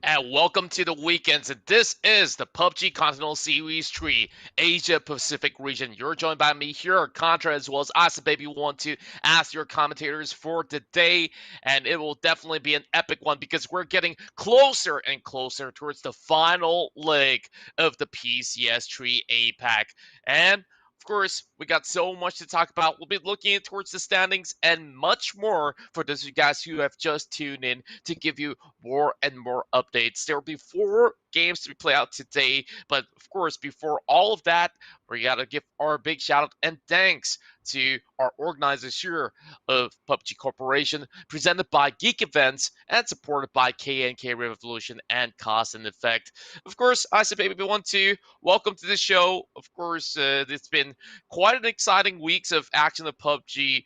And welcome to the weekends. And this is the PUBG Continental Series 3 Asia Pacific region. You're joined by me here, Contra, as well as Asa Baby. Want to ask your commentators for today, and it will definitely be an epic one because we're getting closer and closer towards the final leg of the PCS3 APAC. And of course, we got so much to talk about. We'll be looking towards the standings and much more for those of you guys who have just tuned in to give you more and more updates. There will be 4 games to be played out today, but of course, before all of that, we gotta give our big shout out and thanks to our organizers here of PUBG Corporation, presented by Geek Events and supported by KNK Revolution and Cause and Effect. Of course, I said, baby, we want to welcome to the show. Of course, it's been quite an exciting weeks of action of PUBG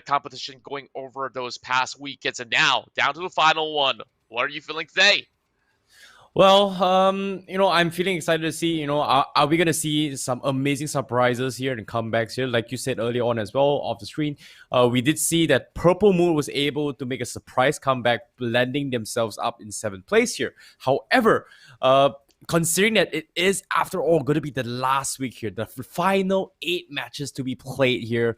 competition going over those past weekends, and now down to the final one. What are you feeling today? I'm feeling excited to see, are we going to see some amazing surprises here and comebacks here? Like you said earlier on as well, off the screen, we did see that Purple Moon was able to make a surprise comeback, blending themselves up in 7th place here. However, considering that it is, after all, going to be the last week here, the final 8 matches to be played here,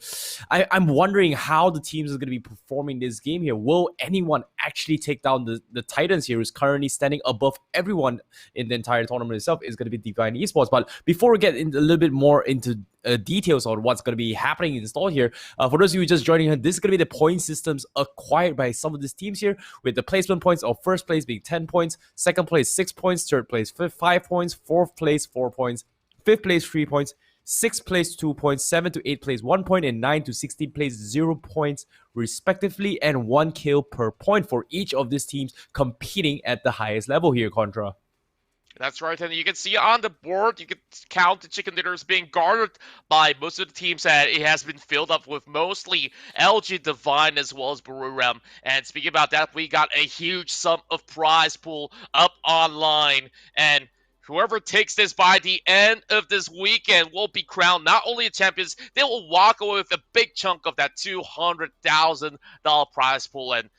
I'm wondering how the teams are going to be performing this game here. Will anyone actually take down the Titans here, who's currently standing above everyone in the entire tournament itself? Is going to be Divine Esports. But before we get into a little bit more into details on what's going to be happening in store here. For those of you just joining here, this is going to be the point systems acquired by some of these teams here, with the placement points of first place being 10 points, second place 6 points, third place 5 points, fourth place 4 points, fifth place 3 points, sixth place 2 points, 7th to 8th place 1 point, and 9th to 16th place 0 points respectively, and 1 kill per point for each of these teams competing at the highest level here, Contra. That's right, and you can see on the board, you can count the chicken dinners being guarded by most of the teams that it has been filled up with, mostly LG Divine as well as Baruram. And speaking about that, we got a huge sum of prize pool up online, and whoever takes this by the end of this weekend will be crowned not only champions, they will walk away with a big chunk of that $200,000 prize pool. And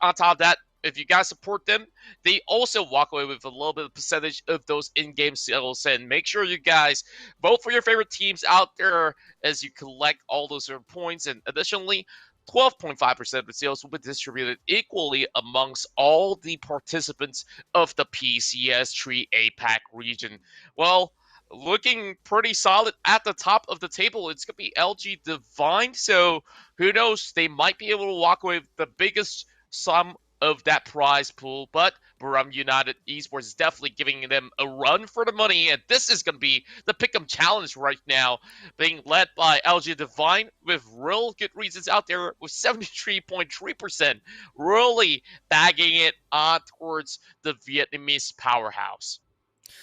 on top of that, if you guys support them, they also walk away with a little bit of percentage of those in-game sales. And make sure you guys vote for your favorite teams out there as you collect all those points. And additionally, 12.5% of the sales will be distributed equally amongst all the participants of the PCS3 APAC region. Well, looking pretty solid at the top of the table, it's going to be LG Divine. So who knows? They might be able to walk away with the biggest sum of that prize pool, but Buram United Esports is definitely giving them a run for the money, and this is going to be the Pick'em Challenge right now, being led by LG Divine with real good reasons out there with 73.3%, really bagging it on towards the Vietnamese powerhouse.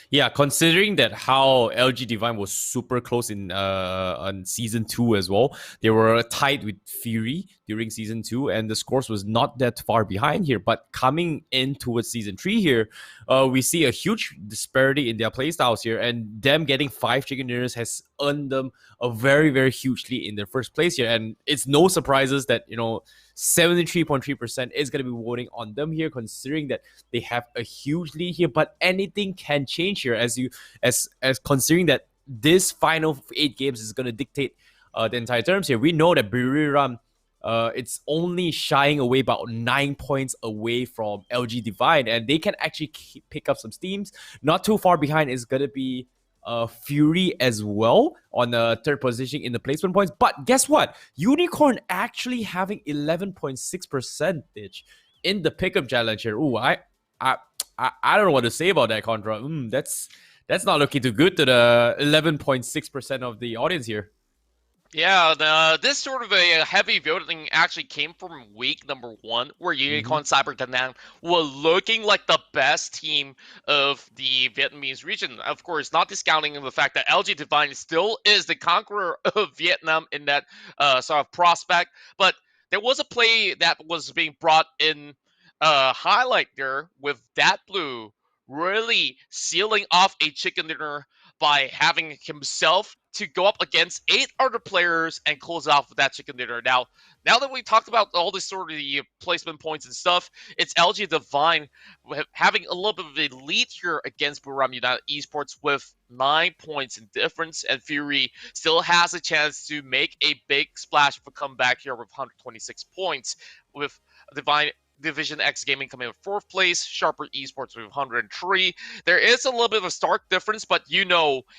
Yeah, considering that how LG Divine was super close in on season 2 as well, they were tied with Fury during season 2, and the scores was not that far behind here. But coming in towards season 3 here, we see a huge disparity in their playstyles here, and them getting 5 chicken dinners has earned them a very, very huge lead in their first place here. And it's no surprises that 73.3% is going to be voting on them here, considering that they have a huge lead here. But anything can change here, as considering that this final 8 games is going to dictate the entire terms here. We know that Buriram, it's only shying away about 9 points away from LG Divine, and they can actually pick up some steams. Not too far behind is going to be Fury as well on the third position in the placement points. But guess what? Unicorn actually having 11.6% in the pickup challenge here. Ooh, I don't know what to say about that, Contra. That's not looking too good to the 11.6% of the audience here. Yeah, this sort of a heavy voting actually came from week number 1, where Unicorn Cyber Dynamic were looking like the best team of the Vietnamese region. Of course, not discounting the fact that LG Divine still is the conqueror of Vietnam in that sort of prospect. But there was a play that was being brought in highlight there with that blue really sealing off a chicken dinner by having himself to go up against 8 other players and close off with that chicken dinner. Now that we talked about all this sort of the placement points and stuff, it's LG Divine having a little bit of a lead here against Buram United Esports with 9 points in difference, and Fury still has a chance to make a big splash of a comeback here with 126 points, with Divine Division X Gaming coming in fourth place, Sharper Esports with 103. There is a little bit of a stark difference, but 8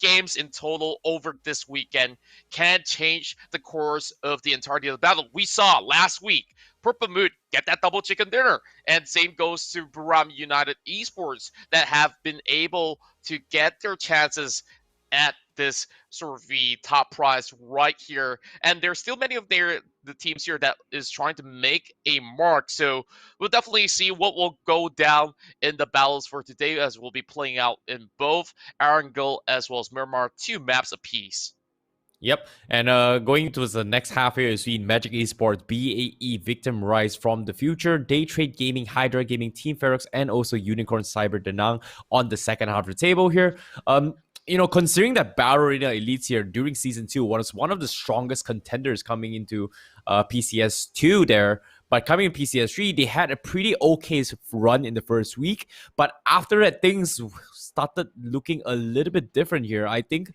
games in total over this weekend can change the course of the entirety of the battle. We saw last week Purple Mood get that double chicken dinner, and same goes to Buram United Esports that have been able to get their chances at this sort of the top prize right here, and there's still many of the teams here that is trying to make a mark. So we'll definitely see what will go down in the battles for today, as we'll be playing out in both Arangul as well as Miramar, 2 maps apiece. Yep, and going into the next half here is in Magic Esports, BAE, Victim Rise from the Future, Day Trade Gaming, Hydra Gaming, Team Ferox, and also Unicorn Cyber Danang on the second half of the table here. Considering that Battle Arena Elites here during Season 2 was one of the strongest contenders coming into PCS2 there, but coming in PCS3, they had a pretty okay run in the first week, but after that, things started looking a little bit different here. I think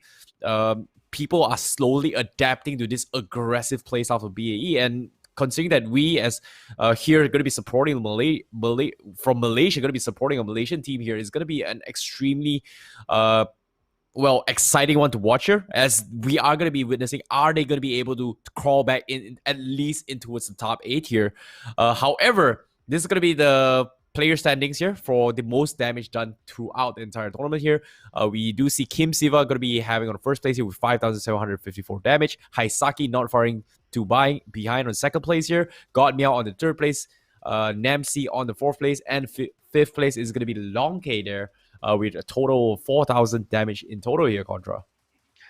people are slowly adapting to this aggressive playstyle of BAE, and considering that we as here are going to be supporting from Malaysia, going to be supporting a Malaysian team here, is going to be an extremely exciting one to watch here, as we are going to be witnessing, are they going to be able to crawl back in at least in towards the top 8 here. However, this is going to be the player standings here for the most damage done throughout the entire tournament here. We do see Kim Siva going to be having on first place here with 5,754 damage. Haisaki not far behind on second place here. God Meow on the third place. Namsi on the fourth place. And fifth place is going to be Long K there with a total of 4,000 damage in total here, Contra.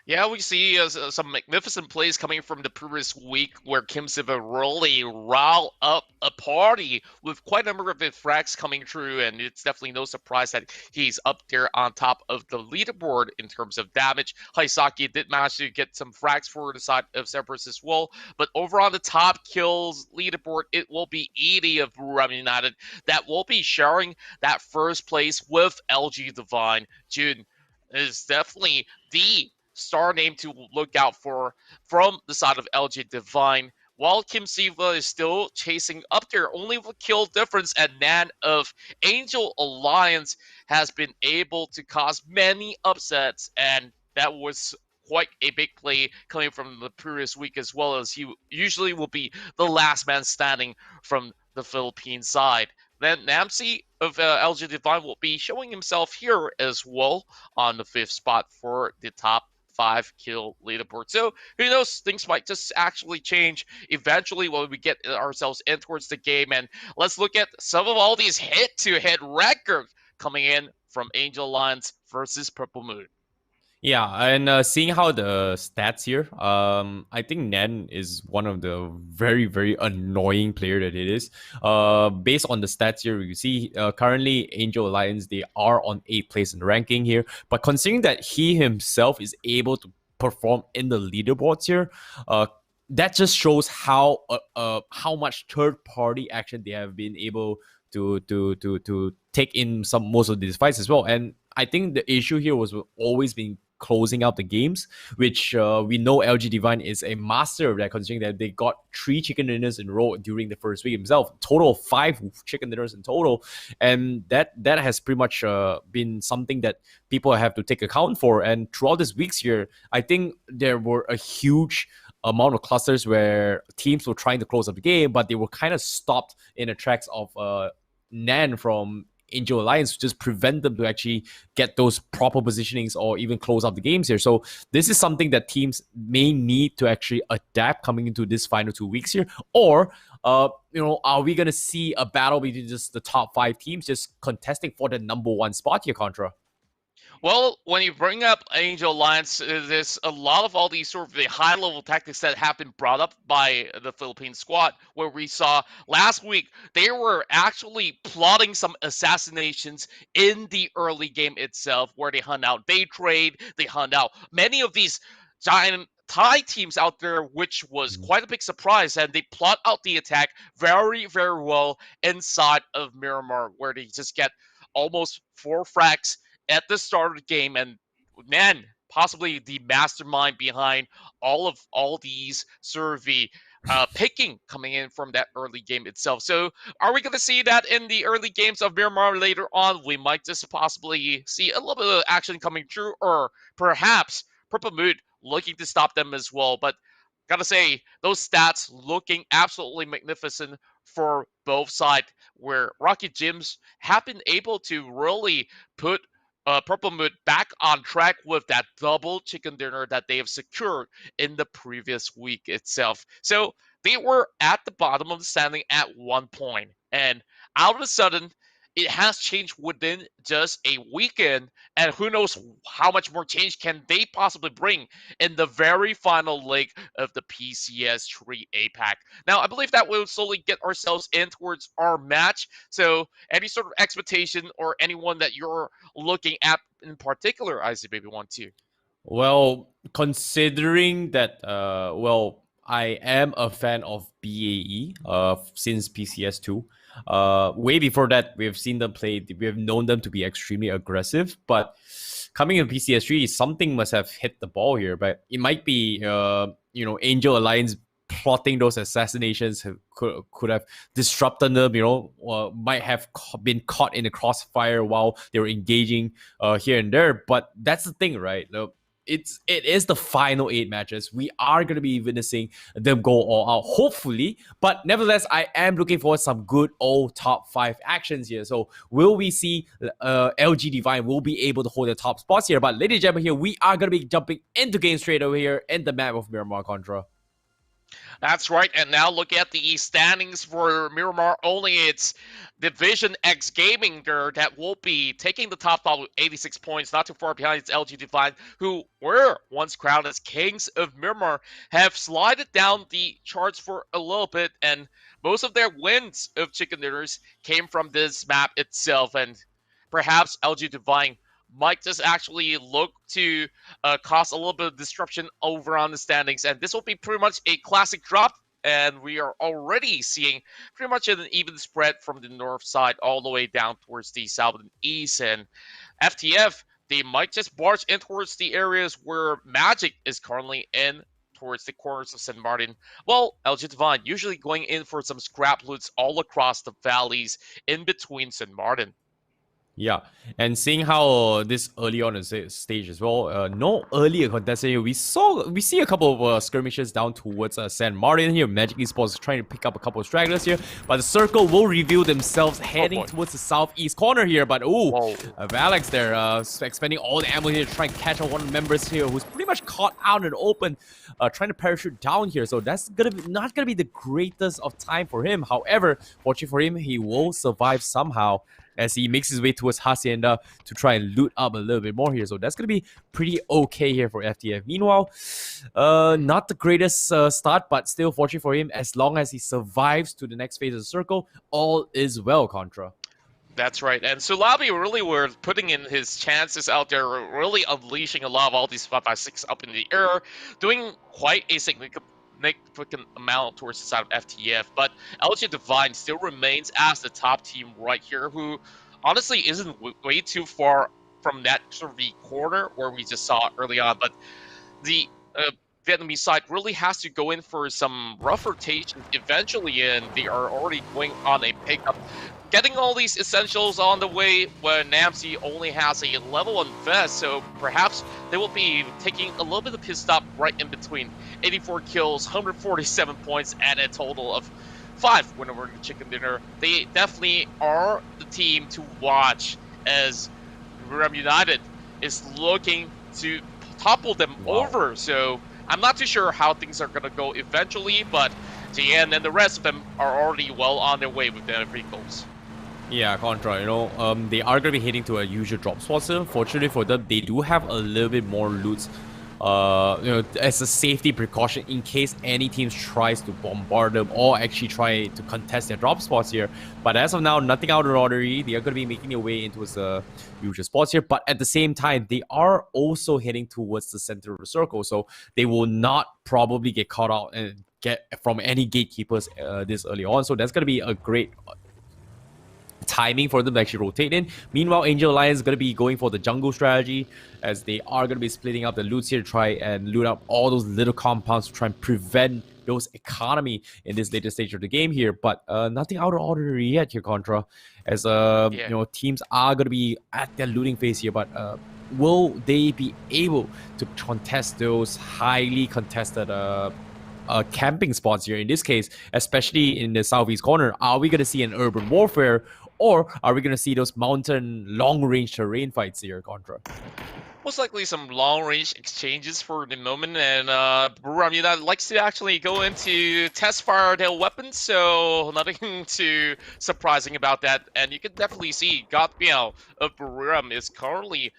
Yeah, we see some magnificent plays coming from the previous week where Kim Siva really riled up a party with quite a number of frags coming through, and it's definitely no surprise that he's up there on top of the leaderboard in terms of damage. Haisaki did manage to get some frags for the side of Cerberus as well, but over on the top kills leaderboard, it will be Edie of Buram United that will be sharing that first place with LG Divine. June is definitely the star name to look out for from the side of LG Divine, while Kim Siva is still chasing up there, only with a kill difference, and Nan of Angel Alliance has been able to cause many upsets, and that was quite a big play coming from the previous week, as well as he usually will be the last man standing from the Philippine side. Then Namsi of LG Divine will be showing himself here as well on the 5th spot for the top 5 kill leaderboard. So who knows, things might just actually change eventually when we get ourselves in towards the game. And let's look at some of all these head-to-head records coming in from Angel Alliance versus Purple Moon. Yeah, and seeing how the stats here, I think Nan is one of the very, very annoying player that it is. Based on the stats here, you see currently Angel Alliance, they are on 8th place in the ranking here. But considering that he himself is able to perform in the leaderboards here, that just shows how much third-party action they have been able to take in most of these fights as well. And I think the issue here was always been closing out the games, which we know LG Divine is a master of that, considering that they got 3 chicken dinners in a row during the first week himself, total of 5 chicken dinners in total, and that has pretty much been something that people have to take account for. And throughout this week's here, I think there were a huge amount of clusters where teams were trying to close up the game, but they were kind of stopped in the tracks of Nan from Angel Alliance to just prevent them to actually get those proper positionings or even close out the games here. So this is something that teams may need to actually adapt coming into this final 2 weeks here. Or, are we going to see a battle between just the top 5 teams just contesting for the number 1 spot here, Contra? Well, when you bring up Angel Alliance, there's a lot of all these sort of the high-level tactics that have been brought up by the Philippine squad, where we saw last week they were actually plotting some assassinations in the early game itself, where they hunt out day trade, they hunt out many of these giant Thai teams out there, which was Mm. quite a big surprise, and they plot out the attack very, very well inside of Miramar, where they just get almost 4 frags at the start of the game, and man, possibly the mastermind behind all these sort of the picking coming in from that early game itself. So, are we going to see that in the early games of Miramar later on? We might just possibly see a little bit of action coming through, or perhaps Purple Mood looking to stop them as well. But gotta say, those stats looking absolutely magnificent for both sides, where Rocket Gyms have been able to really put Purple Mood back on track with that double chicken dinner that they have secured in the previous week itself. So they were at the bottom of the standing at one point, and all of a sudden, it has changed within just a weekend, and who knows how much more change can they possibly bring in the very final leg of the PCS3 APAC. Now, I believe that we'll slowly get ourselves in towards our match. So, any sort of expectation or anyone that you're looking at in particular, Isaac, maybe one too. Well, considering that, I am a fan of BAE since PCS2. Way before that, we've seen them play. We've known them to be extremely aggressive, but coming in PCS3, something must have hit the ball here. But it might be, Angel Alliance plotting those assassinations could have disrupted them. Might have been caught in the crossfire while they were engaging here and there. But that's the thing, right? It is the final 8 matches. We are going to be witnessing them go all out, hopefully. But nevertheless, I am looking for some good old top 5 actions here. So will we see LG Divine will be able to hold the top spots here? But ladies and gentlemen, here we are going to be jumping into game straight over here in the map of Miramar Contra. That's right. And now look at the standings for Miramar. Only it's Division X Gaming there that will be taking the top spot with 86 points. Not too far behind it's LG Divine, who were once crowned as Kings of Miramar, have slided down the charts for a little bit. And most of their wins of Chicken Dinners came from this map itself. And perhaps LG Divine might just actually look to cause a little bit of disruption over on the standings. And this will be pretty much a classic drop. And we are already seeing pretty much an even spread from the north side all the way down towards the south and east. And FTF, they might just barge in towards the areas where Magic is currently in, towards the corners of St. Martin. Well, LG Divine usually going in for some scrap loots all across the valleys in between St. Martin. Yeah, and seeing how this early on the stage as well, no earlier contestant here. We see a couple of skirmishes down towards San Martin here. Magic Esports trying to pick up a couple of stragglers here, but the circle will reveal themselves heading towards the southeast corner here. But Alex there, expending all the ammo here to try and catch on one of the members here, who's pretty much caught out in the open, trying to parachute down here. So that's not gonna be the greatest of time for him. However, fortunately for him, he will survive somehow, as he makes his way towards Hacienda to try and loot up a little bit more here. So that's going to be pretty okay here for FTF. Meanwhile, not the greatest start, but still fortunate for him. As long as he survives to the next phase of the circle, all is well, Contra. That's right. And Sulabi really were putting in his chances out there, really unleashing a lot of all these 5.56 up in the air, doing quite a significant amount towards the side of FTF, but LG Divine still remains as the top team right here, who honestly isn't way too far from that sort of the corner where we just saw early on. But the Vietnamese side really has to go in for some rough rotations eventually, and they are already going on a pickup, getting all these essentials on the way when Namsi only has a level 1 vest, so perhaps they will be taking a little bit of pit stop right in between. 84 kills, 147 points, and a total of 5 when over the Chicken Dinner. They definitely are the team to watch, as Ram United is looking to topple them over. So I'm not too sure how things are going to go eventually, but JN and the rest of them are already well on their way with their vehicles. Yeah, Contra, they are going to be heading to a usual drop spot soon. Fortunately for them, they do have a little bit more loot, as a safety precaution in case any teams tries to bombard them or actually try to contest their drop spots here. But as of now, nothing out of the ordinary. They are going to be making their way into the usual spots here. But at the same time, they are also heading towards the center of the circle. So they will not probably get caught out and get from any gatekeepers this early on. So that's going to be a great timing for them to actually rotate in. Meanwhile, Angel Alliance is going to be going for the jungle strategy as they are going to be splitting up the loots here to try and loot up all those little compounds to try and prevent those economy in this later stage of the game here. But nothing out of ordinary yet here, Contra, as Yeah. teams are going to be at their looting phase here, but will they be able to contest those highly contested camping spots here? In this case, especially in the southeast corner, are we going to see an urban warfare, or are we going to see those mountain long-range terrain fights here, Contra? Most likely some long-range exchanges for the moment, and Buram United likes to actually go into test fire their weapons, so nothing too surprising about that. And you can definitely see God Miao of Buram is currently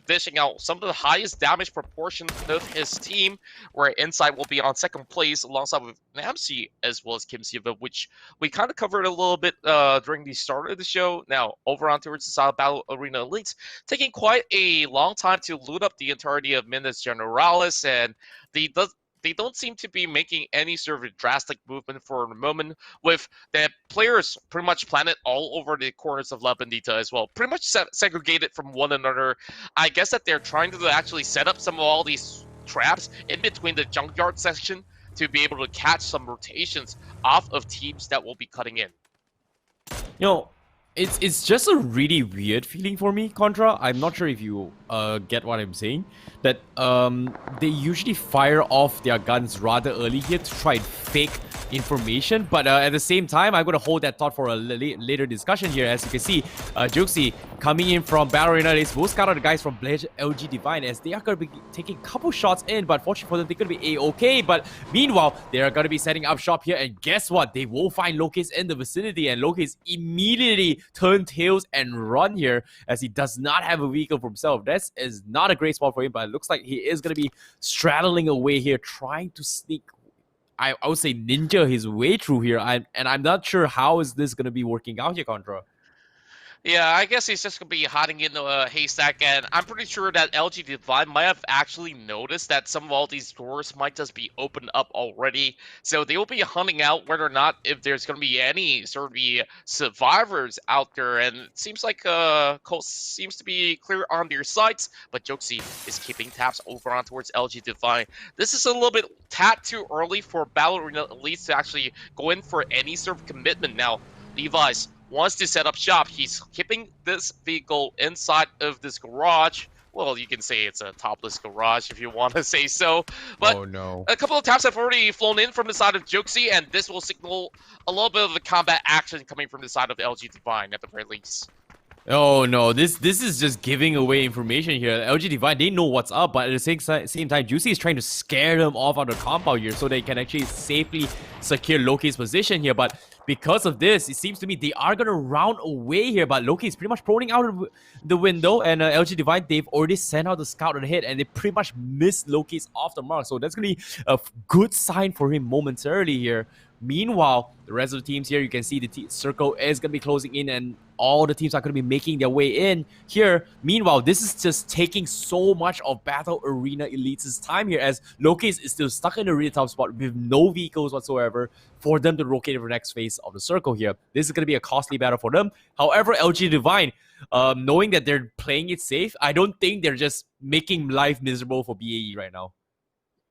dishing out some of the highest damage proportion of his team, where Inside will be on second place alongside with Namsi as well as Kim Siva, which we kind of covered a little bit during the start of the show. Now, over on towards the South Battle Arena Elites, taking quite a long time to loot up the entirety of Minas Generalis, and they don't seem to be making any sort of drastic movement for the moment, with the players pretty much planted all over the corners of La Bandita as well, pretty much segregated from one another. I guess that they're trying to actually set up some of all these traps in between the junkyard section to be able to catch some rotations off of teams that will be cutting in. You know, it's just a really weird feeling for me, Contra. I'm not sure if you get what I'm saying. That they usually fire off their guns rather early here to try and fake information, but at the same time, I'm going to hold that thought for a later discussion here. As you can see, Juxi coming in from Battle Arena is most kind of the guys from LG Divine, as they are going to be taking a couple shots in, but fortunately for them, they're going to be a-okay. But meanwhile, they are going to be setting up shop here, and guess what? They will find Lokis in the vicinity, and Lokis immediately turn tails and run here, as he does not have a vehicle for himself. This is not a great spot for him, but it looks like he is going to be straddling away here, trying to sneak, I would say, ninja his way through here. I'm not sure how is this going to be working out here, Contra. Yeah, I guess he's just gonna be hiding in the haystack, and I'm pretty sure that LG Divine might have actually noticed that some of all these doors might just be opened up already. So they will be hunting out whether or not if there's gonna be any sort of the survivors out there. And it seems like Colt seems to be clear on their sights, but Joxy is keeping tabs over on towards LG Divine. This is a little bit tad too early for Battle Arena Elites to actually go in for any sort of commitment now. Levi's wants to set up shop. He's keeping this vehicle inside of this garage. Well, you can say it's a topless garage if you want to say so. But Oh no. a couple of taps have already flown in from the side of Joxy, and this will signal a little bit of the combat action coming from the side of LG Divine at the very least. Oh no, this is just giving away information here. LG Divine, they know what's up, but at the same time, Juicy is trying to scare them off out of the compound here so they can actually safely secure Loki's position here. But because of this, it seems to me they are going to round away here, but Loki is pretty much proning out of the window, and LG Divine, they've already sent out the scout ahead, and they pretty much missed Loki's off the mark. So that's going to be a good sign for him momentarily here. Meanwhile, the rest of the teams here, you can see the circle is going to be closing in, and all the teams are going to be making their way in here. Meanwhile, this is just taking so much of Battle Arena Elites' time here, as Loki is still stuck in the really tough spot with no vehicles whatsoever for them to locate the next phase of the circle here. This is going to be a costly battle for them. However, LG Divine, knowing that they're playing it safe, I don't think they're just making life miserable for BAE right now.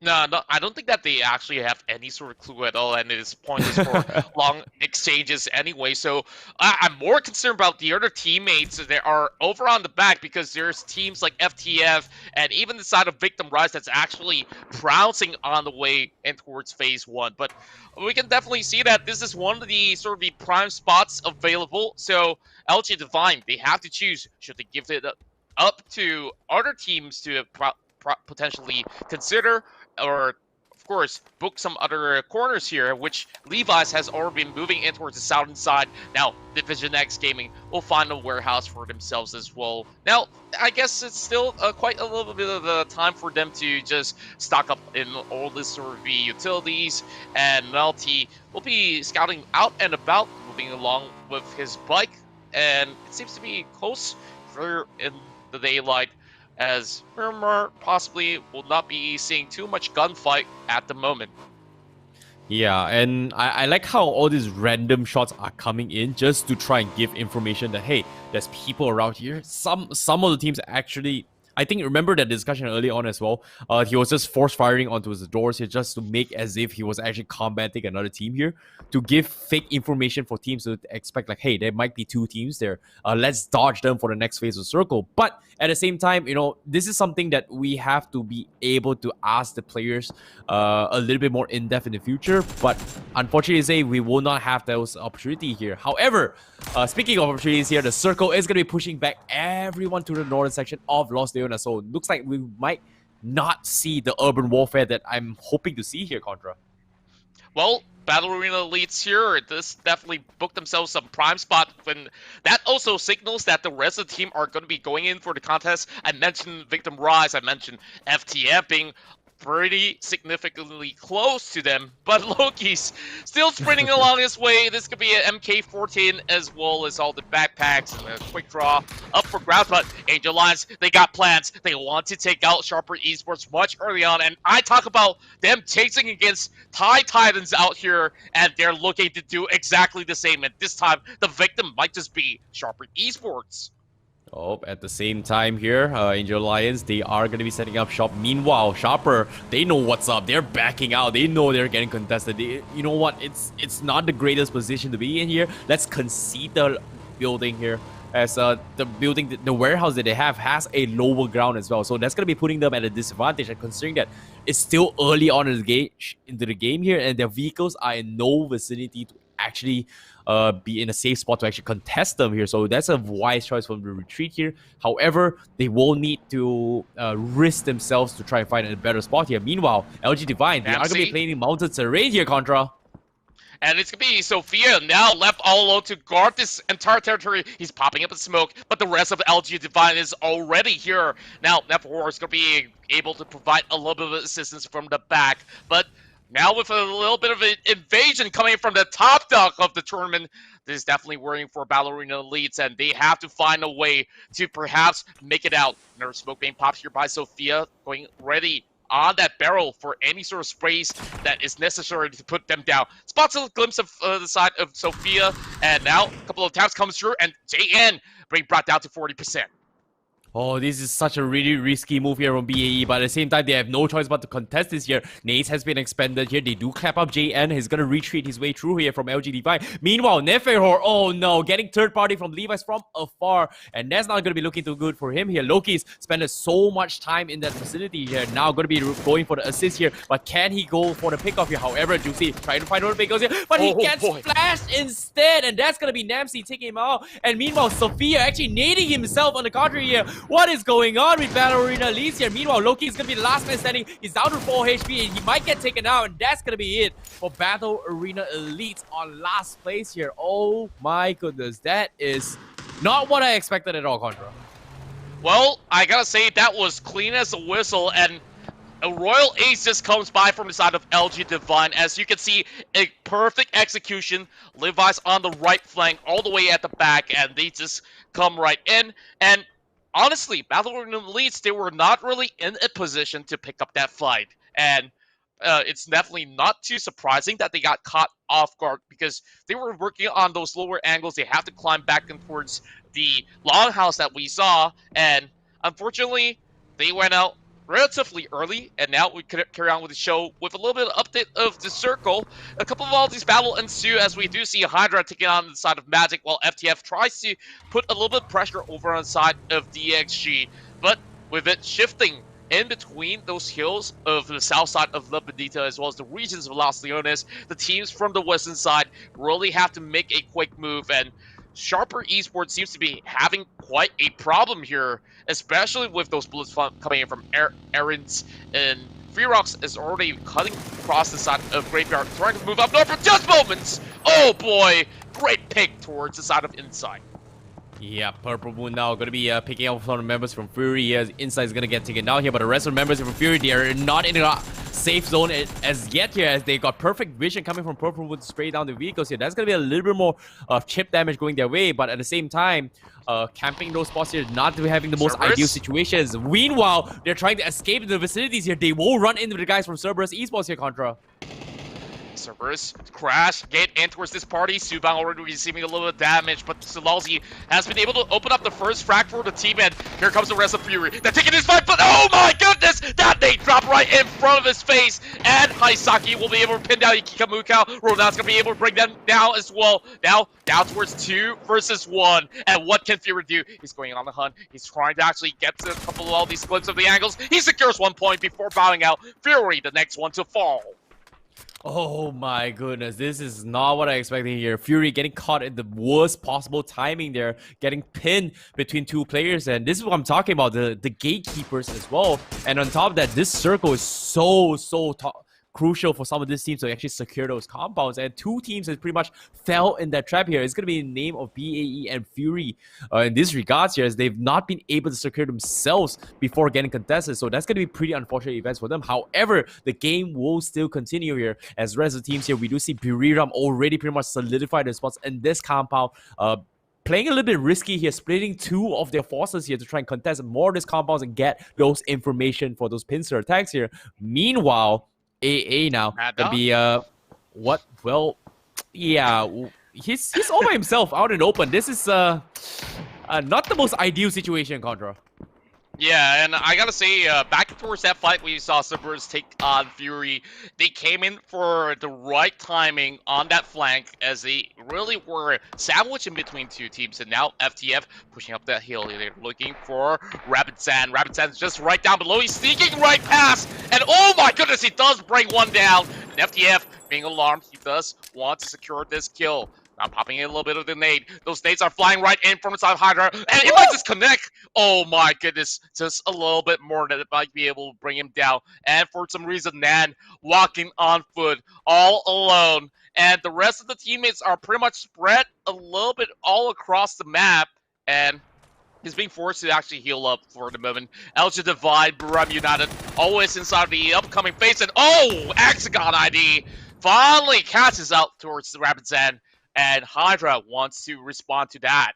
No, I don't think that they actually have any sort of clue at all, and it is pointless for long exchanges anyway. So I'm more concerned about the other teammates that are over on the back, because there's teams like FTF and even the side of Victim Rise that's actually pouncing on the way in towards phase one. But we can definitely see that this is one of the sort of the prime spots available. So LG Divine, they have to choose, should they give it up to other teams to potentially consider, or of course, book some other corners here, which Levi's has already been moving in towards the southern side. Now, Division X Gaming will find a warehouse for themselves as well. Now, I guess it's still quite a little bit of a time for them to just stock up in all this sort of utilities, and Melty will be scouting out and about, moving along with his bike, and it seems to be close further in the daylight, as Miramar possibly will not be seeing too much gunfight at the moment. Yeah, and I like how all these random shots are coming in just to try and give information that, hey, there's people around here. Some of the teams actually, I think, remember that discussion early on as well. He was just force firing onto his doors here just to make as if he was actually combating another team here, to give fake information for teams to expect like, hey, there might be two teams there. Let's dodge them for the next phase of circle. But at the same time, this is something that we have to be able to ask the players a little bit more in depth in the future. But unfortunately, we will not have those opportunity here. However, speaking of opportunities here, the circle is going to be pushing back everyone to the northern section of Los Leonas. So it looks like we might not see the urban warfare that I'm hoping to see here, Contra. Well, Battle Arena leads here. This definitely booked themselves some prime spot. When that also signals that the rest of the team are going to be going in for the contest. I mentioned Victim Rise. I mentioned FTF being pretty significantly close to them, but Loki's still sprinting along his way. This could be an MK14 as well as all the backpacks and a quick draw up for grabs, but Angel Lions, they got plans. They want to take out Sharper Esports much early on, and I talk about them chasing against Thai Titans out here, and they're looking to do exactly the same, and this time the victim might just be Sharper Esports. Oh, at the same time here, Angel Lions, they are going to be setting up shop. Meanwhile, Sharper, they know what's up. They're backing out. They know they're getting contested. You know what? It's not the greatest position to be in here. Let's concede the building here, as the building, the warehouse that they have has a lower ground as well. So that's going to be putting them at a disadvantage. And considering that it's still early on in the game here, and their vehicles are in no vicinity to actually be in a safe spot to actually contest them here. So that's a wise choice from the retreat here. However, they will need to risk themselves to try and find a better spot here. Meanwhile, LG Divine, they are going to be playing mounted terrain here, Contra. And it's going to be Sophia now left all alone to guard this entire territory. He's popping up in smoke, but the rest of LG Divine is already here. Now, Nepal is going to be able to provide a little bit of assistance from the back, but now with a little bit of an invasion coming from the top dog of the tournament, this is definitely worrying for Battle Arena Elites, and they have to find a way to perhaps make it out. Another smoke being popped here by Sophia, going ready on that barrel for any sort of sprays that is necessary to put them down. Spots a glimpse of the side of Sophia, and now a couple of taps comes through, and JN being brought down to 40%. Oh, this is such a really risky move here from BAE, but at the same time, they have no choice but to contest this here. Nace has been expended here. They do clap up JN. He's going to retreat his way through here from LG Divine. Meanwhile, Neferhor, oh no, getting third party from Levi's from afar, and that's not going to be looking too good for him here. Loki's spent so much time in that facility here. Now going to be going for the assist here, but can he go for the pickoff here? However, Juicy trying to find one pick here, but he gets flashed instead, and that's going to be Namsi taking him out. And meanwhile, Sophia actually nading himself on the contrary here. What is going on with Battle Arena Elites here? Meanwhile, Loki is going to be the last man standing. He's down to 4 HP, and he might get taken out, and that's going to be it for Battle Arena Elites on last place here. Oh my goodness, that is not what I expected at all, Contra. Well, I gotta say, that was clean as a whistle, and a royal ace just comes by from the side of LG Divine. As you can see, a perfect execution. Levi's on the right flank, all the way at the back, and they just come right in. And honestly, Battle Arena Elites, they were not really in a position to pick up that fight. And it's definitely not too surprising that they got caught off guard, because they were working on those lower angles. They have to climb back and towards the longhouse that we saw. And unfortunately, they went out relatively early, and now we could carry on with the show with a little bit of update of the circle. A couple of all these battle ensue, as we do see Hydra taking on the side of Magic, while FTF tries to put a little bit of pressure over on the side of DXG. But with it shifting in between those hills of the south side of La Bendita, as well as the regions of Los Leones, the teams from the western side really have to make a quick move, and Sharper Esports seems to be having quite a problem here, especially with those bullets coming in from Aaron's and Ferox is already cutting across the side of Graveyard, trying to move up north for just moments. Oh boy, great pick towards the side of Inside. Yeah, Purple Moon now going to be picking up some members from Fury. Yes, Inside is going to get taken down here, but the rest of the members from Fury, they are not in a safe zone as yet here, as they got perfect vision coming from Purple Moon to spray down the vehicles here. That's going to be a little bit more chip damage going their way, but at the same time, camping those spots here, not having the most ideal situations. Meanwhile, they're trying to escape the vicinities here. They will run into the guys from Cerberus Esports here, Contra. Cerberus crash, get in towards this party. Subang already receiving a little bit of damage, but Salalzi has been able to open up the first frag for the team, and here comes the rest of Fury. They're taking this fight, but oh my goodness! That nade dropped right in front of his face, and Haisaki will be able to pin down Ikikamuka. Ronald's gonna be able to bring them down as well. Now, down towards 2 versus 1, and what can Fury do? He's going on the hunt. He's trying to actually get to a couple of all these splits of the angles. He secures 1 point before bowing out. Fury, the next one to fall. Oh my goodness, this is not what I expected here. Fury getting caught in the worst possible timing there, getting pinned between 2 players, and this is what I'm talking about, the gatekeepers as well. And on top of that, this circle is so crucial for some of these teams to actually secure those compounds, and 2 teams that pretty much fell in that trap here. It's going to be in the name of BAE and Fury in this regards here, as they've not been able to secure themselves before getting contested, so that's going to be pretty unfortunate events for them. However, the game will still continue here, as the rest of the teams here, we do see Buriram already pretty much solidified their spots in this compound, playing a little bit risky here, splitting 2 of their forces here to try and contest more of these compounds and get those information for those pincer attacks here. Meanwhile, AA now gonna be what? Well, yeah, he's all by himself out in the open. This is not the most ideal situation, Contra. Yeah, and I gotta say, back towards that fight we saw Cerberus take on Fury, they came in for the right timing on that flank, as they really were sandwiched in between 2 teams, and now FTF pushing up that hill. They're looking for Rapid Sand. Rapid Sand's just right down below. He's sneaking right past, and oh my goodness, he does bring 1 down. And FTF being alarmed, he does want to secure this kill. Now popping in a little bit of the nade. Those nades are flying right in from the side of Hydra, and it might just connect. Oh my goodness, just a little bit more that it might be able to bring him down. And for some reason, Nan walking on foot, all alone. And the rest of the teammates are pretty much spread a little bit all across the map, and he's being forced to actually heal up for the moment. LG Divide, Buram United, always inside the upcoming phase, and oh, Hexagon ID finally catches out towards the Rapid Sand. And Hydra wants to respond to that.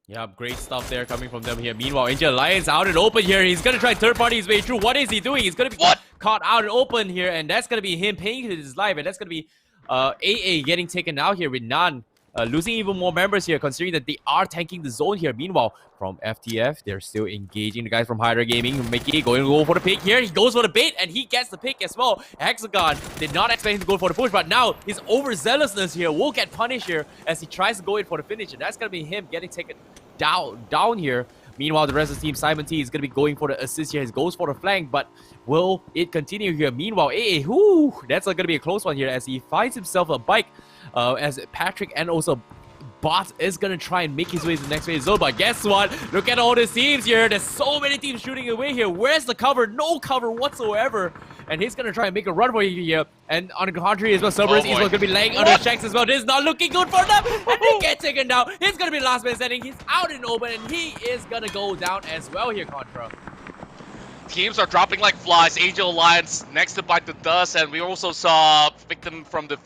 Yeah, great stuff there coming from them here. Meanwhile, Angel Alliance out and open here. He's going to try third party his way through. What is he doing? He's going to be caught out and open here. And that's going to be him paying his life. And that's going to be AA getting taken out here with Nan. Losing even more members here, considering that they are tanking the zone here. Meanwhile, from FTF, they're still engaging the guys from Hydra Gaming. Mickey going to go for the pick here. He goes for the bait, and he gets the pick as well. Hexagon did not expect him to go for the push, but now his overzealousness here will get punished here as he tries to go in for the finish. And that's going to be him getting taken down here. Meanwhile, the rest of the team, Simon T is going to be going for the assist here. He goes for the flank, but will it continue here? Meanwhile, that's going to be a close one here as he finds himself a bike. As Patrick and also Bot is going to try and make his way to the next phase zone. But guess what? Look at all these teams here. There's so many teams shooting away here. Where's the cover? No cover whatsoever. And he's going to try and make a run for you here. And on the contrary as well, Cerberus is going to be laying under checks as well. This is not looking good for them. And they get taken down. He's going to be last man standing. He's out in open. And he is going to go down as well here, Contra. Teams are dropping like flies. Angel Alliance next to bite the dust. And we also saw Victim from the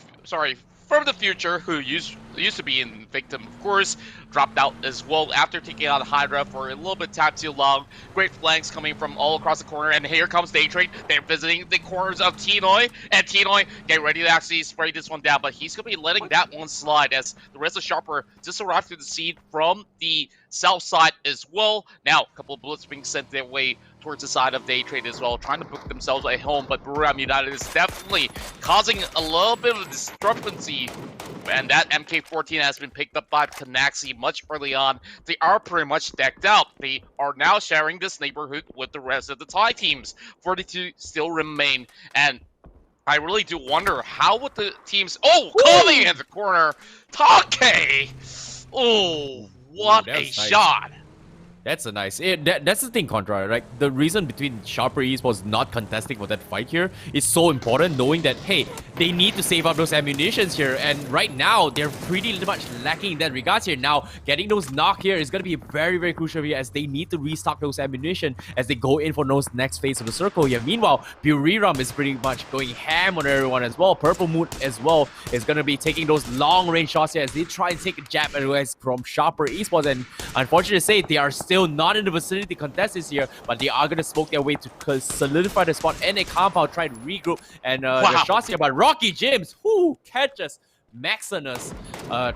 future, who used to be in Victim, of course, dropped out as well after taking out Hydra for a little bit time too long. Great flanks coming from all across the corner, and here comes Daytrade. They're visiting the corners of Tinoy, and Tinoy get ready to actually spray this one down, but he's going to be letting that one slide as the rest of Sharper just arrived to the scene from the south side as well. Now, a couple of bullets being sent their way towards the side of Daytrade as well, trying to book themselves at home, but Buram United is definitely causing a little bit of a discrepancy, and that MK14 has been picked up by Canaxi much early on. They are pretty much decked out. They are now sharing this neighborhood with the rest of the Thai teams. 42 still remain, and I really do wonder how would the teams... Oh, coming in the corner, Take! Oh, what a shot! That's a nice. That's the thing, Contra. Right? The reason between Sharper Esports not contesting for that fight here is so important, knowing that hey, they need to save up those ammunitions here, and right now they're pretty much lacking in that regards here. Now, getting those knock here is gonna be very, very crucial here, as they need to restock those ammunition as they go in for those next phase of the circle here. Meanwhile, Buriram is pretty much going ham on everyone as well. Purple Moon as well is gonna be taking those long range shots here as they try and take a jab from Sharper Esports, and unfortunately to say, they are still not in the vicinity to contest this year, but they are going to smoke their way to solidify the spot in a compound, try to regroup, and the shots here by Rocky James, who catches Maximus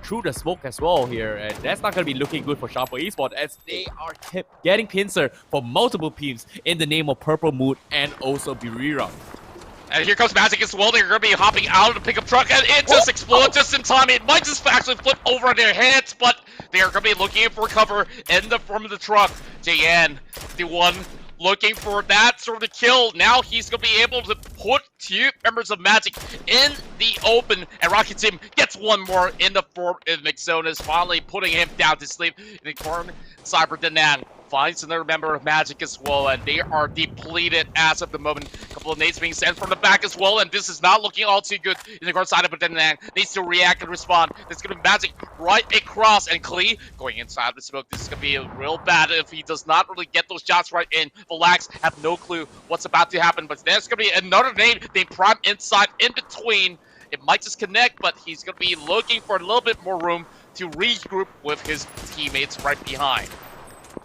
through the smoke as well here, and that's not going to be looking good for Sharper Esports, as they are getting pincer for multiple teams in the name of Purple Moon and also Birira. And here comes Magic as well. They're going to be hopping out of the pickup truck, and it just explodes just in time. It might just actually flip over on their heads, but they are going to be looking for cover in the form of the truck. JN, the one looking for that sort of kill. Now he's going to be able to put 2 members of Magic in the open, and Rocket Team gets one more in the form of Mixonis, finally putting him down to sleep. In the corner, Cyber Denan finds another member of Magic as well, and they are depleted as of the moment. A couple of nades being sent from the back as well, and this is not looking all too good in the guard side, but then needs to react and respond. It's going to be Magic right across, and Klee going inside the smoke. This is going to be real bad if he does not really get those shots right in. Relax, have no clue what's about to happen, but there's going to be another nade. They prime inside in between. It might just connect, but he's going to be looking for a little bit more room to regroup with his teammates right behind.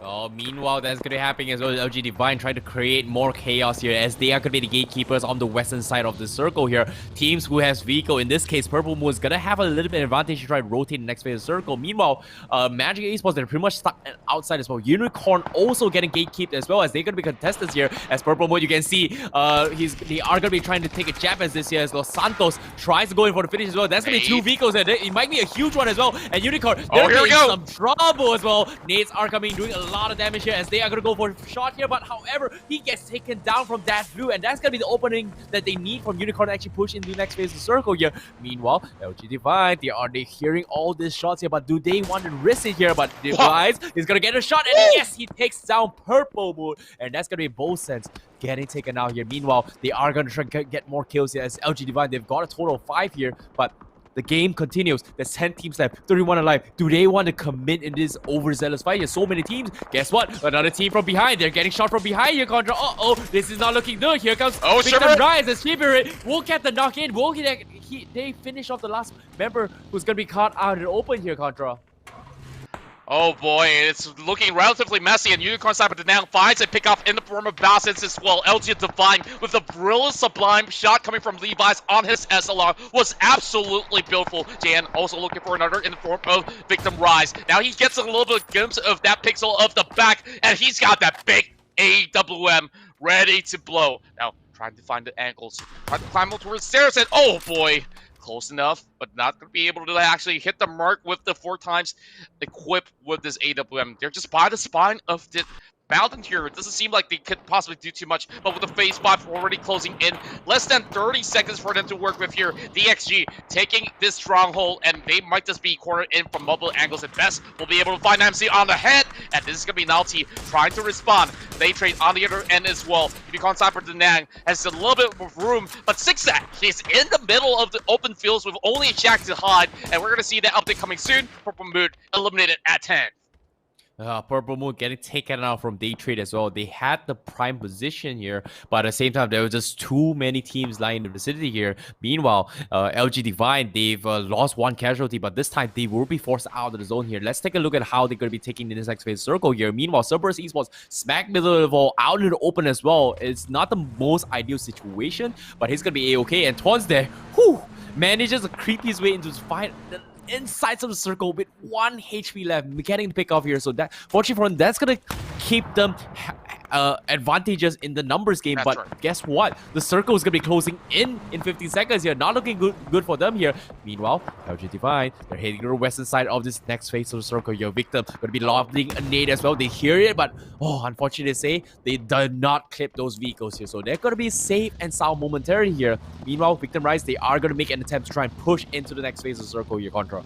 Oh, meanwhile, that's going to happen as well. LG Divine trying to create more chaos here, as they are going to be the gatekeepers on the western side of the circle here. Teams who has vehicle, in this case, Purple Moon, is going to have a little bit of advantage to try to rotate the next phase of the circle. Meanwhile, Magic Esports, they're pretty much stuck outside as well. Unicorn also getting gatekeeped as well, as they're going to be contestants here. As Purple Moon, you can see, they are going to be trying to take a jab as this here, as Los Santos tries to go in for the finish as well. That's going to be 2 vehicles, and it might be a huge one as well. And Unicorn, they're going to be in some trouble as well. Nades are coming, doing a lot of damage here, as they are going to go for a shot here, but however, he gets taken down from that blue, and that's going to be the opening that they need from Unicorn to actually push into the next phase of the circle here. Meanwhile, LG Divine, they hearing all these shots here, but do they want to risk it here? But Device is going to get a shot, and yes, he takes down Purple Moon, and that's going to be both sense getting taken out here. Meanwhile, they are going to try to get more kills here as LG Divine. They've got a total of 5 here, but the game continues. There's 10 teams left, 31 alive. Do they want to commit in this overzealous fight? There's so many teams. Guess what? Another team from behind. They're getting shot from behind here, Contra. Uh-oh, this is not looking good. Here comes Victim Rise as Shibirit will get the knock in. They finish off the last member who's going to be caught out in the open here, Contra. Oh boy, it's looking relatively messy, and Unicorn Cyber now finds a pickoff in the form of Bassets as well. LG Divine with a brilliant sublime shot coming from Levi's on his SLR was absolutely beautiful. Jan also looking for another in the form of Victim Rise. Now he gets a little bit of glimpse of that pixel of the back, and he's got that big AWM ready to blow. Now trying to find the angles, trying to climb up towards the stairs, and oh boy, close enough, but not going to be able to actually hit the mark with the 4 times equipped with this AWM. They're just by the spine of the mountain here. It doesn't seem like they could possibly do too much, but with the phase 5 already closing in, less than 30 seconds for them to work with here. DXG taking this stronghold, and they might just be cornered in from multiple angles at best. We'll be able to find MC on the head, and this is going to be Nalti trying to respond. They trade on the other end as well. Unicorn Cyber Denang has a little bit of room, but Zigzag, he's in the middle of the open fields with only a shack to hide, and we're going to see that update coming soon. Purple Moon eliminated at 10. Purple Moon getting taken out from day trade as well. They had the prime position here, but at the same time, there were just too many teams lying in the vicinity here. Meanwhile, LG Divine, they've lost 1 casualty, but this time they will be forced out of the zone here. Let's take a look at how they're going to be taking the next phase circle here. Meanwhile, Cerberus Esports smack middle of the wall out in the open as well. It's not the most ideal situation, but he's going to be A-okay. And Twan's there, manages to creep his way into his fight inside of the circle with 1 HP left, getting the pick off here. So that, fortunately for him, that's gonna keep them advantages in the numbers game. That's but right. Guess what? The circle is gonna be closing in 15 seconds here. Not looking good for them here. Meanwhile, LG Divine, they're heading to the western side of this next phase of the circle. Your victim gonna be lobbing a nade as well. They hear it, but unfortunately to say, they did not clip those vehicles here. So they're gonna be safe and sound momentarily here. Meanwhile, Victim Rise, they are gonna make an attempt to try and push into the next phase of the circle here, Contra.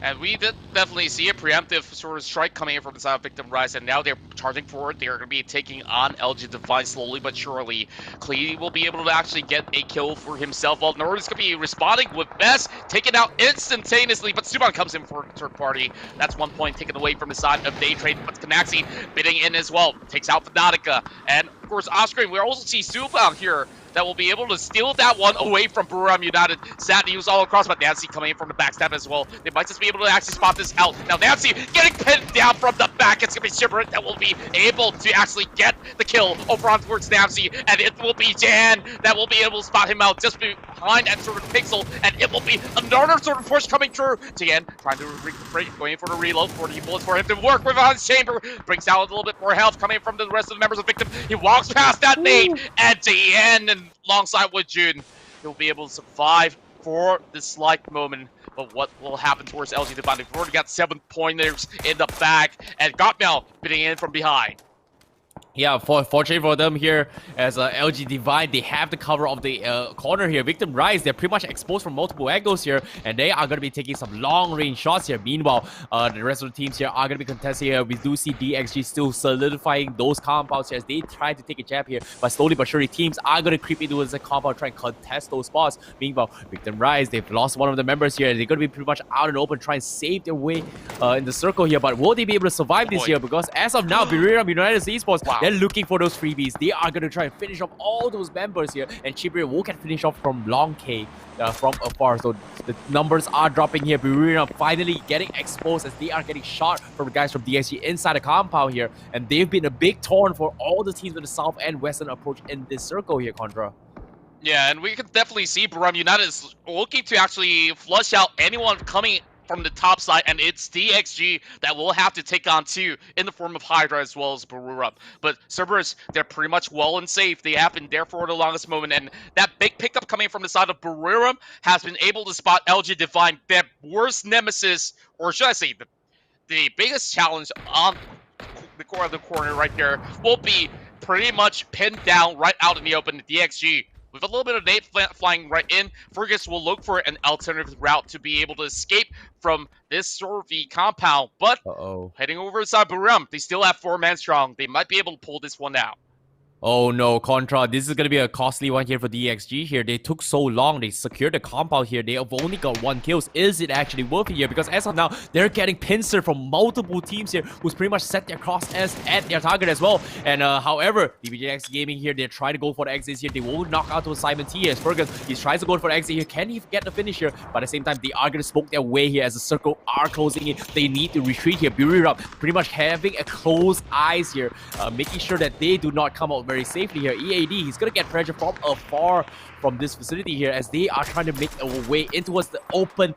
And we did definitely see a preemptive sort of strike coming in from the side of Victim Rise, and now they're charging forward. They're going to be taking on LG Divine slowly but surely. Klee will be able to actually get a kill for himself, while Nord is going to be responding with Best, taken out instantaneously, but Suban comes in for third party. That's 1 point taken away from the side of Daytrade, but Kanaxi bidding in as well. Takes out Fnatica, and of course, Oscar, we also see Suban here that will be able to steal that one away from Buriram United. Sad news all across, but Nancy coming in from the backstab as well. They might just be able to actually spot this out. Now Nancy getting pinned down from the back. It's going to be Shimmerin that will be able to actually get the kill over on towards Nancy, and it will be Jan that will be able to spot him out just behind that sort of pixel, and it will be another sort of push coming through. Jan trying to recuperate, going for the reload, 40 bullets for him to work with on his chamber. Brings out a little bit more health coming from the rest of the members of Victim. He walks past that nade at the end, and alongside with June, he'll be able to survive for this slight moment. But what will happen towards LG Divine? They've already got 7 pointers in the bag, and Gotmel bidding in from behind. Yeah, fortunately for them here, as LG Divine, they have the cover of the corner here. Victim Rise, they're pretty much exposed from multiple angles here, and they are going to be taking some long-range shots here. Meanwhile, the rest of the teams here are going to be contesting here. We do see DXG still solidifying those compounds here as they try to take a jab here, but slowly but surely, teams are going to creep into the compound, try and contest those spots. Meanwhile, Victim Rise, they've lost one of the members here. They're going to be pretty much out in the open, trying to save their way in the circle here, but will they be able to survive this here? Because as of now, Buriram United Esports, wow, they're looking for those freebies. They are going to try and finish off all those members here, and Chibir will get finished off from Long K from afar. So the numbers are dropping here. Buriram finally getting exposed as they are getting shot from the guys from DSG inside the compound here, and they've been a big thorn for all the teams with the south and western approach in this circle here, Contra. Yeah, and we can definitely see Buriram United is looking to actually flush out anyone coming from the top side, and it's DXG that will have to take on two in the form of Hydra as well as Buriram. But Cerberus, they're pretty much well and safe. They have been there for the longest moment, and that big pickup coming from the side of Buriram has been able to spot LG Divine, their worst nemesis, or should I say, the biggest challenge on the core of the corner right there will be pretty much pinned down right out in the open. DXG, with a little bit of nade flying right in, Fergus will look for an alternative route to be able to escape from this sort of the compound. But heading over inside Buriram, they still have 4-man strong. They might be able to pull this one out. Oh no, Contra, this is going to be a costly one here for DXG here. They took so long. They secured the compound here. They have only got 1 kill. Is it actually worth it here? Because as of now, they're getting pincer from multiple teams here who's pretty much set their cross at their target as well. And however, DBJX Gaming here, they're trying to go for the exits here. They will knock out to Simon T as Fergus. He tries to go for the exit here. Can he get the finish here? But at the same time, they are going to smoke their way here as the circle are closing in. They need to retreat here. Buriram pretty much having a close eyes here, making sure that they do not come out very safely here. EAD, he's gonna get pressure from afar from this facility here as they are trying to make a way in towards the open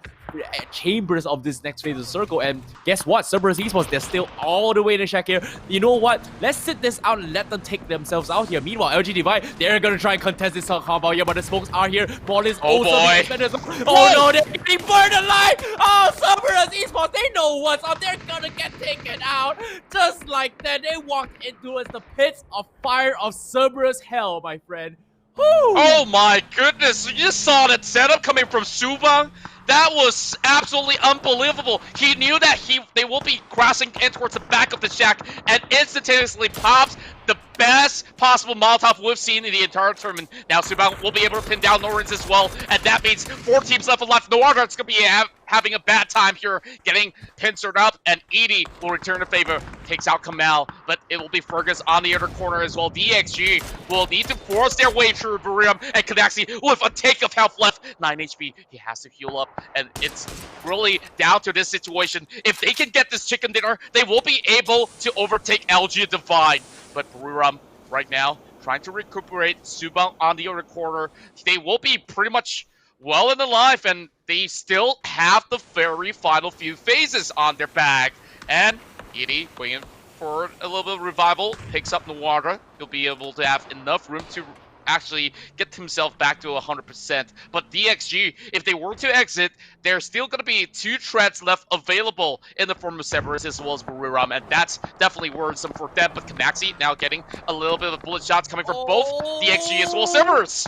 chambers of this next phase of the circle. And guess what? Cerberus Esports, they're still all the way in the shack here. You know what? Let's sit this out and let them take themselves out here. Meanwhile, LG Divine, they're gonna try and contest this combo here, but the smokes are here. Ball is also oh no, they're getting burned alive! Oh, Cerberus Esports, they know what's up. They're gonna get taken out. Just like that, they walked into the pits of fire of Cerberus hell, my friend. Woo! Oh my goodness, you just saw that setup coming from Subang. That was absolutely unbelievable. He knew that they will be crossing in towards the back of the shack and instantaneously pops the best possible Molotov we've seen in the entire tournament. Now Subang will be able to pin down Norins as well, and that means 4 teams left alive. No wonder it's going to be having a bad time here, getting pincered up, and Edie will return the favor, takes out Kamal, but it will be Fergus on the other corner as well. DXG will need to force their way through Buriram and Kadaxi with a take of health left. 9 HP, he has to heal up, and it's really down to this situation. If they can get this chicken dinner, they will be able to overtake LG Divine. But Buriram right now trying to recuperate. Subang on the other corner. They will be pretty much well in the life, and they still have the very final few phases on their bag. And Edie going in for a little bit of revival, picks up Nawara. He'll be able to have enough room to actually get himself back to 100%. But DXG, if they were to exit, there's still going to be 2 treads left available in the form of Cerberus as well as Buriram, and that's definitely worrisome for them. But Kanaxi now getting a little bit of bullet shots coming from both DXG as well as Cerberus.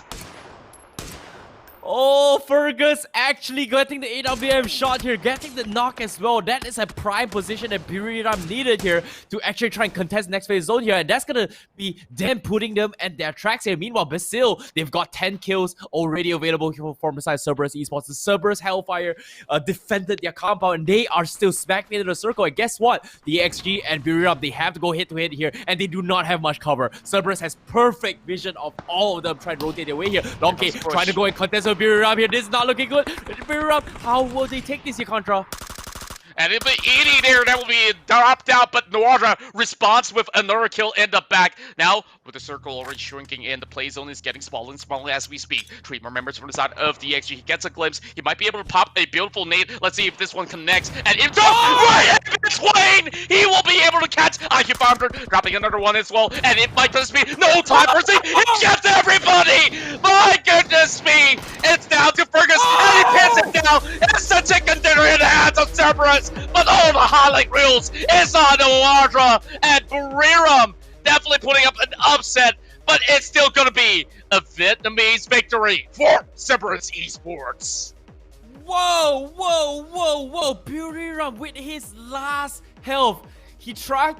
Oh, Fergus actually getting the AWM shot here, getting the knock as well. That is a prime position that Buriram needed here to actually try and contest next phase zone here. And that's going to be them putting them at their tracks here. Meanwhile, Basil, they've got 10 kills already available here from beside Cerberus Esports. The Cerberus Hellfire defended their compound, and they are still smack into the circle. And guess what? The XG and Buriram, they have to go hit-to-hit here, and they do not have much cover. Cerberus has perfect vision of all of them trying to rotate their way here. Long K trying to go and contest with Buriram here. This is not looking good. Buriram, how will they take this here, Contra? And it'll be 80 there, that will be dropped out, but Noara responds with another kill in the back. Now, with the circle already shrinking in, the play zone is getting smaller and smaller as we speak. Treat more members from the side of the XG. He gets a glimpse. He might be able to pop a beautiful nade. Let's see if this one connects. And if right in between, he will be able to catch IQ Founder, dropping another one as well. And it might just be no time for C. He gets everybody! My goodness me! It's down to Fergus, and he pins it down. It's the chicken dinner in the hands of Cerberus. But all the highlight reels is on Noara, and Buriram definitely putting up an upset, but it's still going to be a Vietnamese victory for Cerberus Esports. Whoa, whoa, whoa, whoa. Buriram with his last health. He tried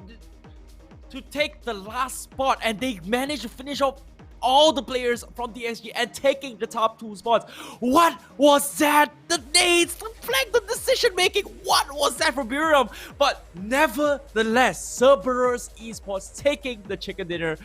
to take the last spot, and they managed to finish off all the players from the SG and taking the top 2 spots. What was that? The nades, the flank, the decision making. What was that from Buriram? But nevertheless, Cerberus Esports taking the chicken dinner.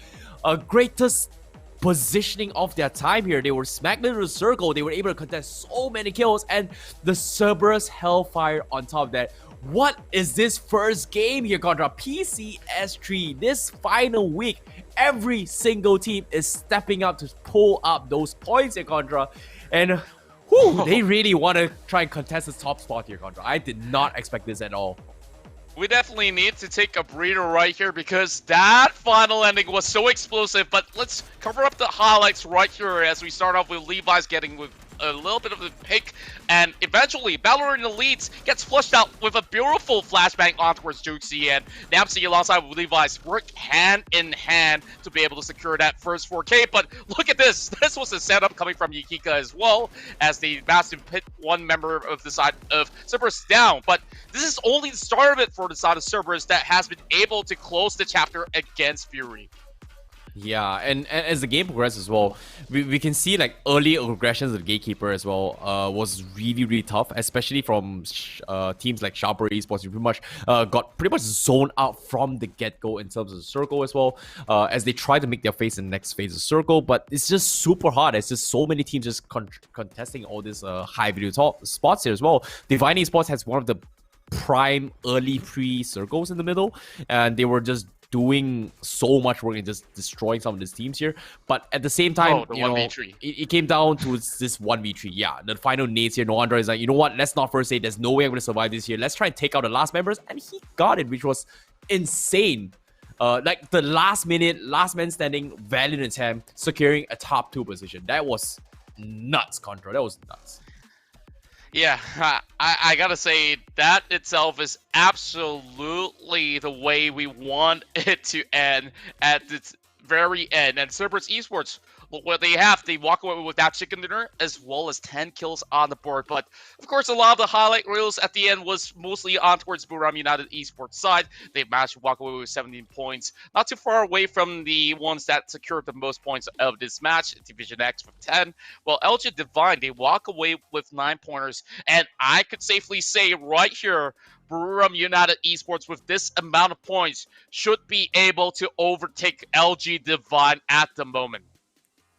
Greatest positioning of their time here. They were smacked into the circle. They were able to contest so many kills, and the Cerberus Hellfire on top of that. What is this first game here, Contra? PCS3, this final week, every single team is stepping up to pull up those points here, Contra. And they really want to try and contest the top spot here, Contra. I did not expect this at all. We definitely need to take a breather right here because that final ending was so explosive. But let's cover up the highlights right here as we start off with Levi's getting with a little bit of a pick, and eventually Valor in the leads gets flushed out with a beautiful flashbang on towards Juxi, and Namsi alongside with Levi's work hand in hand to be able to secure that first 4K. But look at this. This was a setup coming from Yukika as well, as the massive pit one member of the side of Cerberus down. But this is only the start of it for the side of Cerberus that has been able to close the chapter against Fury. Yeah, and as the game progresses as well, we can see like early aggressions of the Gatekeeper as well was really tough, especially from teams like Sharper Esports, who pretty much got pretty much zoned out from the get-go in terms of the circle as well, as they try to make their face in the next phase of circle. But it's just super hard. It's just so many teams just contesting all these high video top spots here as well. Divine Esports has one of the prime early pre-circles in the middle, and they were just doing so much work and just destroying some of these teams here. But at the same time, you know, it came down to this 1v3. Yeah, the final nades here. Noandra is like, you know what? Let's not first say there's no way I'm going to survive this here. Let's try and take out the last members. And he got it, which was insane. Like the last minute, last man standing, Valiant attempt, securing a top 2 position. That was nuts, Contra. That was nuts. Yeah, I gotta say, that itself is absolutely the way we want it to end at its very end. And Cerberus Esports, look what they have. They walk away with that chicken dinner as well as 10 kills on the board. But of course, a lot of the highlight reels at the end was mostly on towards Buriram United Esports side. They managed to walk away with 17 points, not too far away from the ones that secured the most points of this match, Division X with 10. Well, LG Divine, they walk away with 9 pointers, and I could safely say right here, Buriram United Esports with this amount of points should be able to overtake LG Divine at the moment.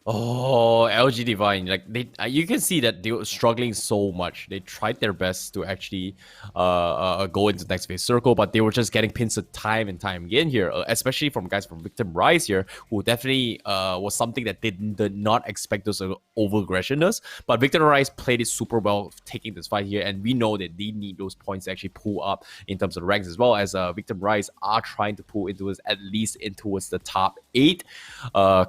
Oh, LG Divine, like you can see that they were struggling so much. They tried their best to actually go into the next phase circle, but they were just getting pinned time and time again here, especially from guys from Victim Rise here, who definitely was something that they did not expect those over aggressionness. But Victim Rise played it super well, taking this fight here, and we know that they need those points to actually pull up in terms of the ranks as well, as Victim Rise are trying to pull into at least in towards the top 8,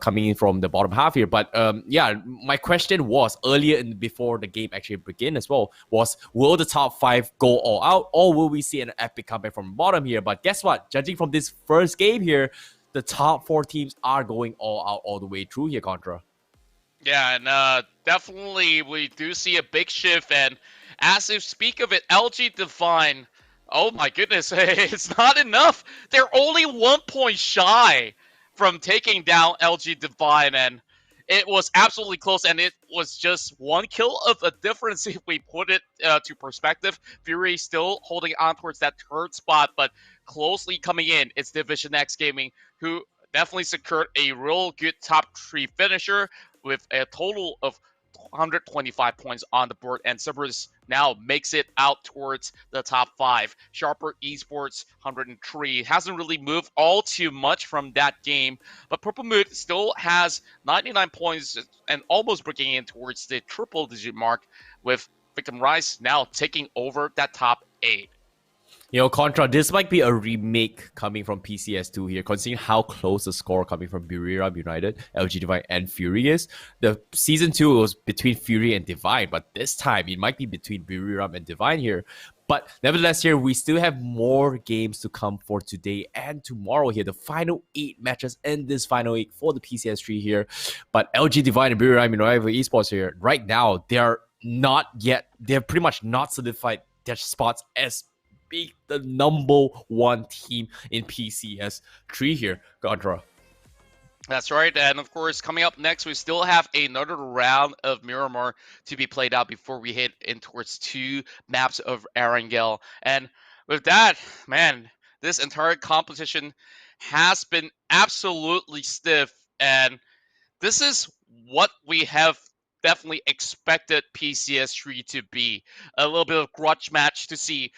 coming in from the bottom half here. But yeah, my question was earlier before the game actually began as well, was will the top 5 go all out, or will we see an epic comeback from the bottom here? But guess what? Judging from this first game here, the top 4 teams are going all out all the way through here, Contra. Yeah, and definitely we do see a big shift. And as you speak of it, LG Divine, oh my goodness, it's not enough. They're only 1 point shy from taking down LG Divine, and it was absolutely close. And it was just 1 kill of a difference if we put it to perspective. Fury still holding on towards that third spot, but closely coming in. It's Division X Gaming, who definitely secured a real good top 3 finisher with a total of 125 points on the board, and Cerberus now makes it out towards the top 5. Sharper Esports 103 hasn't really moved all too much from that game, but Purple Mood still has 99 points and almost breaking in towards the triple digit mark, with Victim Rise now taking over that top 8. You know, Contra, this might be a remake coming from PCS2 here, considering how close the score coming from Buriram United, LG Divine, and Fury is. The Season 2 was between Fury and Divine, but this time it might be between Buriram and Divine here. But nevertheless, here we still have more games to come for today and tomorrow here. The final 8 matches in this final 8 for the PCS3 here. But LG Divine and Buriram United Esports here, right now, they're pretty much not solidified their spots as be the number 1 team in PCS3 here, Contra. That's right, and of course, coming up next, we still have another round of Miramar to be played out before we hit in towards 2 maps of Erangel. And with that, man, this entire competition has been absolutely stiff, and this is what we have definitely expected PCS3 to be. A little bit of grudge match to see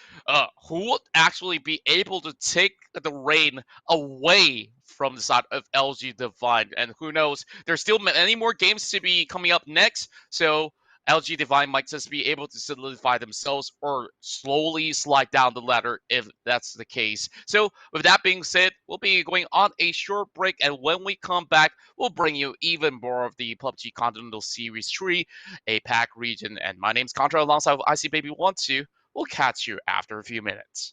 who would actually be able to take the reign away from the side of LG Divine. And who knows, there's still many more games to be coming up next, so LG Divine might just be able to solidify themselves or slowly slide down the ladder if that's the case. So with that being said, we'll be going on a short break, and when we come back, we'll bring you even more of the PUBG Continental Series 3 APAC region. And my name's Contra alongside IC Baby 12. We'll catch you after a few minutes.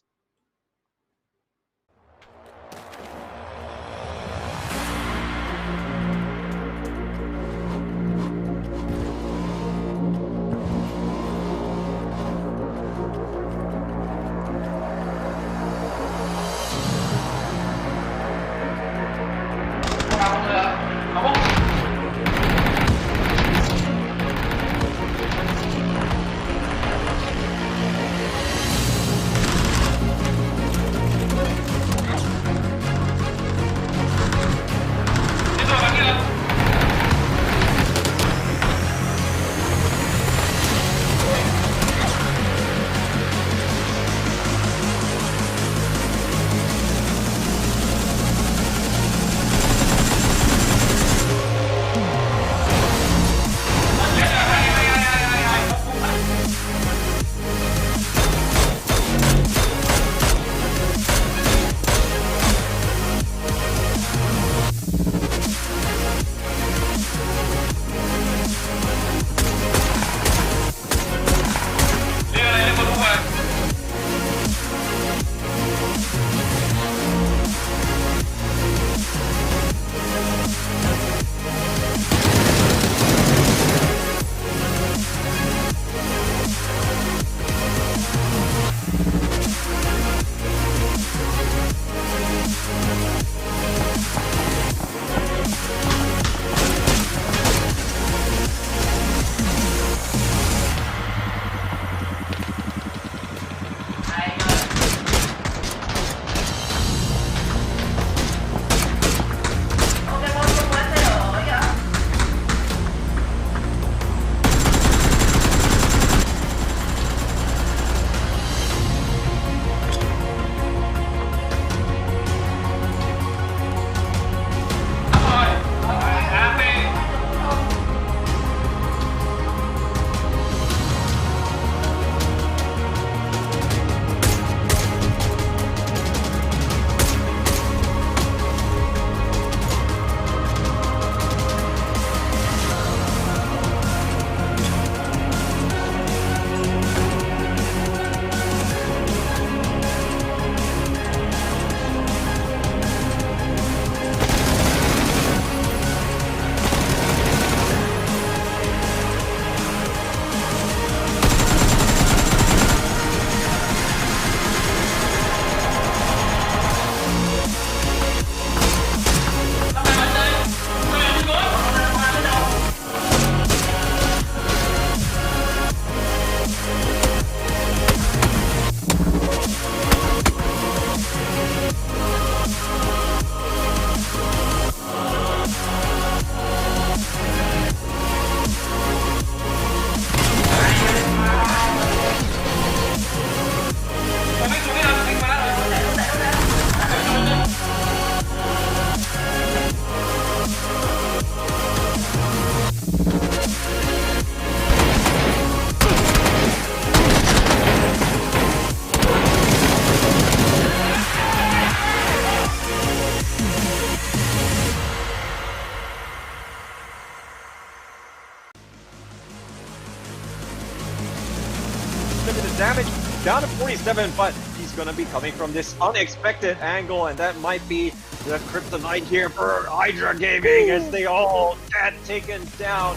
limited damage, down to 47, but he's gonna be coming from this unexpected angle, and that might be the kryptonite here for Hydra Gaming as they all get taken down.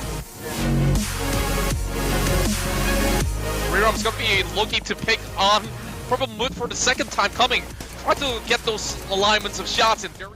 Rearum's gonna be looking to pick on Purple Moon for the second time coming. Try to get those alignments of shots in there.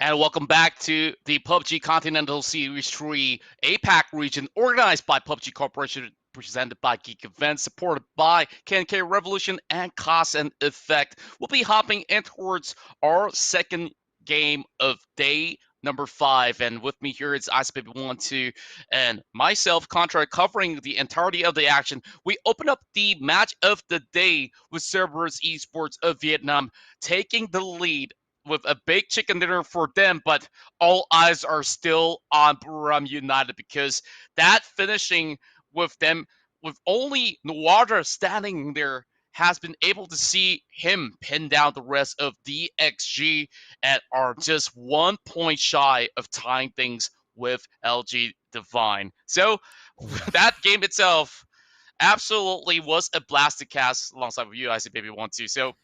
And welcome back to the PUBG Continental Series 3 APAC region, organized by PUBG Corporation, presented by Geek Events, supported by KNK Revolution and Cause and Effect. We'll be hopping in towards our second game of day number 5, and with me here is IceBaby12 and myself, Contra, covering the entirety of the action. We open up the match of the day with Cerberus Esports of Vietnam taking the lead with a big chicken dinner for them, but all eyes are still on Buram United because that finishing with them, with only Noir standing there, has been able to see him pin down the rest of DXG and are just 1 point shy of tying things with LG Divine. So that game itself absolutely was a blast to cast alongside with you, IceBaby12. So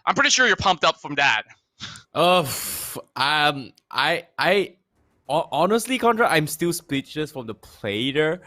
I'm pretty sure you're pumped up from that. Honestly, Contra, I'm still speechless from the play there.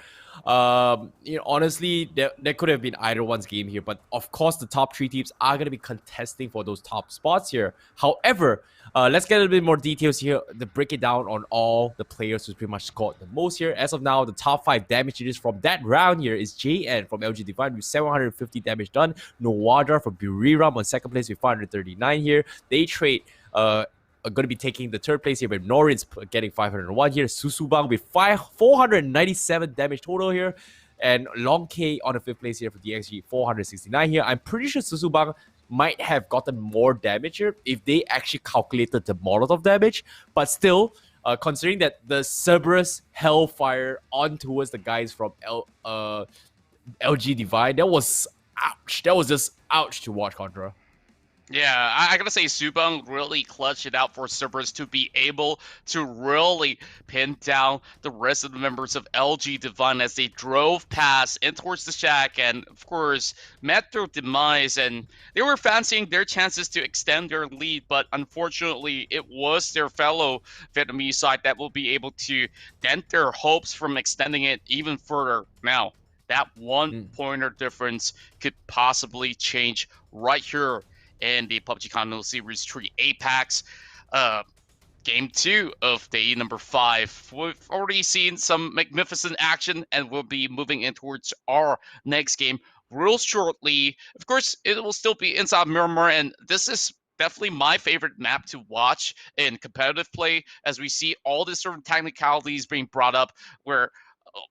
Honestly, there could have been either one's game here, but of course, the top 3 teams are going to be contesting for those top spots here. However, let's get a little bit more details here to break it down on all the players who pretty much scored the most here. As of now, the top 5 damage dealers from that round here is JN from LG Divine with 750 damage done. Nowadra from Buriram on second place with 539 here. They trade are going to be taking the third place here, with Norin's getting 501 here. Susubang with 497 damage total here. And Long K on the 5th place here for DXG, 469 here. I'm pretty sure Susubang might have gotten more damage here if they actually calculated the Molotov damage. But still, considering that the Cerberus Hellfire on towards the guys from LG Divine, that was ouch. That was just ouch to watch, Contra. Yeah, I gotta say, Subang really clutched it out for Cerberus to be able to really pin down the rest of the members of LG Divine as they drove past in towards the shack and, of course, met their demise. And they were fancying their chances to extend their lead, but unfortunately, it was their fellow Vietnamese side that will be able to dent their hopes from extending it even further. Now, that 1-pointer difference could possibly change right here in the PUBG Continental Series 3 APACs. Game 2 of day number 5. We've already seen some magnificent action, and we'll be moving in towards our next game real shortly. Of course, it will still be inside Miramar, and this is definitely my favorite map to watch in competitive play, as we see all these sort of technicalities being brought up, where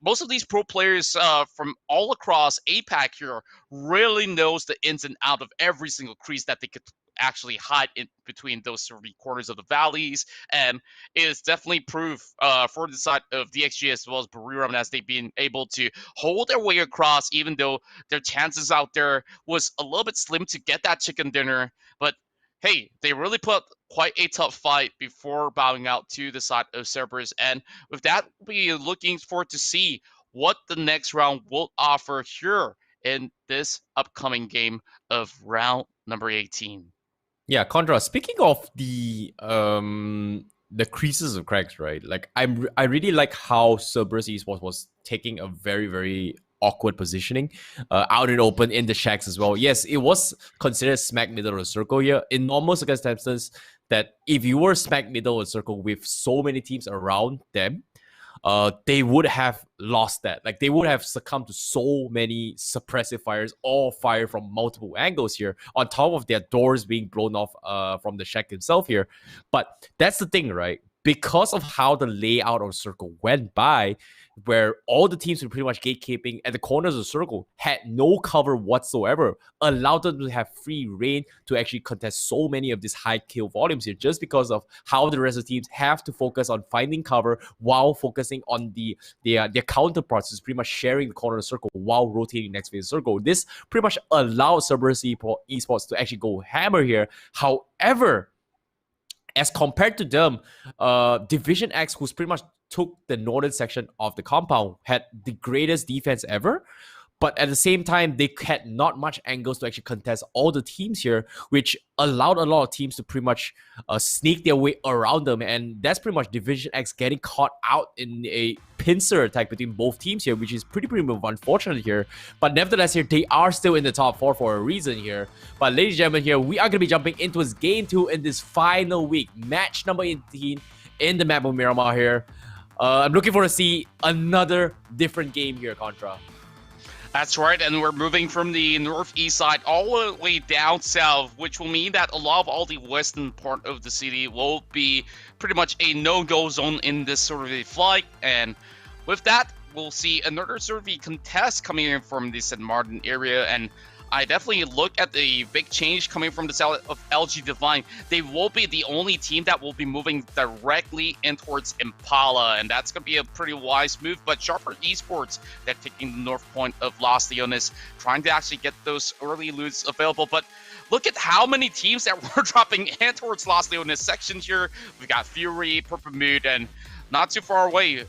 most of these pro players from all across APAC here really knows the ins and out of every single crease that they could actually hide in between those 3 corners of the valleys, and it is definitely proof for the side of DXG as well as Buriram, as they've been able to hold their way across, even though their chances out there was a little bit slim to get that chicken dinner. But hey, they really put quite a tough fight before bowing out to the side of Cerberus. And with that, we'll be looking forward to see what the next round will offer here in this upcoming game of round number 18. Yeah, Contra, speaking of the creases of cracks, right? Like I really like how Cerberus Esports was taking a very, very awkward positioning out in open in the shacks as well. Yes, it was considered smack middle of the circle here. In normal circumstances, that if you were smack middle of the circle with so many teams around them, they would have lost that. Like they would have succumbed to so many suppressive fires, all fire from multiple angles here, on top of their doors being blown off from the shack himself here. But that's the thing, right? Because of how the layout of the circle went by, where all the teams were pretty much gatekeeping at the corners of the circle, had no cover whatsoever, allowed them to have free reign to actually contest so many of these high kill volumes here, just because of how the rest of the teams have to focus on finding cover while focusing on their counterparts, is pretty much sharing the corner of the circle while rotating next phase of the circle. This pretty much allows Cerberus Esports to actually go hammer here. However, as compared to them, Division X, who's pretty much took the northern section of the compound, had the greatest defense ever. But at the same time, they had not much angles to actually contest all the teams here, which allowed a lot of teams to pretty much sneak their way around them. And that's pretty much Division X getting caught out in a pincer attack between both teams here, which is pretty unfortunate here. But nevertheless here, they are still in the top 4 for a reason here. But ladies and gentlemen, here, we are going to be jumping into this game 2 in this final week. Match number 18 in the map of Miramar here. I'm looking forward to see another different game here, Contra. That's right, and we're moving from the northeast side all the way down south, which will mean that a lot of all the western part of the city will be pretty much a no-go zone in this sort of a flight. And with that, we'll see another sort of a contest coming in from the St. Martin area. And I definitely look at the big change coming from the side of LG Divine. They will be the only team that will be moving directly in towards Impala, and that's going to be a pretty wise move. But Sharper Esports, they're taking the north point of Los Leones, trying to actually get those early loots available. But look at how many teams that were dropping in towards Los Leones section here. We've got Fury, Purple Mood, and not too far away,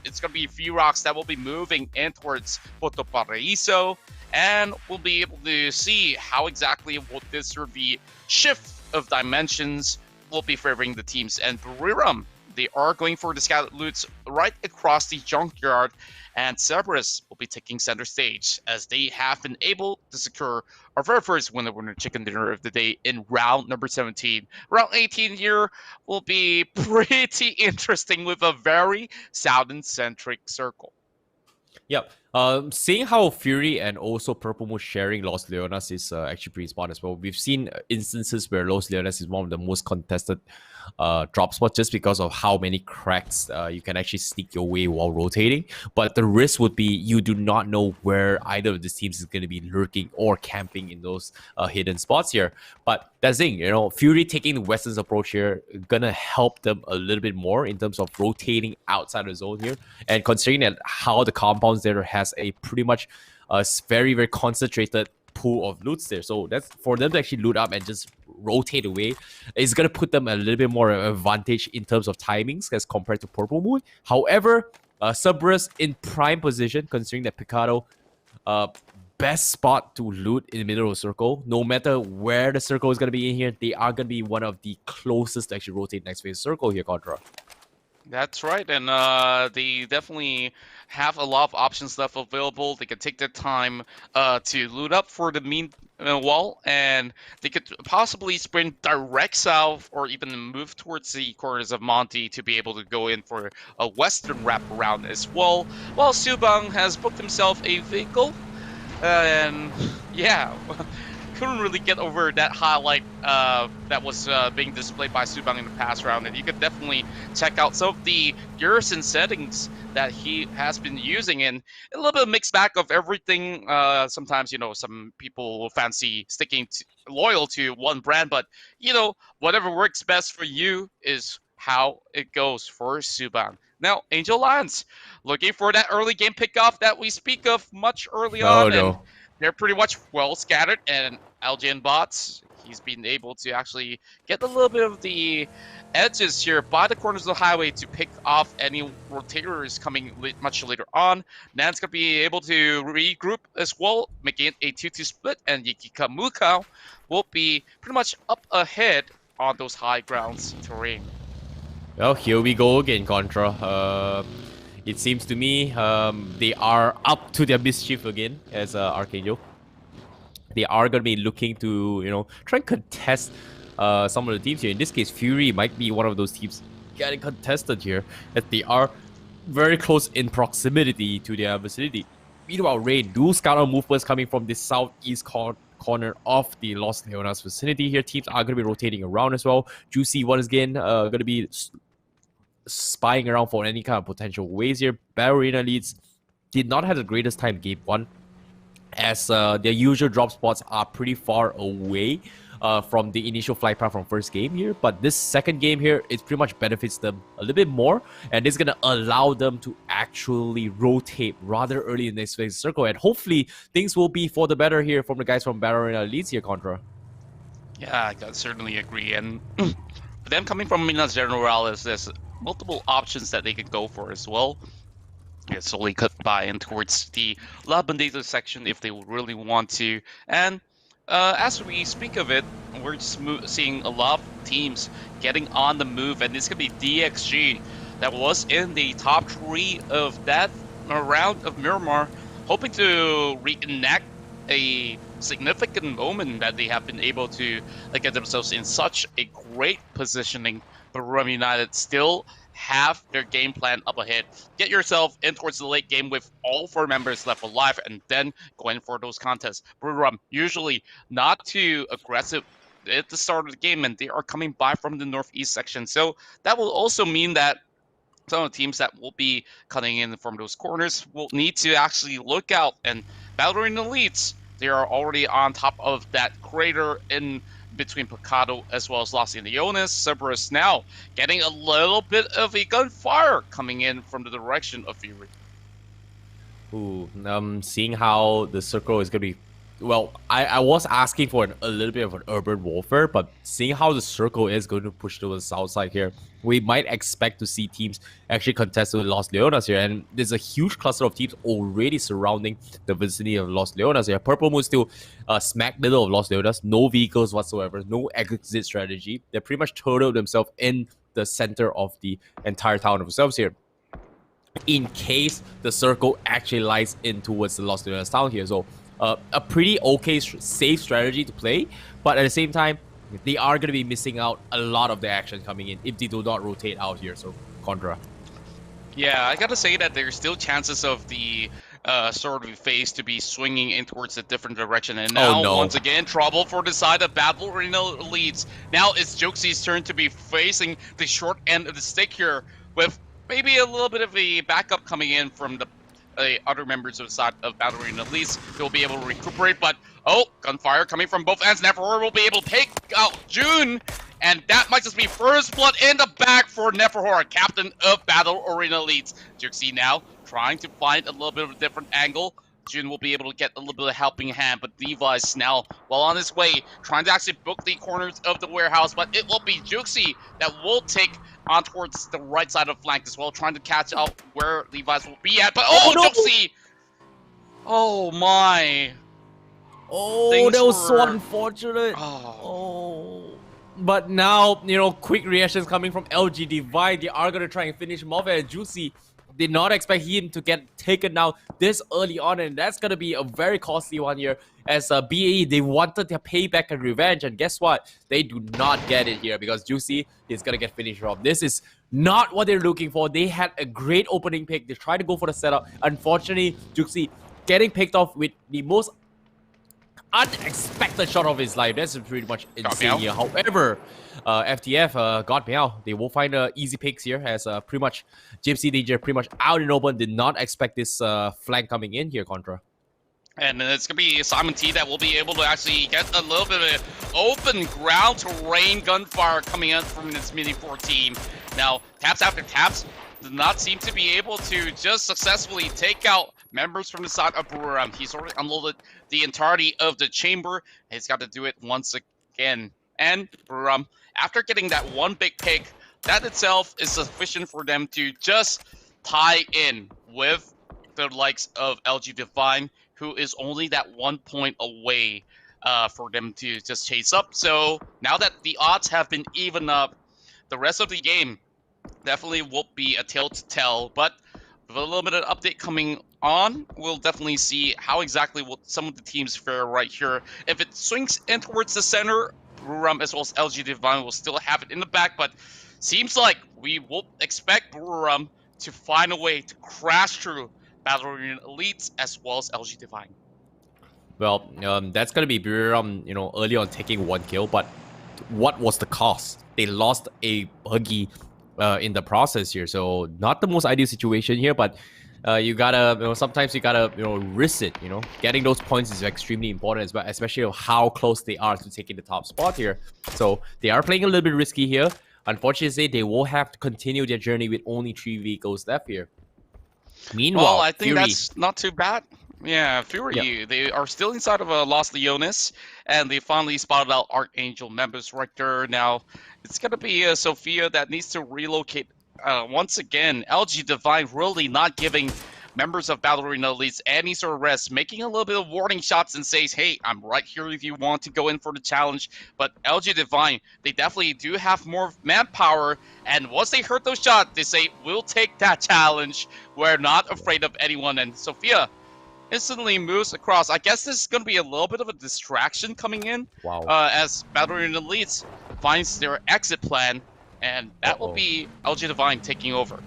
it's going to be Ferox that will be moving in towards Puerto Paraíso. And we'll be able to see how exactly what this sort of the shift of dimensions will be favoring the teams. And Buriram, they are going for the scattered loots right across the junkyard. And Cerberus will be taking center stage, as they have been able to secure our very first winner chicken dinner of the day in round number 17. Round 18 here will be pretty interesting with a very Southern-centric circle. Yep. Seeing how Fury and also Purple Moon sharing Los Leonas is actually pretty smart as well. We've seen instances where Los Leonas is one of the most contested drop spots, just because of how many cracks you can actually sneak your way while rotating. But the risk would be you do not know where either of these teams is going to be lurking or camping in those hidden spots here. But that's the thing, you know, Fury taking the Western's approach here gonna help them a little bit more in terms of rotating outside the zone here. And considering that how the compounds there has a pretty much very concentrated pool of loots there, so that's for them to actually loot up and just rotate away, it's gonna put them a little bit more advantage in terms of timings as compared to Purple Moon. However, Cerberus in prime position, considering that Picado best spot to loot in the middle of the circle. No matter where the circle is going to be in here, they are going to be one of the closest to actually rotate next phase circle here, Contra. That's right, and they definitely have a lot of options left available. They can take their time to loot up for the mean wall, and they could possibly sprint direct south or even move towards the corners of Monty to be able to go in for a western wraparound as well, while Subang has booked himself a vehicle. And yeah, couldn't really get over that highlight that was being displayed by Subang in the past round. And you could definitely check out some of the garrison settings that he has been using, and a little bit of mixed bag of everything. Sometimes, you know, some people fancy sticking loyal to one brand, but, you know, whatever works best for you is how it goes for Subang. Now, Angel Lions looking for that early game pickoff that we speak of much early on. No. And they're pretty much well scattered, and LGN bots, he's been able to actually get a little bit of the edges here by the corners of the highway to pick off any rotators coming much later on. Nan's going to be able to regroup as well, making it a 2-2 split, and Yikika Mukau will be pretty much up ahead on those high grounds terrain. Well, here we go again, Contra. It seems to me they are up to their mischief again as Archangel. They are going to be looking to, try and contest some of the teams here. In this case, Fury might be one of those teams getting contested here, as they are very close in proximity to their vicinity. Meanwhile, Rain, dual counter movements coming from the southeast corner of the Los Leonas vicinity here. Teams are going to be rotating around as well. Juicy once again going to be spying around for any kind of potential ways here. Ballerina leads did not have the greatest time game one, as their usual drop spots are pretty far away from the initial flight path from first game here. But this second game here, it pretty much benefits them a little bit more, and it's going to allow them to actually rotate rather early in this phase circle, and hopefully things will be for the better here from the guys from Ballerina Leads here, Contra. Yeah, I certainly agree. And for them coming from Minas Generales, there's multiple options that they could go for as well. Yeah, slowly cut by and towards the La Bandita section if they really want to. And as we speak of it, we're just seeing a lot of teams getting on the move, and this could be DXG that was in the top 3 of that round of Miramar, hoping to reenact a significant moment that they have been able to get themselves in such a great positioning. But Rum United still have their game plan up ahead. Get yourself in towards the late game with all 4 members left alive, and then go in for those contests. Rum usually not too aggressive at the start of the game, and they are coming by from the northeast section. So that will also mean that some of the teams that will be cutting in from those corners will need to actually look out. And Ballerina Elites, they are already on top of that crater in between Picado as well as Los Leones. Cerberus now getting a little bit of a gunfire coming in from the direction of Fury. Ooh, seeing how the circle is going to be... Well, I was asking for a little bit of an urban warfare, but seeing how the circle is going to push to the south side here, we might expect to see teams actually contest with Los Leonas here. And there's a huge cluster of teams already surrounding the vicinity of Los Leonas here. Purple Moon still smack middle of Los Leonas, no vehicles whatsoever, no exit strategy. They pretty much turtled themselves in the center of the entire town of themselves here, in case the circle actually lies in towards the Los Leonas town here. So a pretty okay, safe strategy to play, but at the same time, they are going to be missing out a lot of the action coming in if they do not rotate out here. So, Contra. Yeah, I gotta say that there's still chances of the sort of phase to be swinging in towards a different direction. And now, once again, trouble for the side of Ballerina Leads. Now it's Joxie's turn to be facing the short end of the stick here, with maybe a little bit of a backup coming in from the other members of the side of Ballerina Leads. They'll be able to recuperate, but gunfire coming from both ends. Neverhor will be able to take out June, and that might just be first blood in the back for Neferhor, captain of Battle Arena Leads. Juxi now trying to find a little bit of a different angle. Jun will be able to get a little bit of helping hand, but Levi's now, well on his way, trying to actually book the corners of the warehouse, but it will be Juxi that will take on towards the right side of the flank as well, trying to catch up where Levi's will be at, but no! Juxi! Oh my! Oh, that was so unfortunate. But now, quick reactions coming from LG Divide. They are going to try and finish him off, and Juicy did not expect him to get taken down this early on, and that's going to be a very costly one here. As BAE, they wanted their payback and revenge, and guess what? They do not get it here, because Juicy is going to get finished off. This is not what they're looking for. They had a great opening pick. They tried to go for the setup. Unfortunately, Juicy getting picked off with the most unexpected shot of his life. That's pretty much insane here. However, FTF got Meow. They will find easy picks here, as pretty much Gypsy Danger pretty much out in open. Did not expect this flank coming in here, Contra. And it's going to be Simon T that will be able to actually get a little bit of open ground terrain gunfire coming in from this Mini 4 team. Now, taps after taps did not seem to be able to just successfully take out members from the side of Buram. He's already unloaded the entirety of the chamber. He's got to do it once again. And Buram, after getting that one big pick, that itself is sufficient for them to just tie in with the likes of LG Divine, who is only that 1 point away for them to just chase up. So now that the odds have been even up, the rest of the game definitely won't be a tale to tell. But with a little bit of update coming on, we'll definitely see how exactly will some of the teams fare right here. If it swings in towards the center, Bururam as well as LG Divine will still have it in the back, but seems like we will expect Bururam to find a way to crash through Battle Arena Elites as well as LG Divine. Well, that's gonna be Buriram, early on taking 1 kill, but what was the cost? They lost a buggy in the process here, so not the most ideal situation here, but you gotta, sometimes you gotta, risk it, Getting those points is extremely important as well, especially how close they are to taking the top spot here. So they are playing a little bit risky here. Unfortunately, they will have to continue their journey with only 3 vehicles left here. Meanwhile, well, I think Fury, that's not too bad. Yeah, Fury, they are still inside of a Los Leones, and they finally spotted out Archangel members right there. Now, it's going to be Sophia that needs to relocate once again. LG Divine really not giving members of Battle Arena Elites any sort of rest, making a little bit of warning shots and says, hey, I'm right here if you want to go in for the challenge. But LG Divine, they definitely do have more manpower, and once they heard those shots, they say, we'll take that challenge. We're not afraid of anyone. And Sophia instantly moves across. I guess this is going to be a little bit of a distraction coming in. Wow. As Battle Arena Elites finds their exit plan, and that will be LG Divine taking over.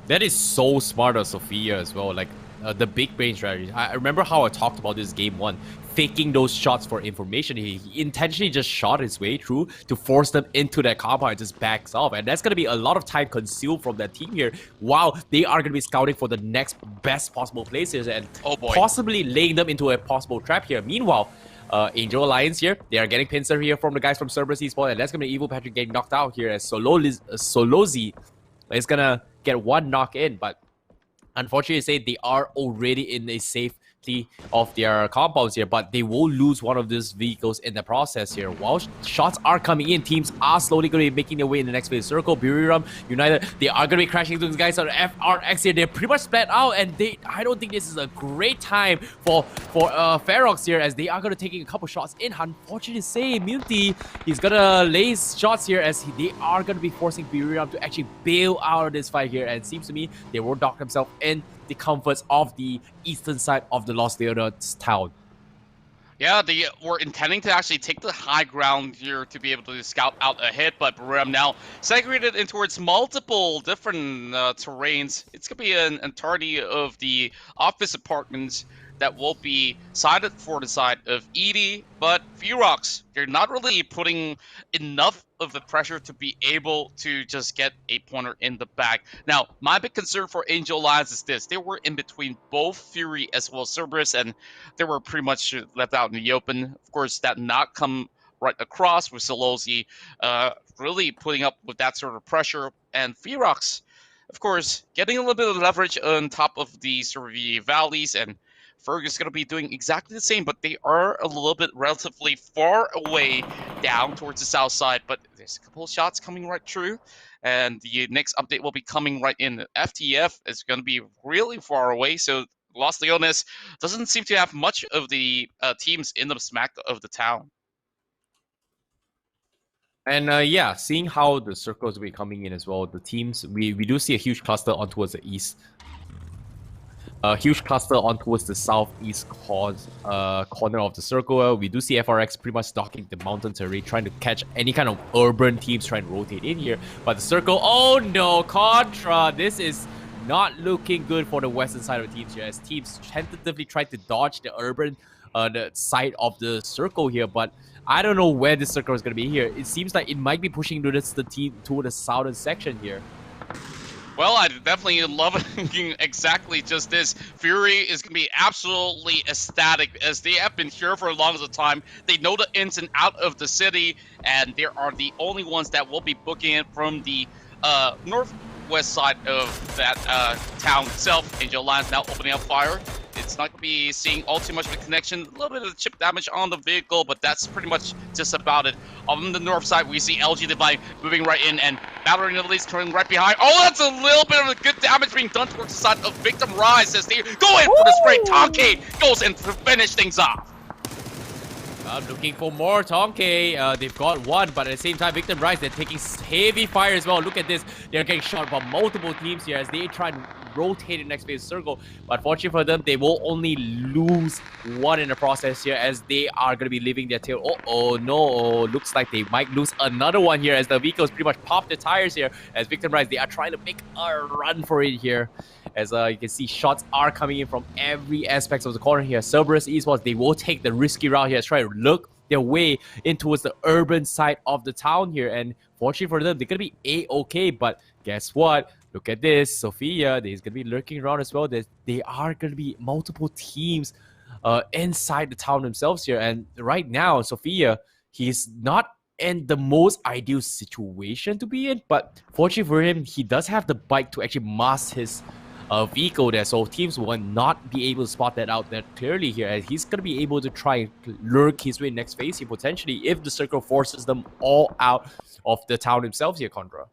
That is so smart of Sophia as well, like the big brain strategy. I remember how I talked about this game 1, faking those shots for information. He intentionally just shot his way through to force them into that compound and just backs off. And that's going to be a lot of time consumed from that team here while they are going to be scouting for the next best possible places and possibly laying them into a possible trap here. Meanwhile, Angel Alliance here, they are getting pincer here from the guys from Cerberus Esports, and that's going to be Evil Patrick getting knocked out here as Solozi is going to get 1 knock in, but unfortunately they are already in a safety of their compounds here, but they will lose one of these vehicles in the process here. While shots are coming in, teams are slowly going to be making their way in the next phase. Circle, Buriram, United, they are going to be crashing into these guys on FRX here. They're pretty much split out, and I don't think this is a great time for Ferox here, as they are going to taking a couple shots in. Unfortunately, say Milty, he's going to lay shots here as they are going to be forcing Buriram to actually bail out of this fight here, and it seems to me they will dock themselves in the comforts of the eastern side of the Los Leones town. Yeah, they were intending to actually take the high ground here to be able to scout out a hit, but Buram now segregated in towards multiple different terrains. It's going to be an entirety of the office apartments that will be sided for the side of Edie, but Ferox, they're not really putting enough of the pressure to be able to just get a pointer in the back. Now, my big concern for Angel Alliance is this. They were in between both Fury as well as Cerberus, and they were pretty much left out in the open. Of course, that not come right across with Solozi really putting up with that sort of pressure. And Ferox, of course, getting a little bit of leverage on top of the sort of valleys, and Ferg is going to be doing exactly the same, but they are a little bit relatively far away down towards the south side. But there's a couple of shots coming right through, and the next update will be coming right in. FTF is going to be really far away, so Los Leones doesn't seem to have much of the teams in the smack of the town. And yeah, seeing how the circles will be coming in as well, the teams, we do see a huge cluster on towards the east. A huge cluster on towards the southeast corner of the circle. We do see FRX pretty much stalking the mountain terrain, trying to catch any kind of urban teams trying to rotate in here. But the circle, oh no, Contra, this is not looking good for the western side of the teams here, as teams tentatively try to dodge the urban the side of the circle here, but I don't know where this circle is going to be here. It seems like it might be pushing towards the southern section here. Well, I definitely love exactly just this. Fury is going to be absolutely ecstatic, as they have been here for a long time. They know the ins and out of the city, and they are the only ones that will be booking it from the northwest side of that town itself. Angel Alliance now opening up fire. It's not going to be seeing all too much of a connection. A little bit of chip damage on the vehicle, but that's pretty much just about it. On the north side, we see LG Divine moving right in, and Battle Arena Elites turning right behind. Oh, that's a little bit of a good damage being done towards the side of Victim Rise as they go in for the spray. Tonke goes in to finish things off. Looking for more Tonke. They've got one, but at the same time, Victim Rise, they're taking heavy fire as well. Look at this. They're getting shot by multiple teams here as they try and rotate the next phase circle. But fortunately for them, they will only lose one in the process here as they are going to be leaving their tail. Oh no, looks like they might lose another one here as the vehicles pretty much pop the tires here. As Victim Rise, they are trying to make a run for it here. As you can see, shots are coming in from every aspect of the corner here. Cerberus Esports, they will take the risky route here, try to look their way in towards the urban side of the town here. And fortunately for them, they're going to be A-okay. But guess what? Look at this. Sophia, they's going to be lurking around as well. They are going to be multiple teams inside the town themselves here. And right now, Sophia, he's not in the most ideal situation to be in. But fortunately for him, he does have the bike to actually mask his vehicle there, so teams will not be able to spot that out that clearly here, as he's going to be able to try and lurk his way next phase here potentially if the circle forces them all out of the town themselves here, Condra.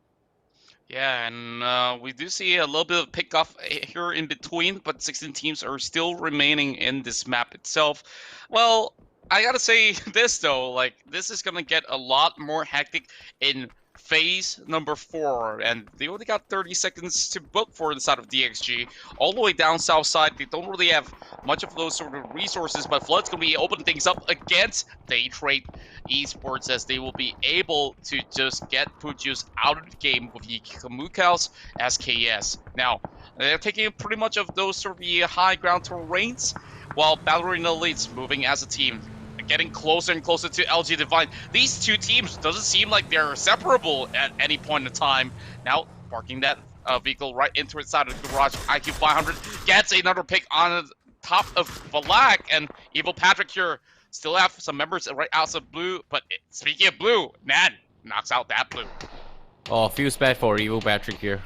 Yeah, and we do see a little bit of pick-off here in between, but 16 teams are still remaining in this map itself. Well, I gotta say this though, like, this is gonna get a lot more hectic in phase number 4, and they only got 30 seconds to book for the side of DXG. All the way down south side, they don't really have much of those sort of resources, but Flood's going to be opening things up against Daytrade Esports, as they will be able to just get Pujus out of the game with the Kamuka's SKS. Now, they're taking pretty much of those sort of the high ground terrains, while Ballerina Elites moving as a team, getting closer and closer to LG Divine. These two teams doesn't seem like they're separable at any point in time. Now, parking that vehicle right into its side of the garage. IQ 500 gets another pick on the top of Valak, and Evil Patrick here still have some members right outside blue. But speaking of blue, man, knocks out that blue. Oh, feels bad for Evil Patrick here.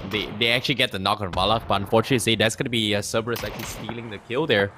They actually get the knock on Valak, but unfortunately that's going to be Cerberus actually stealing the kill there,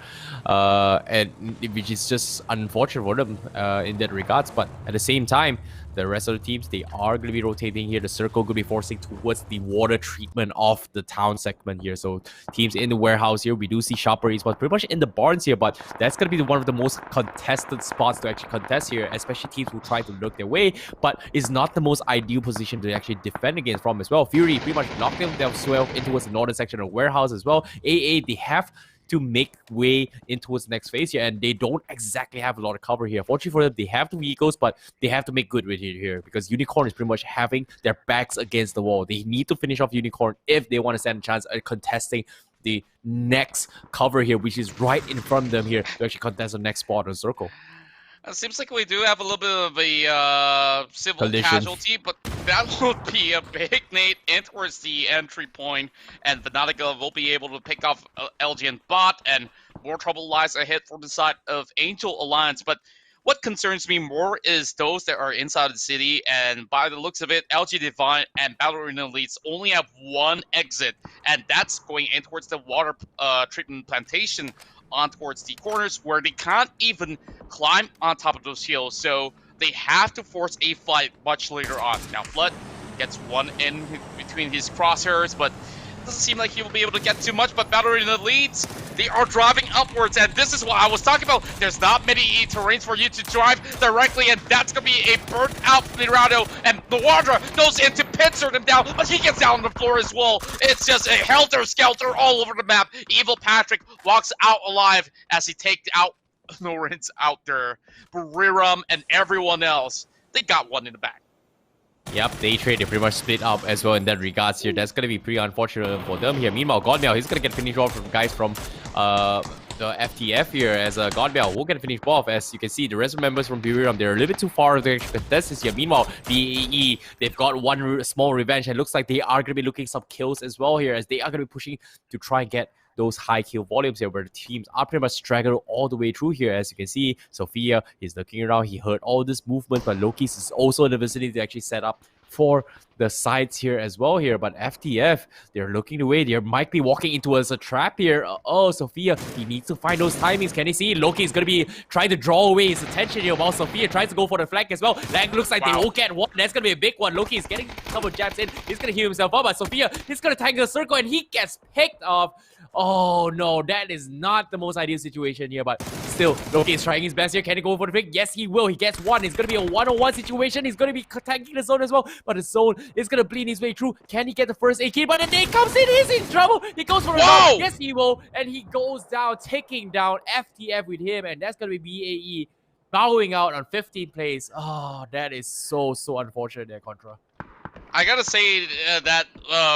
and which is just unfortunate for them in that regards. But at the same time, the rest of the teams, they are going to be rotating here. The circle going to be forcing towards the water treatment of the town segment here. So teams in the warehouse here, we do see Sharper Esports pretty much in the barns here, but that's going to be one of the most contested spots to actually contest here, especially teams who try to look their way, but is not the most ideal position to actually defend against from as well. Fury pretty much knocked themselves in towards the northern section of the warehouse as well. AA, they have to make way in towards the next phase here, and they don't exactly have a lot of cover here. Fortunately for them, they have the vehicles, but they have to make good with it here, because Unicorn is pretty much having their backs against the wall. They need to finish off Unicorn if they want to stand a chance at contesting the next cover here, which is right in front of them here to actually contest the next spot on the circle. It seems like we do have a little bit of a civil casualty, but that would be a big nade in towards the entry point, and Venatica will be able to pick off LG and Bot, and more trouble lies ahead for the side of Angel Alliance. But what concerns me more is those that are inside the city, and by the looks of it, LG Divine and Ballerina Elites only have one exit, and that's going in towards the water treatment plantation on towards the corners, where they can't even climb on top of those hills, so they have to force a fight much later on. Now Flood gets one in between his crosshairs, but it doesn't seem like he will be able to get too much. But Ballerina Elites, they are driving upwards, and this is what I was talking about. There's not many terrains for you to drive directly, and that's going to be a burnt out Mirado, and Luandra goes in to pincer them down, but he gets down on the floor as well. It's just a helter-skelter all over the map. Evil Patrick walks out alive as he takes out Norins out there. Buriram and everyone else, they got one in the back. Yep, Daytrade, they pretty much split up as well in that regards here. That's going to be pretty unfortunate for them here. Meanwhile, Godmail, he's going to get finished off from guys from the FTF here, as Godmail will get finished off. As you can see, the rest of the members from Buriram, they're a little bit too far to actually contest this here. Meanwhile, BAE, they've got one small revenge, and it looks like they are going to be looking some kills as well here, as they are going to be pushing to try and get those high kill volumes here, where the teams are pretty much straggled all the way through here. As you can see, Sophia is looking around. He heard all this movement, but Loki's is also in the vicinity to actually set up for the sides here as well here. But FTF, they're looking away. They might be walking into a trap here. Oh, Sophia, he needs to find those timings. Can you see? Loki is going to be trying to draw away his attention here, while Sophia tries to go for the flank as well. Lang looks like they will get one. That's going to be a big one. Loki is getting a couple jabs in. He's going to heal himself up, but Sophia is going to tangle the circle, and he gets picked off. Oh no, that is not the most ideal situation here, but still, Loki is trying his best here. Can he go for the pick? Yes, he will. He gets one. It's going to be a one-on-one situation. He's going to be tanking the zone as well, but the zone is going to bleed his way through. Can he get the first AK? But the nade comes in. He's in trouble. He goes for a knock. Yes, he will. And he goes down, taking down FTF with him, and that's going to be BAE bowing out on 15th place. Oh, that is so unfortunate there, Contra. I gotta say that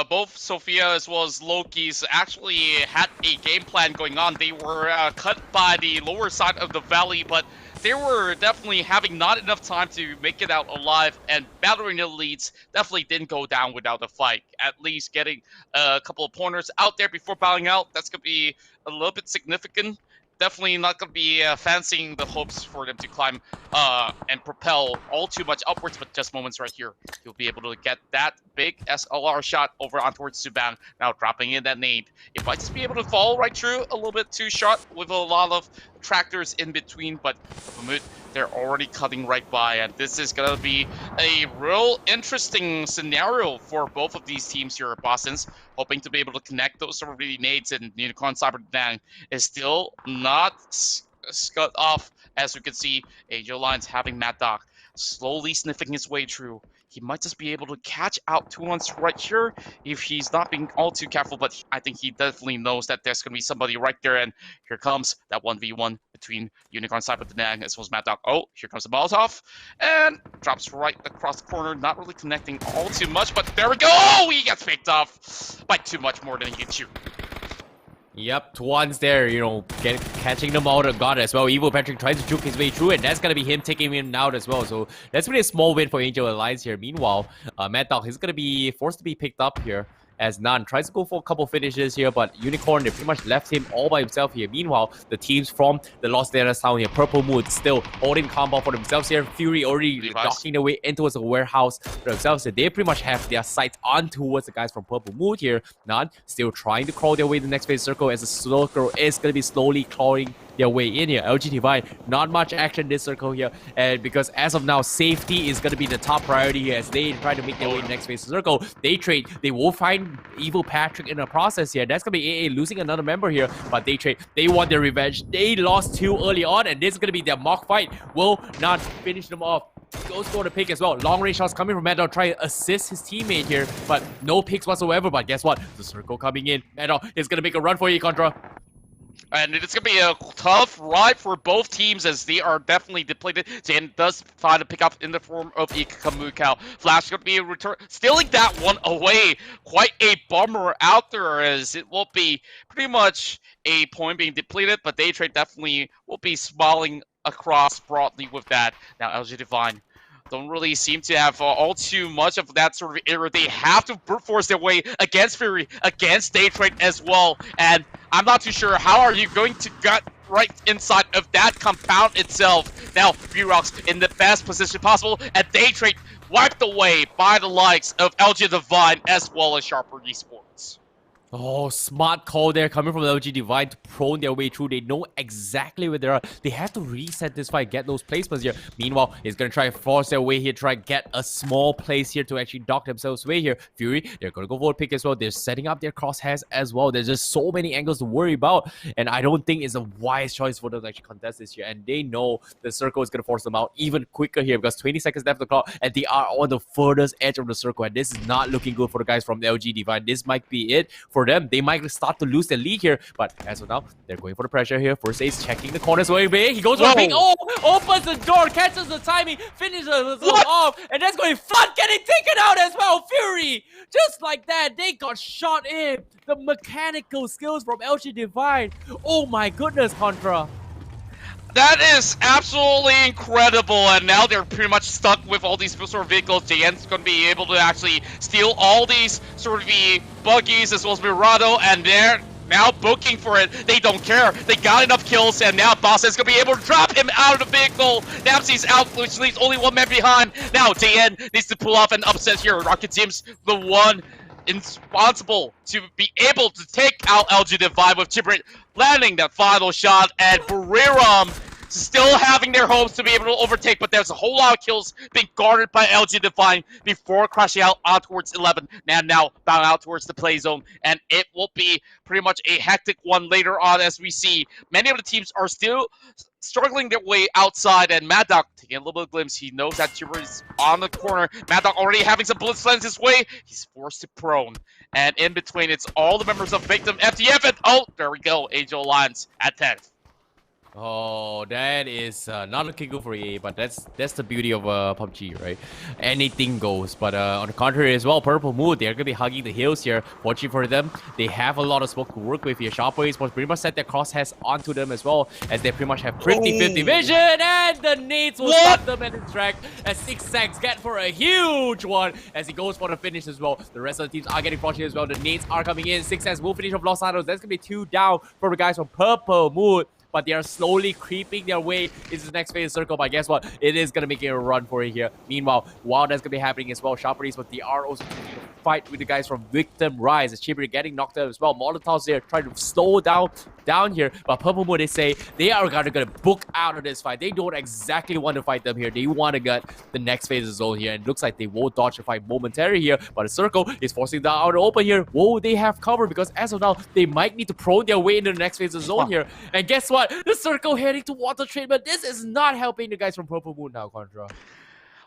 both Sophia as well as Loki's actually had a game plan going on. They were cut by the lower side of the valley, but they were definitely having not enough time to make it out alive, and battering the leads definitely didn't go down without a fight. At least getting a couple of pointers out there before bowing out, that's gonna be a little bit significant. Definitely not going to be fancying the hopes for them to climb and propel all too much upwards, but just moments right here. You'll be able to get that big SLR shot over on towards Subban. Now dropping in that nade. It might just be able to fall right through a little bit too short with a lot of tractors in between, but they're already cutting right by, and this is going to be a real interesting scenario for both of these teams here at Boston's, hoping to be able to connect those sort of really nades, and Unicorn Cyber Dang is still not cut off. As we can see, Angel Lions having Mad Dog slowly sniffing his way through. He might just be able to catch out 2-1s right here if he's not being all too careful, but I think he definitely knows that there's going to be somebody right there, and here comes that 1v1 between Unicorn Cyber Dang as well as Mad Dog. Oh, here comes the Molotov, and drops right across the corner, not really connecting all too much, but there we go! Oh, he gets picked off by too much more than he can shoot. Yep, Twan's there, you know, catching them out of God as well. Evil Patrick tries to juke his way through, and that's going to be him taking him out as well. So that's really a small win for Angel Alliance here. Meanwhile, Mad Dog is going to be forced to be picked up here as Nan tries to go for a couple finishes here, but Unicorn, they pretty much left him all by himself here. Meanwhile, the teams from the Lost Dana's Town here, Purple Moon, still holding combo for themselves here. Fury already knocking their way into the warehouse for themselves. So they pretty much have their sights on towards the guys from Purple Moon here. Nan still trying to crawl their way to the next phase circle, as the circle is going to be slowly clawing their way in here. LG Divine, not much action in this circle here, and because as of now, safety is going to be the top priority here as they try to make their way in the next phase circle. They trade. They will find Evil Patrick in the process here. That's going to be AA losing another member here, but they trade. They want their revenge. They lost 2 early on, and this is going to be their mock fight. Will not finish them off. Goes for the pick as well. Long range shots coming from Mad Dog, try to assist his teammate here, but no picks whatsoever. But guess what? The circle coming in. Mad Dog is going to make a run for you, Contra. And it's going to be a tough ride for both teams as they are definitely depleted. Jan does find a pickup in the form of Ikamukau. Flash is going to be a return, stealing that one away. Quite a bummer out there, as it will be pretty much a point being depleted, but Daytrade definitely will be smiling across broadly with that. Now LG Divine don't really seem to have all too much of that sort of error. They have to brute force their way against Fury, against Daytrade as well. And I'm not too sure how are you going to get right inside of that compound itself. Now, Vurox in the best position possible, and Daytrade wiped away by the likes of LG Divine as well as Sharper Esports. Oh, smart call there coming from LG Divine to prone their way through. They know exactly where they are. They have to reset this fight, get those placements here. Meanwhile, he's going to try and force their way here, try and get a small place here to actually dock themselves away here. Fury, they're going to go for a pick as well. They're setting up their crosshairs as well. There's just so many angles to worry about, and I don't think it's a wise choice for them to actually contest this here. And they know the circle is going to force them out even quicker here because 20 seconds left on the clock, and they are on the furthest edge of the circle, and this is not looking good for the guys from the LG Divine. This might be it for them. They might start to lose their lead here, but as of now, they're going for the pressure here. First Ace checking the corners way big. He goes for a pick. Oh, opens the door, catches the timing, finishes off, and that's going to Flood getting taken out as well. Fury, just like that, they got shot in. The mechanical skills from LG Divine. Oh my goodness, Contra. That is absolutely incredible, and now they're pretty much stuck with all these sort of vehicles. JN's going to be able to actually steal all these sort of the buggies as well as Mirado, and they're now booking for it. They don't care. They got enough kills, and now Boss is going to be able to drop him out of the vehicle. Napsy's out, which leaves only 1 man behind. Now JN needs to pull off an upset here. Rocket Team's the one responsible to be able to take out LG Divine with Chibrit landing that final shot, and Buriram still having their hopes to be able to overtake, but there's a whole lot of kills being guarded by LG Divine before crashing out towards 11, and now bound out towards the play zone, and it will be pretty much a hectic one later on as we see many of the teams are still struggling their way outside, and Mad Dog taking a little bit of glimpse. He knows that Chipper is on the corner. Mad Dog already having some bullets lens his way. He's forced to prone. And in between, it's all the members of Victim FTF, and oh, there we go. Angel Alliance at 10th. Oh, that is not looking good for EA, but that's the beauty of PUBG, right? Anything goes. But on the contrary as well, Purple Moon, they're gonna be hugging the hills here. Watching for them, they have a lot of smoke to work with here. Sharper Esports pretty much set their crosshairs onto them as well, as they pretty much have 50-50 vision, and the nades will stop them at the track as 6 Sacks get for a huge one as he goes for the finish as well. The rest of the teams are getting fortunate as well. The nades are coming in. 6 Sacks will finish off Los Santos. That's gonna be 2 down for the guys from Purple Moon. But they are slowly creeping their way into the next phase circle. But guess what? It is going to make it a run for it here. Meanwhile, while that's going to be happening as well, Sharper Esports, they are also taking a fight with the guys from Victim Rise. As Chibri getting knocked out as well. Molotovs there trying to slow down here. But Purple Moon, they say they are going to book out of this fight. They don't exactly want to fight them here. They want to get the next phase of zone here. And it looks like they will dodge the fight momentarily here. But the circle is forcing them out to open here. Whoa, they have cover because as of now, they might need to prone their way into the next phase of zone here. And guess what? The circle heading to water treatment. This is not helping the guys from Purple Moon now, Contra.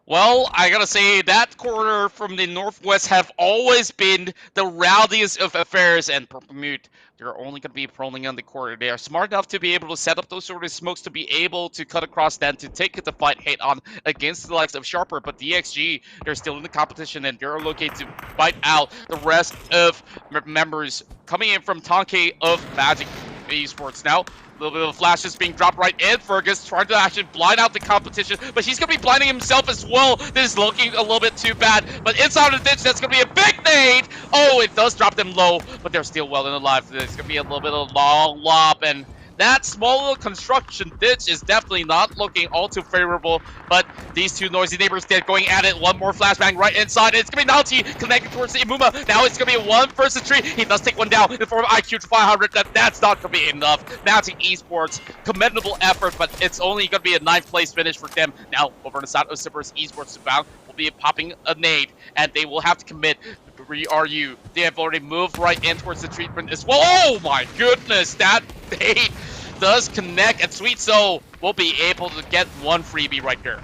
Well, I gotta say, that corner from the northwest have always been the rowdiest of affairs, and Purple Moon, they're only gonna be proning on the corner. They are smart enough to be able to set up those sort of smokes to be able to cut across then to take the fight head on against the likes of Sharper, but DXG, they're still in the competition and they're looking to fight out the rest of members coming in from Tonke of Magic Esports. Now, a little bit of flashes being dropped right in. Fergus trying to actually blind out the competition, but he's going to be blinding himself as well. This is looking a little bit too bad, but inside of the ditch, that's going to be a big nade. Oh, it does drop them low, but they're still well and alive. There's going to be a little bit of a long lob, and that small little construction ditch is definitely not looking all too favorable, but these two noisy neighbors get going at it. One more flashbang right inside. It's going to be Nalti connecting towards the Imuma. Now it's going to be a 1 versus 3. He does take one down in the form of IQ to 500. That's not going to be enough. Nalti Esports, commendable effort, but it's only going to be a 9th place finish for them. Now over on the side of Sippers Esports bound will be popping a nade, and they will have to commit. RU. They have already moved right in towards the treatment as well. Oh my goodness, that nade does connect, and Sweet Soul will be able to get one freebie right there.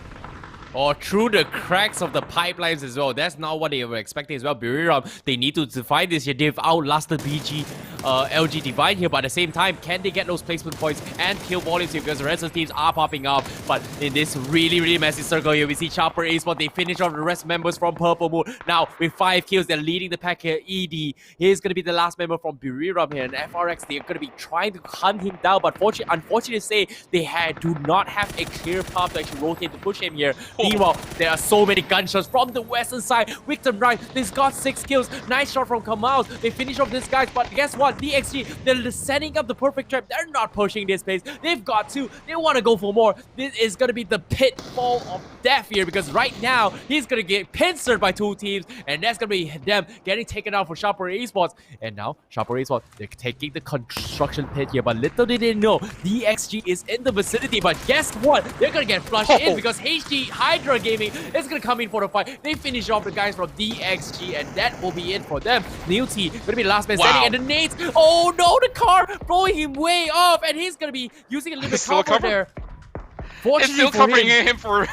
Or through the cracks of the pipelines as well. That's not what they were expecting as well. Buriram, they need to fight this here. They've outlasted BG, LG Divine here, but at the same time, can they get those placement points and kill volumes here? Because the rest of the teams are popping up. But in this really messy circle here, we see Chopper Esports. They finish off the rest members from Purple Moon. Now, with 5 kills, they're leading the pack here. ED, he's going to be the last member from Buriram here. And FRX, they're going to be trying to hunt him down. But unfortunately to say, they do not have a clear path to actually rotate to push him here. Meanwhile, there are so many gunshots from the western side. Victim Right, they've got 6 kills. Nice shot from Kamal. They finish off these guys, but guess what? DXG, they're setting up the perfect trap. They're not pushing this pace. They've got 2. They want to go for more. This is going to be the pitfall of death here, because right now, he's going to get pincered by 2 teams, and that's going to be them getting taken out for Sharper Esports. And now, Sharper Esports, they're taking the construction pit here, but little did they know, DXG is in the vicinity, but guess what? They're going to get flushed in, because HG Hydra Gaming is going to come in for the fight. They finish off the guys from DXG, and that will be it for them. Newty going to be the last man standing, and the nades. Oh no, the car blowing him way off, and he's going to be using a little bit of cover there. It's still covering him for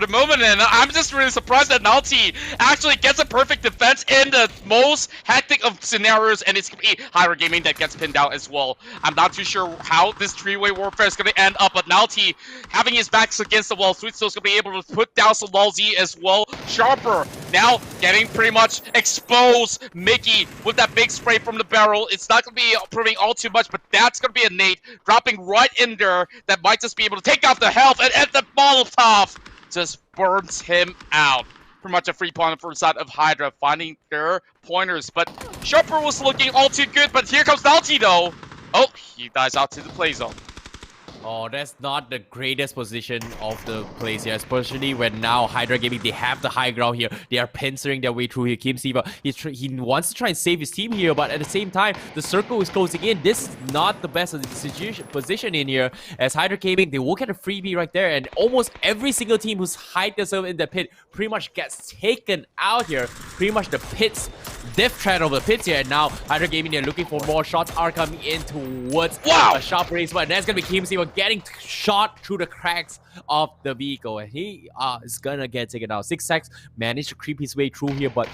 the moment, and I'm just really surprised that Nalti actually gets a perfect defense in the most hectic of scenarios, and it's going to be Hydra Gaming that gets pinned out as well. I'm not too sure how this 3-way warfare is going to end up, but Nalti having his backs against the wall. Sweet Soul's going to be able to put down Solalzi as well. Sharper now getting pretty much exposed. Mickey with that big spray from the barrel. It's not going to be proving all too much, but that's going to be a nade dropping right in there that might just be able to take off the health, and the Molotov just burns him out. Pretty much a free point for the side of Hydra, finding their pointers. But Sharper was looking all too good, but here comes Nalti though. Oh, he dies out to the play zone. Oh, that's not the greatest position of the place here, especially when now Hydra Gaming, they have the high ground here. They are pincering their way through here. Kim Siva, he wants to try and save his team here, but at the same time, the circle is closing in. This is not the best position in here, as Hydra Gaming, they will get a freebie right there, and almost every single team who's hide themselves in the pit pretty much gets taken out here. Pretty much the pits, death threat of the pits here, and now Hydra Gaming, they're looking for more shots are coming in towards a sharp race, but that's gonna be Kim Siva getting shot through the cracks of the vehicle, and he is gonna get taken out. 6 sacks managed to creep his way through here, but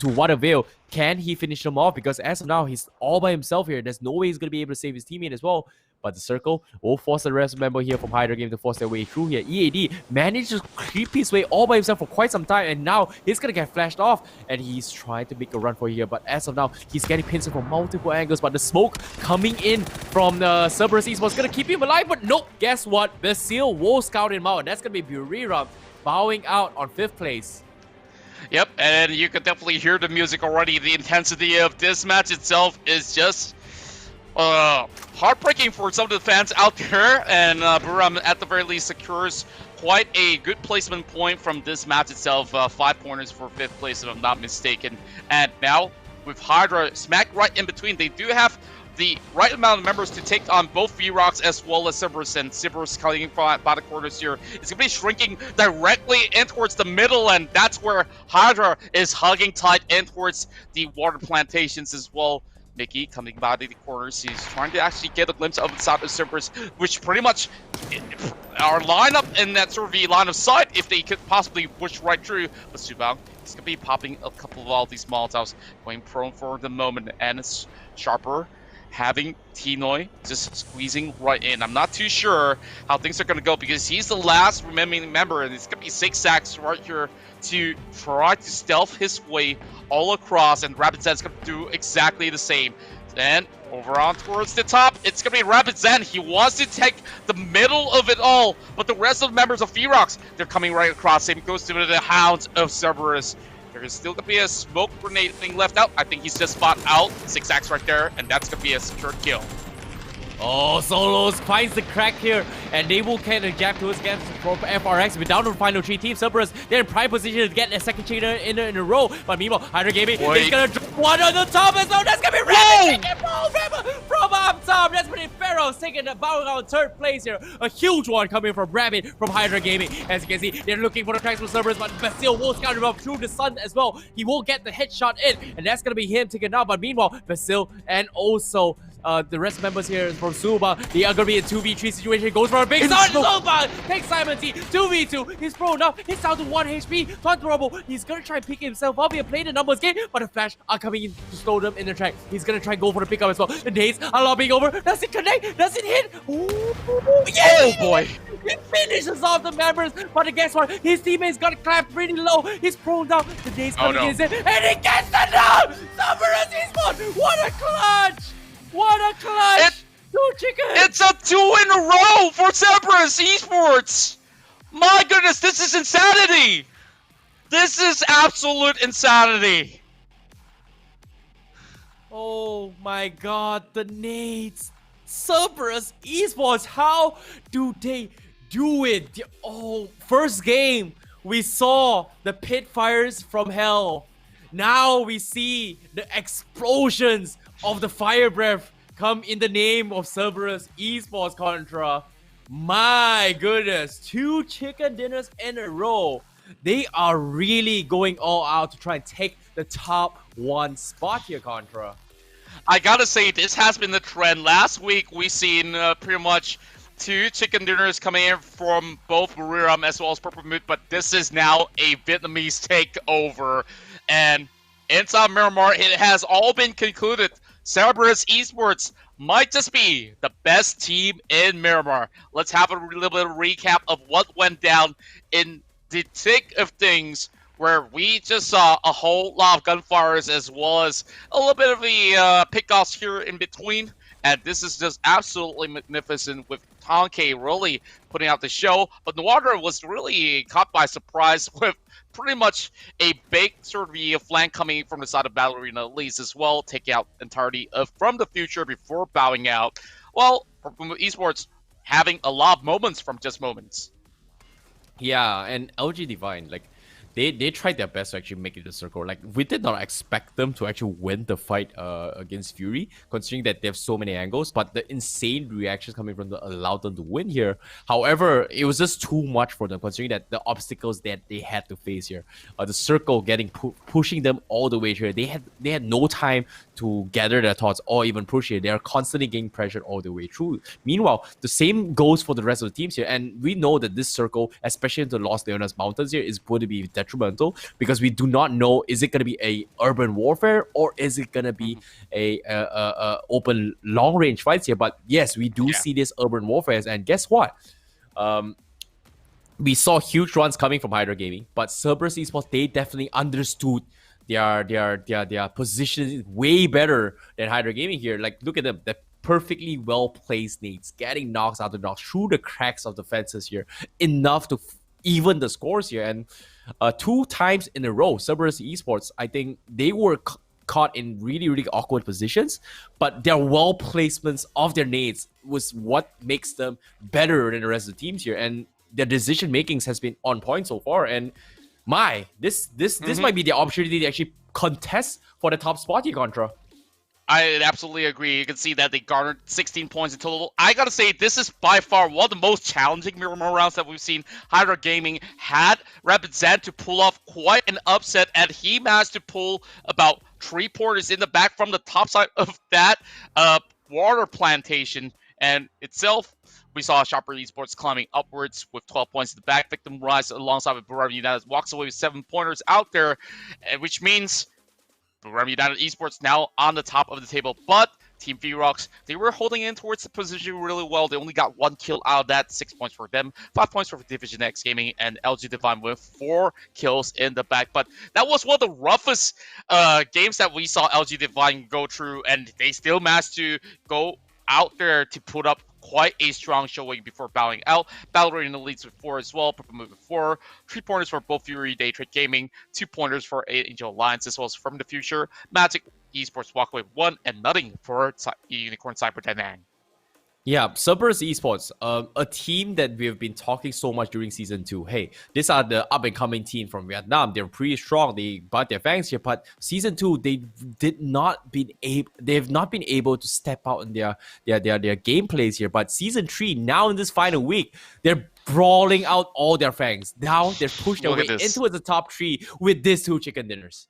to what avail? Can he finish them off? Because as of now, he's all by himself here. There's no way he's gonna be able to save his teammate as well. But the circle will force the rest member here from Hydra Game to force their way through here. EAD managed to creep his way all by himself for quite some time, and now he's gonna get flashed off, and he's trying to make a run for here. But as of now, he's getting pinched from multiple angles, but the smoke coming in from the Cerberus Esports gonna keep him alive, but nope, guess what? Basil will scout him out, and that's gonna be Buriram bowing out on 5th place. Yep, and you can definitely hear the music already. The intensity of this match itself is just heartbreaking for some of the fans out there, and Buram at the very least secures quite a good placement point from this match itself. 5 pointers for 5th place, if I'm not mistaken. And now, with Hydra smack right in between, they do have the right amount of members to take on both V-Rocks as well as Cerberus, and Cerberus coming by the corners here. It's going to be shrinking directly in towards the middle, and that's where Hydra is hugging tight in towards the water plantations as well. Mickey coming by the corners. He's trying to actually get a glimpse of the side of Cerberus, which pretty much our lineup in that sort of the line of sight if they could possibly push right through. But Subang is going to be popping a couple of all these Molotovs, going prone for the moment, and it's Sharper having Tinoy just squeezing right in. I'm not too sure how things are going to go because he's the last remaining member, and it's going to be 6 sacks right here to try to stealth his way all across, and Rapid Zen's going to do exactly the same. And over on towards the top, it's going to be Rapid Zen. He wants to take the middle of it all, but the rest of the members of V-Rocks, they're coming right across. Same goes to the Hounds of Cerberus. There is still going to be a smoke grenade thing left out. I think he's just spot out. 6 sacks right there, and that's going to be a secure kill. Oh, Solos finds the crack here, and they will kind of jab towards against from FRX. We're down to the final 3 teams. Cerberus, they're in prime position to get a second chainer in a row. But meanwhile, Hydra Gaming is going to drop one on the top as well. That's going to be Rabbit taking ball from up top. That's pretty Pharaoh's taking the bow on 3rd place here. A huge one coming from Rabbit from Hydra Gaming. As you can see, they're looking for the cracks from Cerberus, but Basil will scout him up through the sun as well. He will get the headshot in, and that's going to be him taken out. But meanwhile, Basil and also the rest members here from Suba, they are going to be a 2v3 situation. Goes for a big start. Suba takes Simon T. 2v2. He's thrown up. He's down to 1 HP. Thunderable. He's going to try and pick himself up. He played the numbers game, but the Flash are coming in to slow them in the track. He's going to try and go for the pickup as well. The Days are lobbing over. Does it connect? Does it hit? Ooh, yeah! Oh boy. He finishes off the members, but guess what? His teammates got clapped pretty low. He's prone down. The Days coming in, and he gets the down. Cerberus Esports. What a clutch! What a clutch! 2 chickens! It's a 2 in a row for Cerberus Esports! My goodness, this is insanity! This is absolute insanity! Oh my god, the nades! Cerberus Esports, how do they do it? Oh, first game, we saw the pit fires from hell. Now we see the explosions of the fire breath come in the name of Cerberus Esports Contra. My goodness, 2 chicken dinners in a row. They are really going all out to try and take the top 1 spot here, Contra. I gotta say, this has been the trend. Last week, we seen pretty much 2 chicken dinners coming in from both Buriram as well as Purple Mood, but this is now a Vietnamese takeover. And inside Miramar, it has all been concluded. Cerberus Esports might just be the best team in Miramar. Let's have a little bit of a recap of what went down in the thick of things, where we just saw a whole lot of gunfires as well as a little bit of the pickoffs here in between. And this is just absolutely magnificent, with Tonke really putting out the show. But Noir was really caught by surprise with pretty much a big sort of flank coming from the side of Battle Arena Leads as well, taking out entirety of From the Future before bowing out. Well, Esports having a lot of moments from just moments. Yeah, and LG Divine, like they tried their best to actually make it to circle. Like we did not expect them to actually win the fight against Fury, considering that they have so many angles. But the insane reactions coming from them allowed them to win here. However, it was just too much for them, considering that the obstacles that they had to face here, the circle getting pushing them all the way here. They had no time to gather their thoughts or even push it. They are constantly getting pressured all the way through. Meanwhile, the same goes for the rest of the teams here, and we know that this circle, especially into Los Leonas Mountains here, is going to be detrimental because we do not know, is it going to be a urban warfare or is it going to be a open long range fights here? But yes, we do see this urban warfare, and guess what? We saw huge runs coming from Hydra Gaming, but Cerberus Esports, they definitely understood their position is way better than Hydra Gaming here. Like, look at them. They're perfectly well placed nades, getting knocks out the knocks through the cracks of the fences here, enough to even the scores here. And 2 times in a row, Cerberus Esports, I think they were caught in really, really awkward positions, but their well placements of their nades was what makes them better than the rest of the teams here. And their decision makings has been on point so far. And this might be the opportunity to actually contest for the top spot here, Contra. I absolutely agree. You can see that they garnered 16 points in total. I gotta say, this is by far one of the most challenging Mirror rounds that we've seen. Hydra Gaming had Rapid Zen to pull off quite an upset, and he managed to pull about 3 porters in the back from the top side of that water plantation. And itself, we saw Sharper Esports climbing upwards with 12 points in the back. Victim Rise alongside with Buram United walks away with 7 pointers out there, which means Buram United Esports now on the top of the table. But Team V-Rocks, they were holding in towards the position really well. They only got 1 kill out of that, 6 points for them, 5 points for Division X Gaming, and LG Divine with 4 kills in the back. But that was one of the roughest games that we saw LG Divine go through, and they still managed to go out there to put up quite a strong showing before bowing out. Battle Arena leads with 4 as well. Purple Move with 4. 3 pointers for both Fury Day Trade Gaming. 2 pointers for Angel Alliance as well as From the Future. Magic Esports walk away with 1 and nothing for Unicorn Cyber Dynang. Yeah, Cerberus Esports, a team that we have been talking so much during Season 2. Hey, these are the up-and-coming team from Vietnam. They're pretty strong. They bite their fangs here. But Season 2, they have not been able to step out in their gameplays here. But Season 3, now in this final week, they're brawling out all their fangs. Now they're pushed their way into the top 3 with these 2 chicken dinners.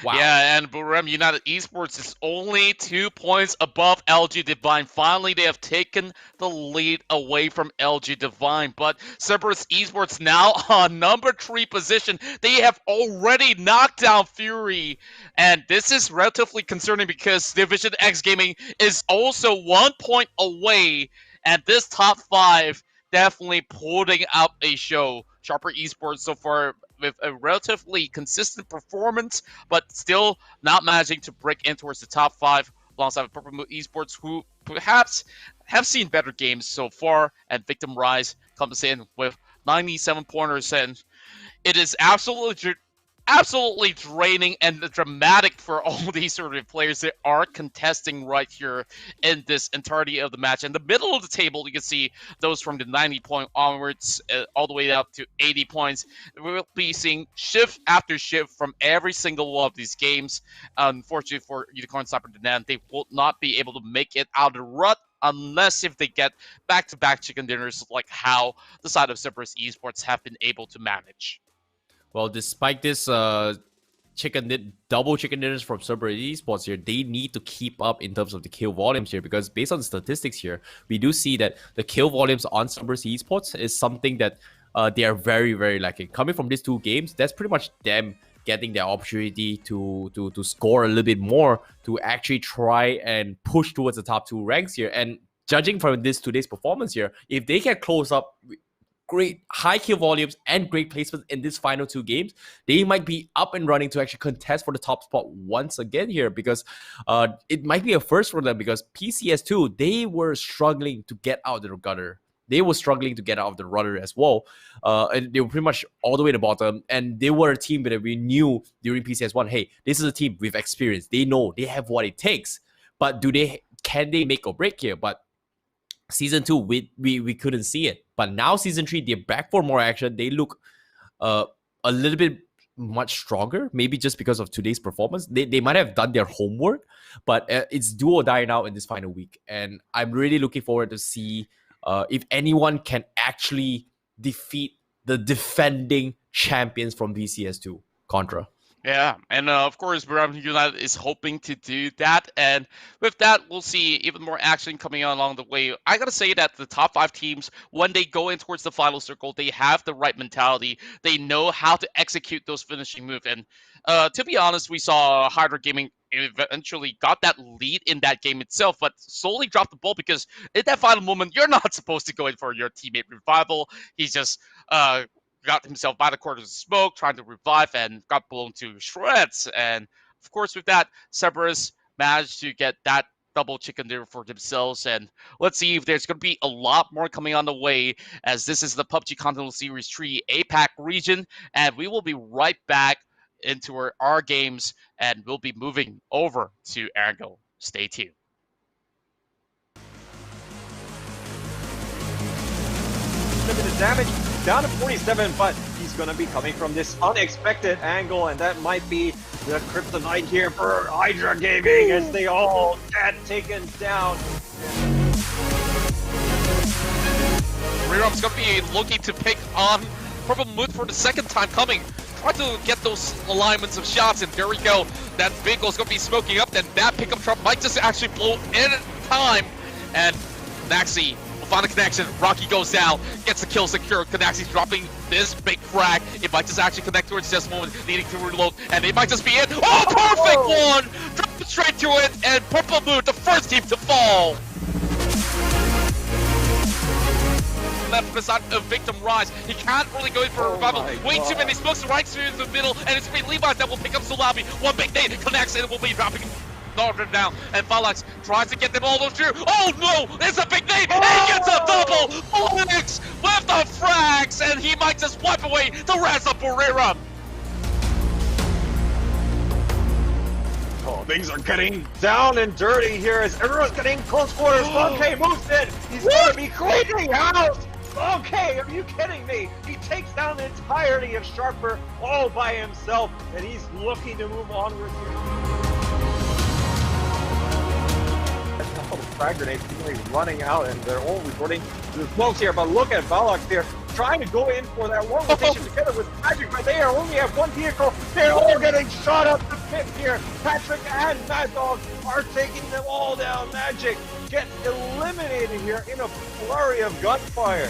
Wow. Yeah, and Buram United Esports is only 2 points above LG Divine. Finally, they have taken the lead away from LG Divine. But Cerberus Esports now on number 3 position. They have already knocked down Fury. And this is relatively concerning because Division X Gaming is also 1 point away. And this top 5 definitely putting up a show. Sharper Esports so far with a relatively consistent performance, but still not managing to break in towards the top 5 alongside with Purple Moon Esports, who perhaps have seen better games so far. And Victim Rise comes in with 97 pointers, and it is absolutely draining and dramatic for all these sort of players that are contesting right here in this entirety of the match. In the middle of the table, you can see those from the 90 point onwards, all the way up to 80 points. We'll be seeing shift after shift from every single one of these games. Unfortunately for Unicorn Cyber Dynang, they will not be able to make it out of the rut unless if they get back-to-back chicken dinners like how the side of Cerberus Esports have been able to manage. Well, despite this double chicken dinners from Cerberus Esports here, they need to keep up in terms of the kill volumes here, because based on the statistics here, we do see that the kill volumes on Cerberus Esports is something that they are very, very lacking. Coming from these 2 games, that's pretty much them getting their opportunity to score a little bit more to actually try and push towards the top 2 ranks here. And judging from today's performance here, if they can close up great high kill volumes and great placements in these final 2 games, they might be up and running to actually contest for the top spot once again here, because it might be a first for them, because PCS2, they were struggling to get out of the gutter. They were struggling to get out of the rudder as well. And they were pretty much all the way to the bottom. And they were a team that we knew during PCS1, hey, this is a team with experience. They know, they have what it takes. But can they make or break here? But Season 2, we couldn't see it. But now Season 3, they're back for more action. They look a little bit much stronger, maybe just because of today's performance. They might have done their homework, but it's do or die now in this final week. And I'm really looking forward to see if anyone can actually defeat the defending champions from PCS2, Contra. Yeah, and of course, Birmingham United is hoping to do that, and with that, we'll see even more action coming on along the way. I gotta say that the top 5 teams, when they go in towards the final circle, they have the right mentality. They know how to execute those finishing moves, and to be honest, we saw Hydra Gaming eventually got that lead in that game itself, but slowly dropped the ball because in that final moment, you're not supposed to go in for your teammate revival. He's just got himself by the corners of smoke, trying to revive, and got blown to shreds. And of course, with that, Cerberus managed to get that double chicken dinner for themselves. And let's see if there's going to be a lot more coming on the way, as this is the PUBG Continental Series 3 APAC region. And we will be right back into our games, and we'll be moving over to Erangel. Stay tuned. Limited damage, down to 47, but he's going to be coming from this unexpected angle, and that might be the kryptonite here for Hydra Gaming as they all get taken down. Rerum's going to be looking to pick on Purple Mood for the second time coming. Try to get those alignments of shots, and there we go. That vehicle's going to be smoking up, then that pickup truck might just actually blow in time, and Naxi find a connection. Rocky goes down, gets the kill secure. Canaxi's dropping this big frag. It might just actually connect towards this moment, needing to reload, and they might just be it. Oh, perfect one! Drop it straight to it, and Purple Moon, the first team to fall. Left beside a victim rise. He can't really go in for a revival. Way too many smokes right through the middle, and it's been Levi's that will pick up Sulabi. One big nade connects, and it will be dropping Northern down, and Phalanx tries to get them all through. Oh no! It's a big nade! He gets a double! Phalanx with the frags, and he might just wipe away the rest of Barrera. Oh, things are getting down and dirty here as everyone's getting close quarters. Okay, moves in. He's going to be cleaning house. Okay, are you kidding me? He takes down the entirety of Sharper all by himself, and he's looking to move onwards here. Frag grenades seemingly running out, and they're all resorting to the smokes here. But look at Valak there, trying to go in for that one rotation together with Magic, but they are only have one vehicle. They're all getting shot up the pit here. Patrick and Mad Dog are taking them all down. Magic gets eliminated here in a flurry of gunfire.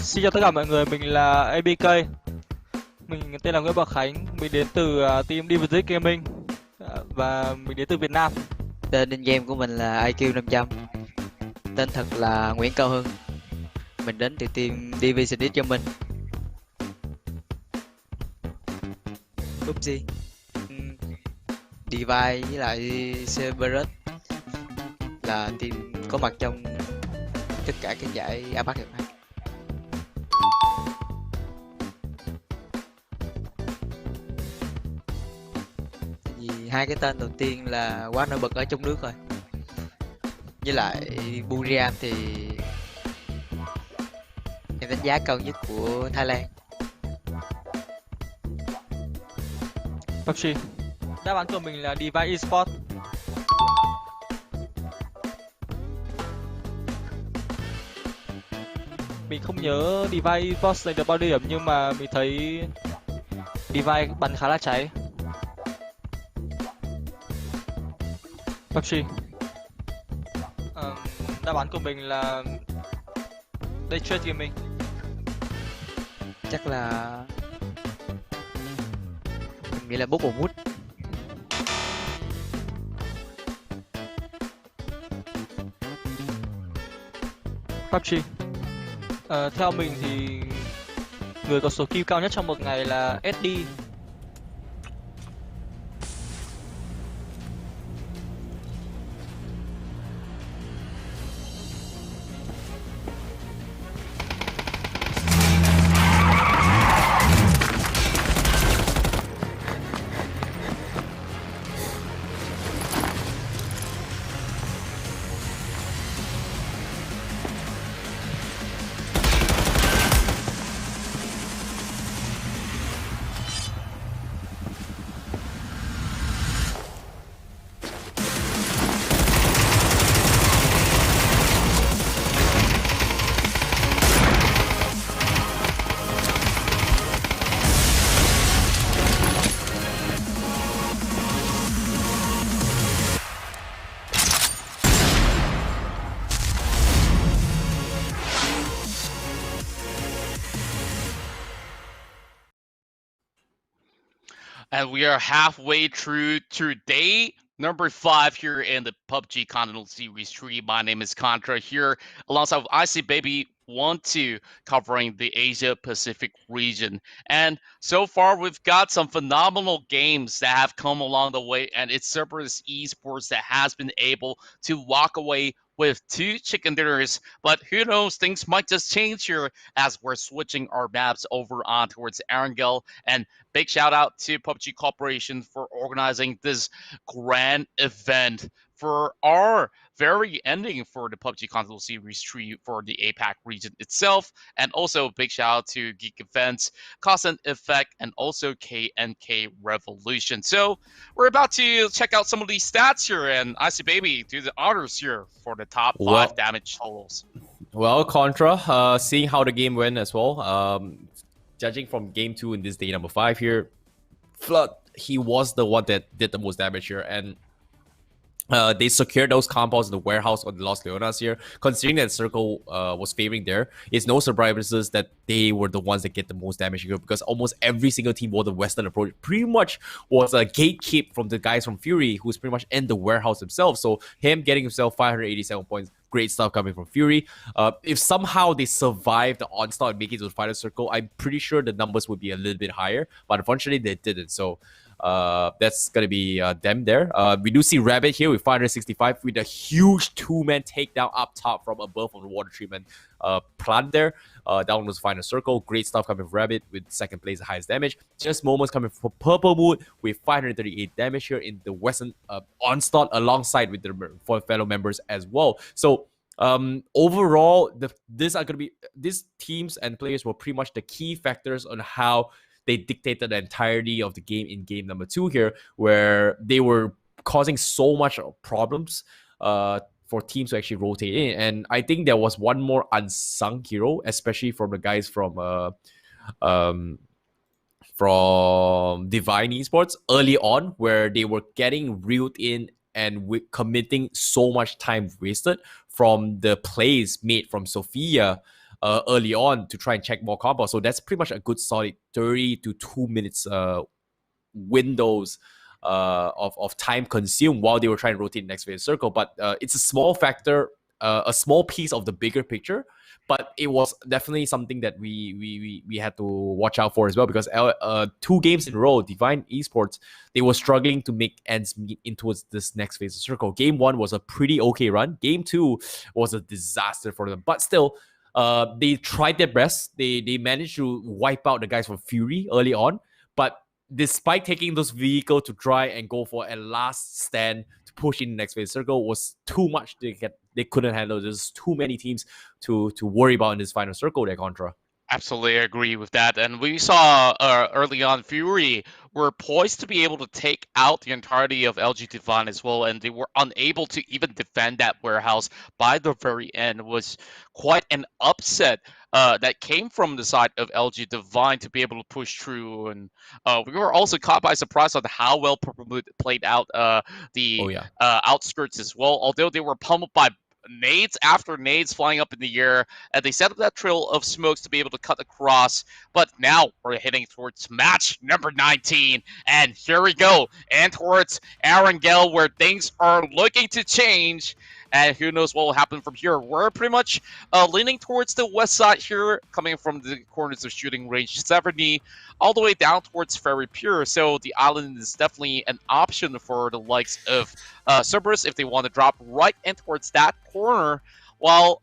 Xin chào tất cả mọi người, mình là APK. Mình tên là Nguyễn Bảo Khánh, mình đến từ team PCS3 Gaming và mình đến từ Việt Nam. Tên in game của mình là IQ 500. Tên thật là Nguyễn Cao Hưng. Mình đến từ team PCS3 Gaming. PUBG, Divide với lại Cerberus là team có mặt trong tất cả các giải APAC hiện nay. Hai cái tên đầu tiên là quá nổi bật ở trong nước rồi, với lại Buriam thì em đánh giá cao nhất của Thailand. PUBG. Đáp án của mình là Divide Esports. Mình không nhớ Divide Esports giành được bao điểm, nhưng mà mình thấy Divide bắn khá là cháy. PUBG. Đáp án của mình là Daydream Gaming. Chắc là mình nghĩ là Bubble Mood. PUBG. Theo mình thì người có số kill cao nhất trong một ngày là SD. And we are halfway through to day number 5 here in the PUBG Continental Series 3. My name is Contra here alongside IC Baby 1-2 covering the Asia Pacific region. And so far we've got some phenomenal games that have come along the way, and it's Cerberus Esports that has been able to walk away with 2 chicken dinners. But who knows, things might just change here as we're switching our maps over on towards Erangel. And big shout out to PUBG Corporation for organizing this grand event for our very ending for the PUBG Continental Series 3 for the APAC region itself. And also big shout out to Geek Events, Constant Effect, and also KNK Revolution. So we're about to check out some of these stats here, and IC Baby, do the honors here for the top 5 damage totals. Well, Contra, seeing how the game went as well, judging from game 2 in this day number 5 here, Flood, he was the one that did the most damage here, and they secured those compounds in the warehouse on the Los Leonas here. Considering that Circle was favoring there, it's no surprises that they were the ones that get the most damage here, because almost every single team wore the Western approach. Pretty much was a gatekeep from the guys from Fury, who's pretty much in the warehouse himself. So him getting himself 587 points, great stuff coming from Fury. If somehow they survive the onslaught and make it to the final circle, I'm pretty sure the numbers would be a little bit higher. But unfortunately, they didn't. So that's going to be them there. We do see Rabbit here with 565 with a huge 2-man takedown up top from above on the water treatment plant there. Down was final circle. Great stuff coming from Rabbit with second place, the highest damage. Just moments coming from Purple Moon with 538 damage here in the Western onslaught alongside with their fellow members as well. So overall, these teams and players were pretty much the key factors on how they dictated the entirety of the game in game number 2 here, where they were causing so much problems for teams to actually rotate in. And I think there was one more unsung hero, especially from the guys from Divine Esports early on, where they were getting reeled in and committing so much time wasted from the plays made from Sophia early on to try and check more combos. So that's pretty much a good solid 30 to 2 minutes windows of time consumed while they were trying to rotate the next phase circle. But it's a small factor, a small piece of the bigger picture. But it was definitely something that we had to watch out for as well, because 2 games in a row, Divine Esports, they were struggling to make ends meet in towards this next phase of circle. Game 1 was a pretty okay run. Game 2 was a disaster for them. But still, they tried their best. They managed to wipe out the guys from Fury early on. But despite taking those vehicles to try and go for a last stand to push in the next phase circle, was too much. They couldn't handle. There's too many teams to worry about in this final circle there, Contra. Absolutely agree with that. And we saw early on Fury were poised to be able to take out the entirety of LG Divine as well, and they were unable to even defend that warehouse by the very end. It was quite an upset that came from the side of LG Divine to be able to push through. And we were also caught by surprise on how well Purple Moon played out outskirts as well, although they were pummeled by nades after nades flying up in the air, and they set up that trail of smokes to be able to cut across. But now we're heading towards match number 19, and here we go, and towards Erangel, where things are looking to change. And who knows what will happen from here. We're pretty much leaning towards the west side here, coming from the corners of shooting range 70, all the way down towards Ferry Pure. So the island is definitely an option for the likes of Cerberus if they want to drop right in towards that corner, while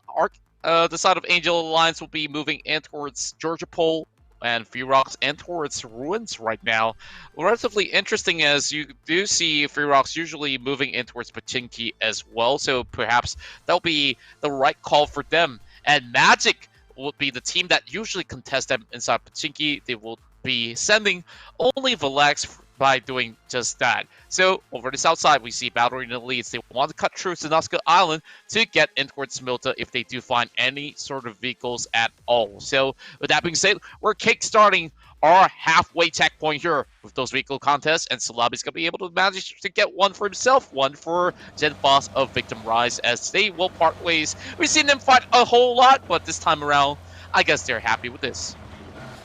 the side of Angel Alliance will be moving in towards Georgia Pole and Ferox and towards Ruins right now. Relatively interesting, as you do see Ferox usually moving in towards Pachinki as well, so perhaps that'll be the right call for them. And Magic will be the team that usually contests them inside Pachinki. They will be sending only Valex by doing just that. So over the south side, we see Battle Arena Leads. They want to cut through Sanaska Island to get in towards Milta if they do find any sort of vehicles at all. So with that being said, we're kickstarting our halfway checkpoint here with those vehicle contests, and Salabi's going to be able to manage to get one for himself, one for Gen Boss of Victim Rise, as they will part ways. We've seen them fight a whole lot, but this time around, I guess they're happy with this.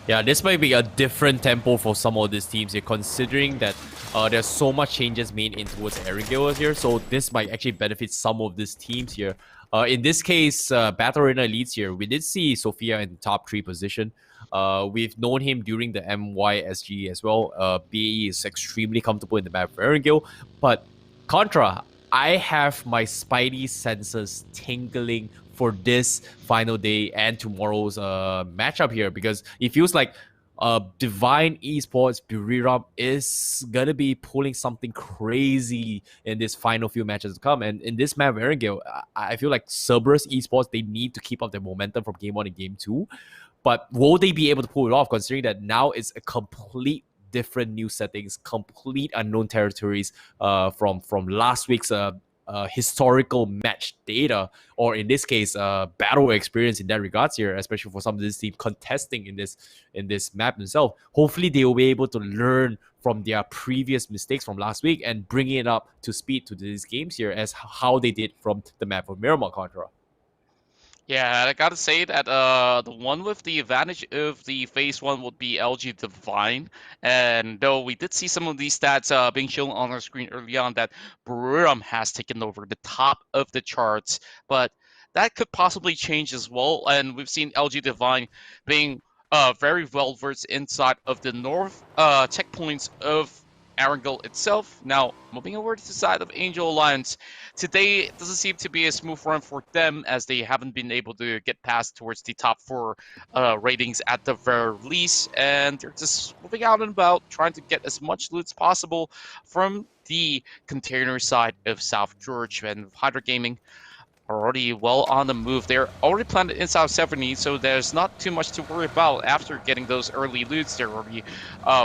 Yeah, this might be a different tempo for some of these teams here, considering that there's so much changes made in towards Erangel here. So this might actually benefit some of these teams here. In this case, Battle Arena leads here. We did see Sophia in top 3 position. We've known him during the MYSG as well. BAE is extremely comfortable in the map for Erangel. But Contra, I have my spidey senses tingling for this final day and tomorrow's matchup here, because it feels like Divine Esports Buriram is gonna be pulling something crazy in this final few matches to come. And in this map, Erangel, I feel like Cerberus Esports, they need to keep up their momentum from game 1 and game 2. But will they be able to pull it off, considering that now it's a complete different new settings, complete unknown territories from last week's historical match data, or in this case, battle experience in that regards here, especially for some of this team contesting in this map themselves. Hopefully, they will be able to learn from their previous mistakes from last week and bring it up to speed to these games here as how they did from the map of Miramar Contra. Yeah, I gotta say that the one with the advantage of the phase 1 would be LG Divine, and though we did see some of these stats being shown on our screen early on, that Buriram has taken over the top of the charts, but that could possibly change as well, and we've seen LG Divine being very well versed inside of the north checkpoints of Erangel itself. Now, moving over to the side of Angel Alliance, today doesn't seem to be a smooth run for them, as they haven't been able to get past towards the top 4 ratings at the very least, and they're just moving out and about, trying to get as much loot as possible from the container side of South George. And Hydra Gaming are already well on the move. They're already planted in South 70, so there's not too much to worry about. After getting those early loots, they're already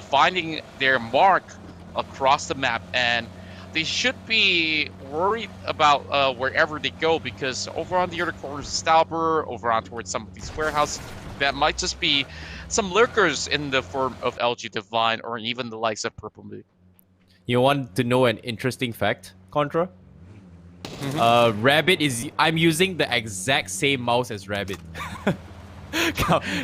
finding their mark across the map, and they should be worried about wherever they go, because over on the other corners of Stauber, over on towards some of these warehouses, that might just be some lurkers in the form of LG Divine or even the likes of Purple Moon. You want to know an interesting fact, Contra? Rabbit is... I'm using the exact same mouse as Rabbit.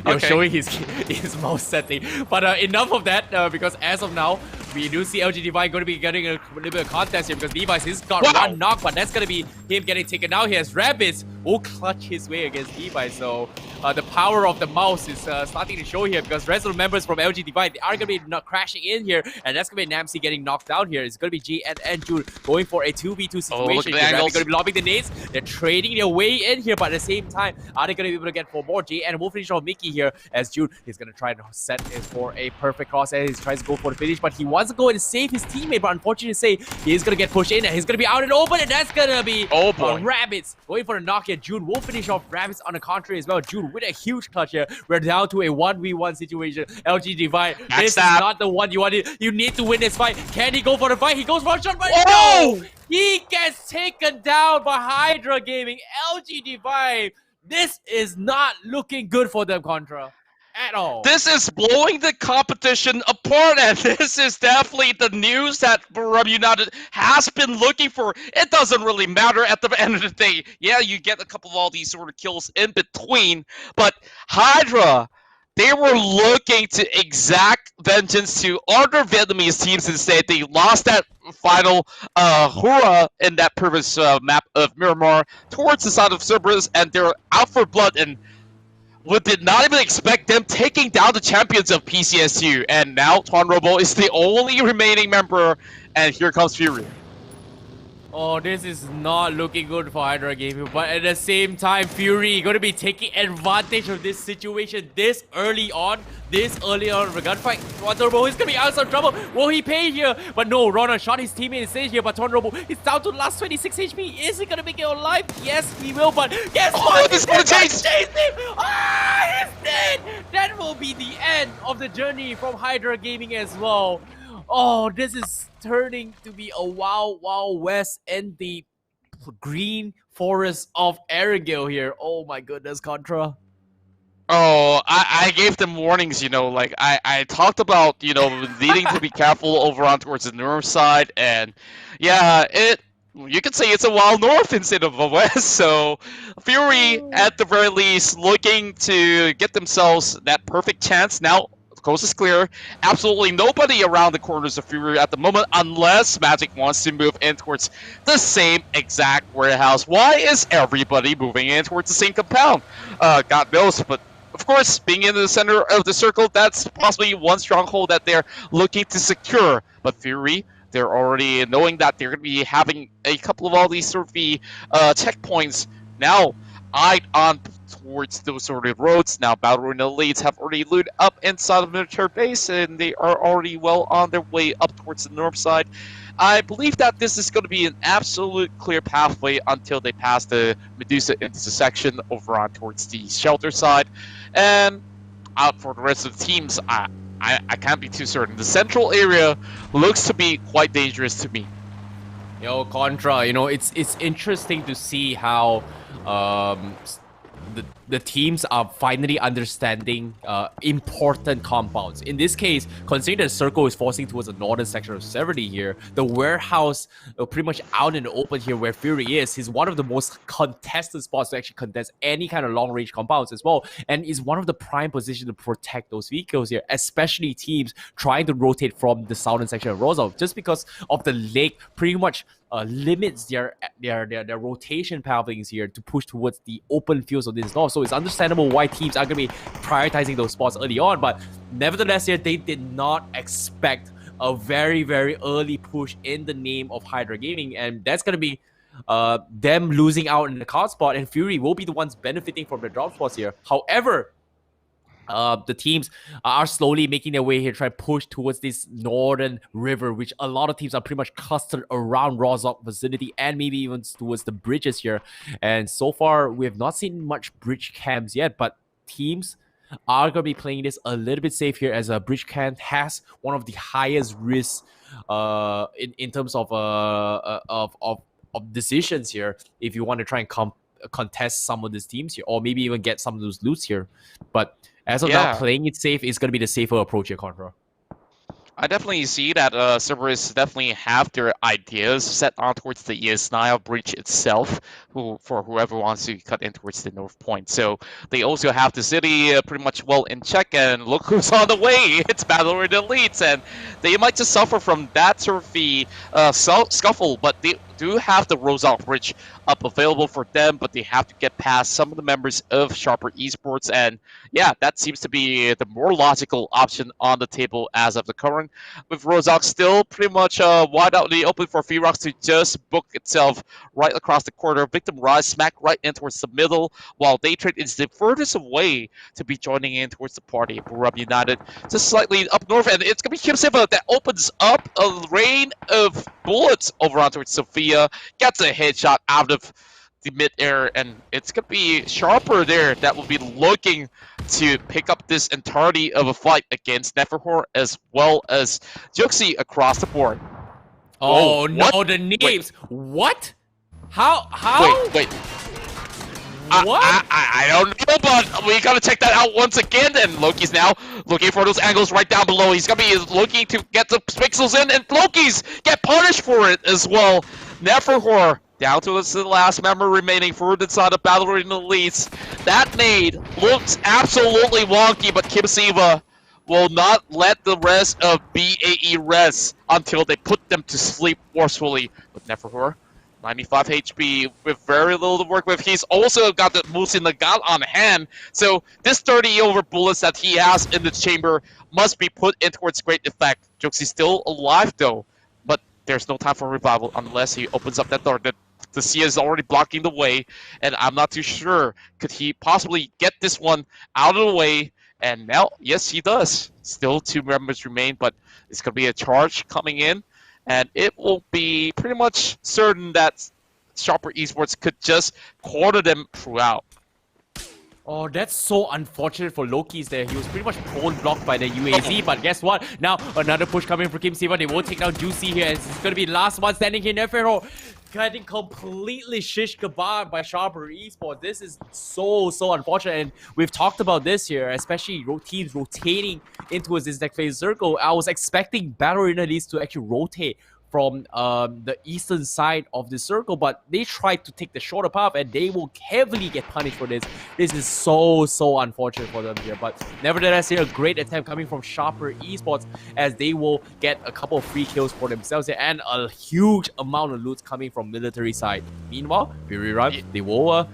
You're showing his mouse setting. But enough of that, because as of now, we do see LG Divine going to be getting a little bit of contest here, because Levi's has got one knock, but that's going to be him getting taken out. He has Rabbits will clutch his way against Levi. So the power of the mouse is starting to show here, because rest of the members from LG Divine, they are going to be not crashing in here, and that's going to be Namsi getting knocked down here. It's going to be G and June going for a 2v2 situation. They're going to be lobbing the nades. They're trading their way in here, but at the same time, are they going to be able to get 4 more? G and will finish off Mickey here, as June is going to try and set it for a perfect cross, and he tries to go for the finish, but he wants to go and save his teammate, but unfortunately to say, he is going to get pushed in, and he's going to be out and open, and that's going to be Rabbits going for the knock here. June will finish off Rabbits on the contrary as well. June with a huge clutch here. We're down to a 1v1 situation. LG Divine, this is not the one you wanted. You need to win this fight. Can he go for the fight? He goes for a shot, but no! He gets taken down by Hydra Gaming. LG Divine, this is not looking good for them, Contra. At all. This is blowing the competition apart, and this is definitely the news that Buriram United has been looking for. It doesn't really matter at the end of the day. Yeah, you get a couple of all these sort of kills in between, but Hydra, they were looking to exact vengeance to other Vietnamese teams instead. They lost that final hurrah in that previous map of Miramar towards the side of Cerberus, and they're out for blood, and we did not even expect them taking down the champions of PCS2, and now Tuan Robo is the only remaining member, and here comes Fury. Oh, this is not looking good for Hydra Gaming, but at the same time, Fury going to be taking advantage of this situation this early on of the gunfight. Tuan Robo is going to be out of some trouble. Will he pay here? But no, Rona shot his teammate instead here, but Tuan Robo is down to the last 26 HP. Is he going to make it alive? Yes, he will, but guess what? He's going to chase him! Ah, he's dead! That will be the end of the journey from Hydra Gaming as well. Oh, this is turning to be a Wild Wild West in the green forest of Erangel here. Oh my goodness, Contra. Oh, I gave them warnings, you know, like I talked about, you know, needing to be careful over on towards the north side, and yeah, You could say it's a wild north instead of a west. So Fury, at the very least, looking to get themselves that perfect chance. Now, the coast is clear. Absolutely nobody around the corners of Fury at the moment, unless Magic wants to move in towards the same exact warehouse. Why is everybody moving in towards the same compound? God knows, but of course, being in the center of the circle, that's possibly one stronghold that they're looking to secure. But Fury, they're already knowing that they're going to be having a couple of all these sort of checkpoints now eyed on towards those sort of roads. Now, Battle Arena elites have already looted up inside of the military base, and they are already well on their way up towards the north side. I believe that this is going to be an absolute clear pathway until they pass the Medusa intersection over on towards the shelter side. And out for the rest of the teams, I can't be too certain. The central area looks to be quite dangerous to me. Yo, Contra, you know, it's interesting to see how the teams are finally understanding important compounds. In this case, considering the circle is forcing towards the northern section of 70 here, the warehouse pretty much out in the open here where Fury is one of the most contested spots to actually contest any kind of long-range compounds as well, and is one of the prime positions to protect those vehicles here, especially teams trying to rotate from the southern section of Rozov, just because of the lake pretty much limits their rotation pathings here to push towards the open fields of this north. So it's understandable why teams are going to be prioritizing those spots early on, but nevertheless here, they did not expect a very, very early push in the name of Hydra Gaming, and that's going to be them losing out in the card spot, and Fury will be the ones benefiting from the drop spots here. However, the teams are slowly making their way here, trying to push towards this northern river, which a lot of teams are pretty much clustered around Rozok vicinity and maybe even towards the bridges here. And so far, we have not seen much bridge camps yet, but teams are going to be playing this a little bit safe here, as a bridge camp has one of the highest risks in terms of decisions here if you want to try and contest some of these teams here, or maybe even get some of those loots here. But as of now, playing it safe is going to be the safer approach here, Contra. I definitely see that Cerberus definitely have their ideas set on towards the ES9 bridge itself, for whoever wants to cut in towards the north point. So they also have the city pretty much well in check, and look who's on the way. It's Battle with Elites, and they might just suffer from that sort of the scuffle, but they do have the Rosal Bridge up available for them, but they have to get past some of the members of Sharper Esports, and yeah, that seems to be the more logical option on the table as of the current, with Rozak still pretty much wide out in the open for Ferox to just book itself right across the corner. Victim Rise smack right in towards the middle, while Daytrade is the furthest away to be joining in towards the party. Burab United just slightly up north, and it's going to be Kimsiva that opens up a rain of bullets over on towards Sophia, gets a headshot out of the mid-air, and it's going to be Sharper there that will be looking to pick up this entirety of a fight against Neferhor, as well as Juxi across the board. Oh, Whoa, no, what? the names. Wait. What? How? Wait. What? I don't know, but we gotta check that out once again. And Loki's now looking for those angles right down below. He's gonna be looking to get the pixels in, and Loki's get punished for it as well. Neferhor down to the last member remaining for the side of Battle Arena Elites. That nade looks absolutely wonky, but Kim Siva will not let the rest of BAE rest until they put them to sleep forcefully. With Neferhor, 95 HP with very little to work with. He's also got the Musin Nagat on hand, so this 30 over bullets that he has in the chamber must be put in towards great effect. Juxie's still alive though, but there's no time for revival unless he opens up that door. The Sia is already blocking the way, and I'm not too sure could he possibly get this one out of the way. And now, yes, he does. Still 2 members remain, but it's going to be a charge coming in, and it will be pretty much certain that Sharper Esports could just corner them throughout. Oh, that's so unfortunate for Loki's there. He was pretty much prone blocked by the UAZ, but guess what? Now, another push coming from Kim Siva. They won't take down Juicy here. It's going to be the last one standing here. Neferho getting completely shish kebab by Sharper Esports. This is so unfortunate, and we've talked about this here, especially teams rotating into this next phase circle. I was expecting Battle Arena Elites to actually rotate from the eastern side of the circle, but they tried to take the shorter path, and they will heavily get punished for this. This is so unfortunate for them here, but nevertheless, here a great attempt coming from Sharper Esports, as they will get a couple of free kills for themselves here, and a huge amount of loot coming from military side. Meanwhile, Fury Run, they will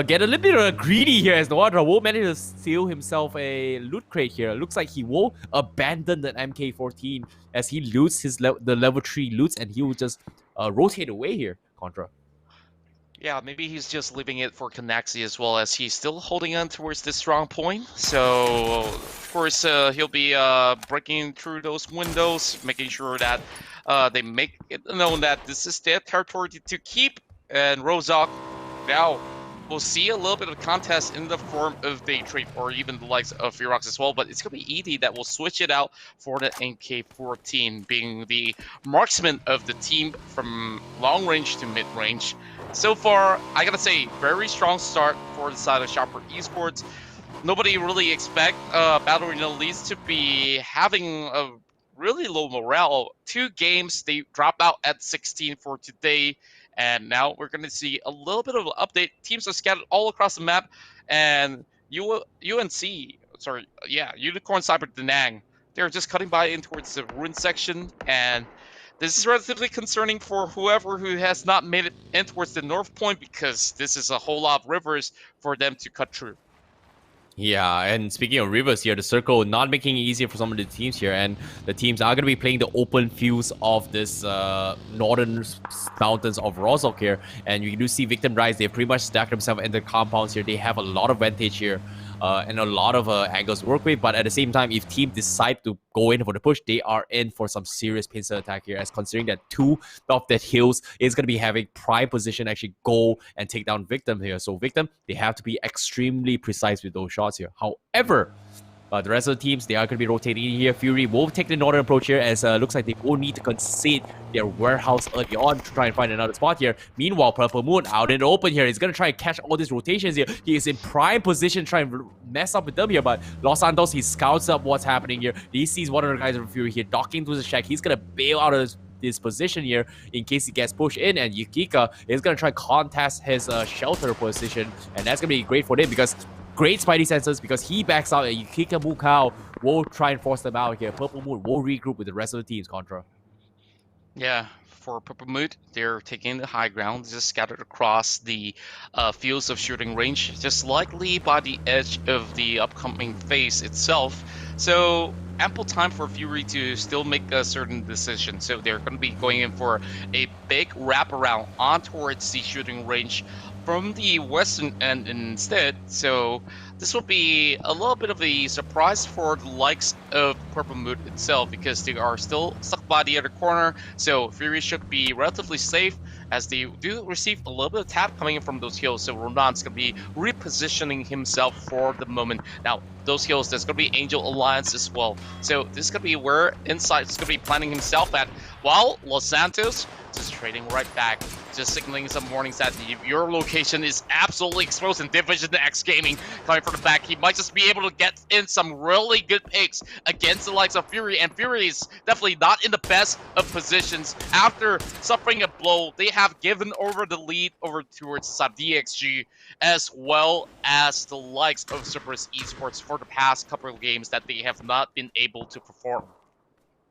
get a little bit greedy here, as Noadra will manage to steal himself a loot crate here. Looks like he will abandon the MK14 as he loots the level 3 loots, and he will just rotate away here, Contra. Yeah, maybe he's just leaving it for Canaxi as well, as he's still holding on towards this strong point. So, of course, he'll be breaking through those windows, making sure that they make it known that this is their territory to keep. And Rozak now we'll see a little bit of contest in the form of Daytrip or even the likes of Ferox as well, but it's going to be ED that will switch it out for the MK14, being the marksman of the team from long range to mid range. So far, I gotta say, very strong start for the side of Sharper Esports. Nobody really expect Battle Arena Leads to be having a really low morale. 2 games, they dropped out at 16 for today. And now we're going to see a little bit of an update. Teams are scattered all across the map. And Unicorn Cyber Danang, they're just cutting by in towards the ruin section. And this is relatively concerning for whoever who has not made it in towards the north point, because this is a whole lot of rivers for them to cut through. Yeah, and speaking of rivers here, the circle not making it easier for some of the teams here, and the teams are going to be playing the open fields of this northern mountains of Rozok here, and you do see Victim Rise. They pretty much stack themselves in the compounds here. They have a lot of advantage here. And a lot of angles to work with, but at the same time, if team decide to go in for the push, they are in for some serious pincer attack here, as considering that 2 of the hills is going to be having prime position actually go and take down Victim here. So Victim, they have to be extremely precise with those shots here. However, the rest of the teams, they are going to be rotating in here. Fury will take the northern approach here, as looks like they will need to concede their warehouse early on to try and find another spot here. Meanwhile, Purple Moon out in the open here. He's going to try and catch all these rotations here. He is in prime position trying to mess up with them here, but Los Santos, he scouts up what's happening here. He sees one of the guys from Fury here docking to the shack. He's going to bail out of this position here in case he gets pushed in, and Yukika is going to try and contest his shelter position, and that's going to be great for them because great Spidey senses, because he backs out and Yukika Mukau will try and force them out here. Purple Moon will regroup with the rest of the teams, Contra. Yeah, for Purple Moon, they're taking the high ground, just scattered across the fields of shooting range, just likely by the edge of the upcoming phase itself. So ample time for Fury to still make a certain decision. So they're going to be going in for a big wraparound on towards the shooting range from the western end instead. So this will be a little bit of a surprise for the likes of Purple Moon itself, because they are still stuck by the other corner. So Fury should be relatively safe, as they do receive a little bit of tap coming in from those hills. So Ronan's going to be repositioning himself for the moment. Now, those hills, there's going to be Angel Alliance as well. So this is going to be where Insight is going to be planning himself at, while Los Santos just trading right back, just signaling some warnings that your location is absolutely exposed, and Division X Gaming coming from the back. He might just be able to get in some really good picks against the likes of Fury, and Fury is definitely not in the best of positions. After suffering a blow, they have given over the lead over towards Sub DXG, as well as the likes of Cerberus Esports for the past couple of games that they have not been able to perform.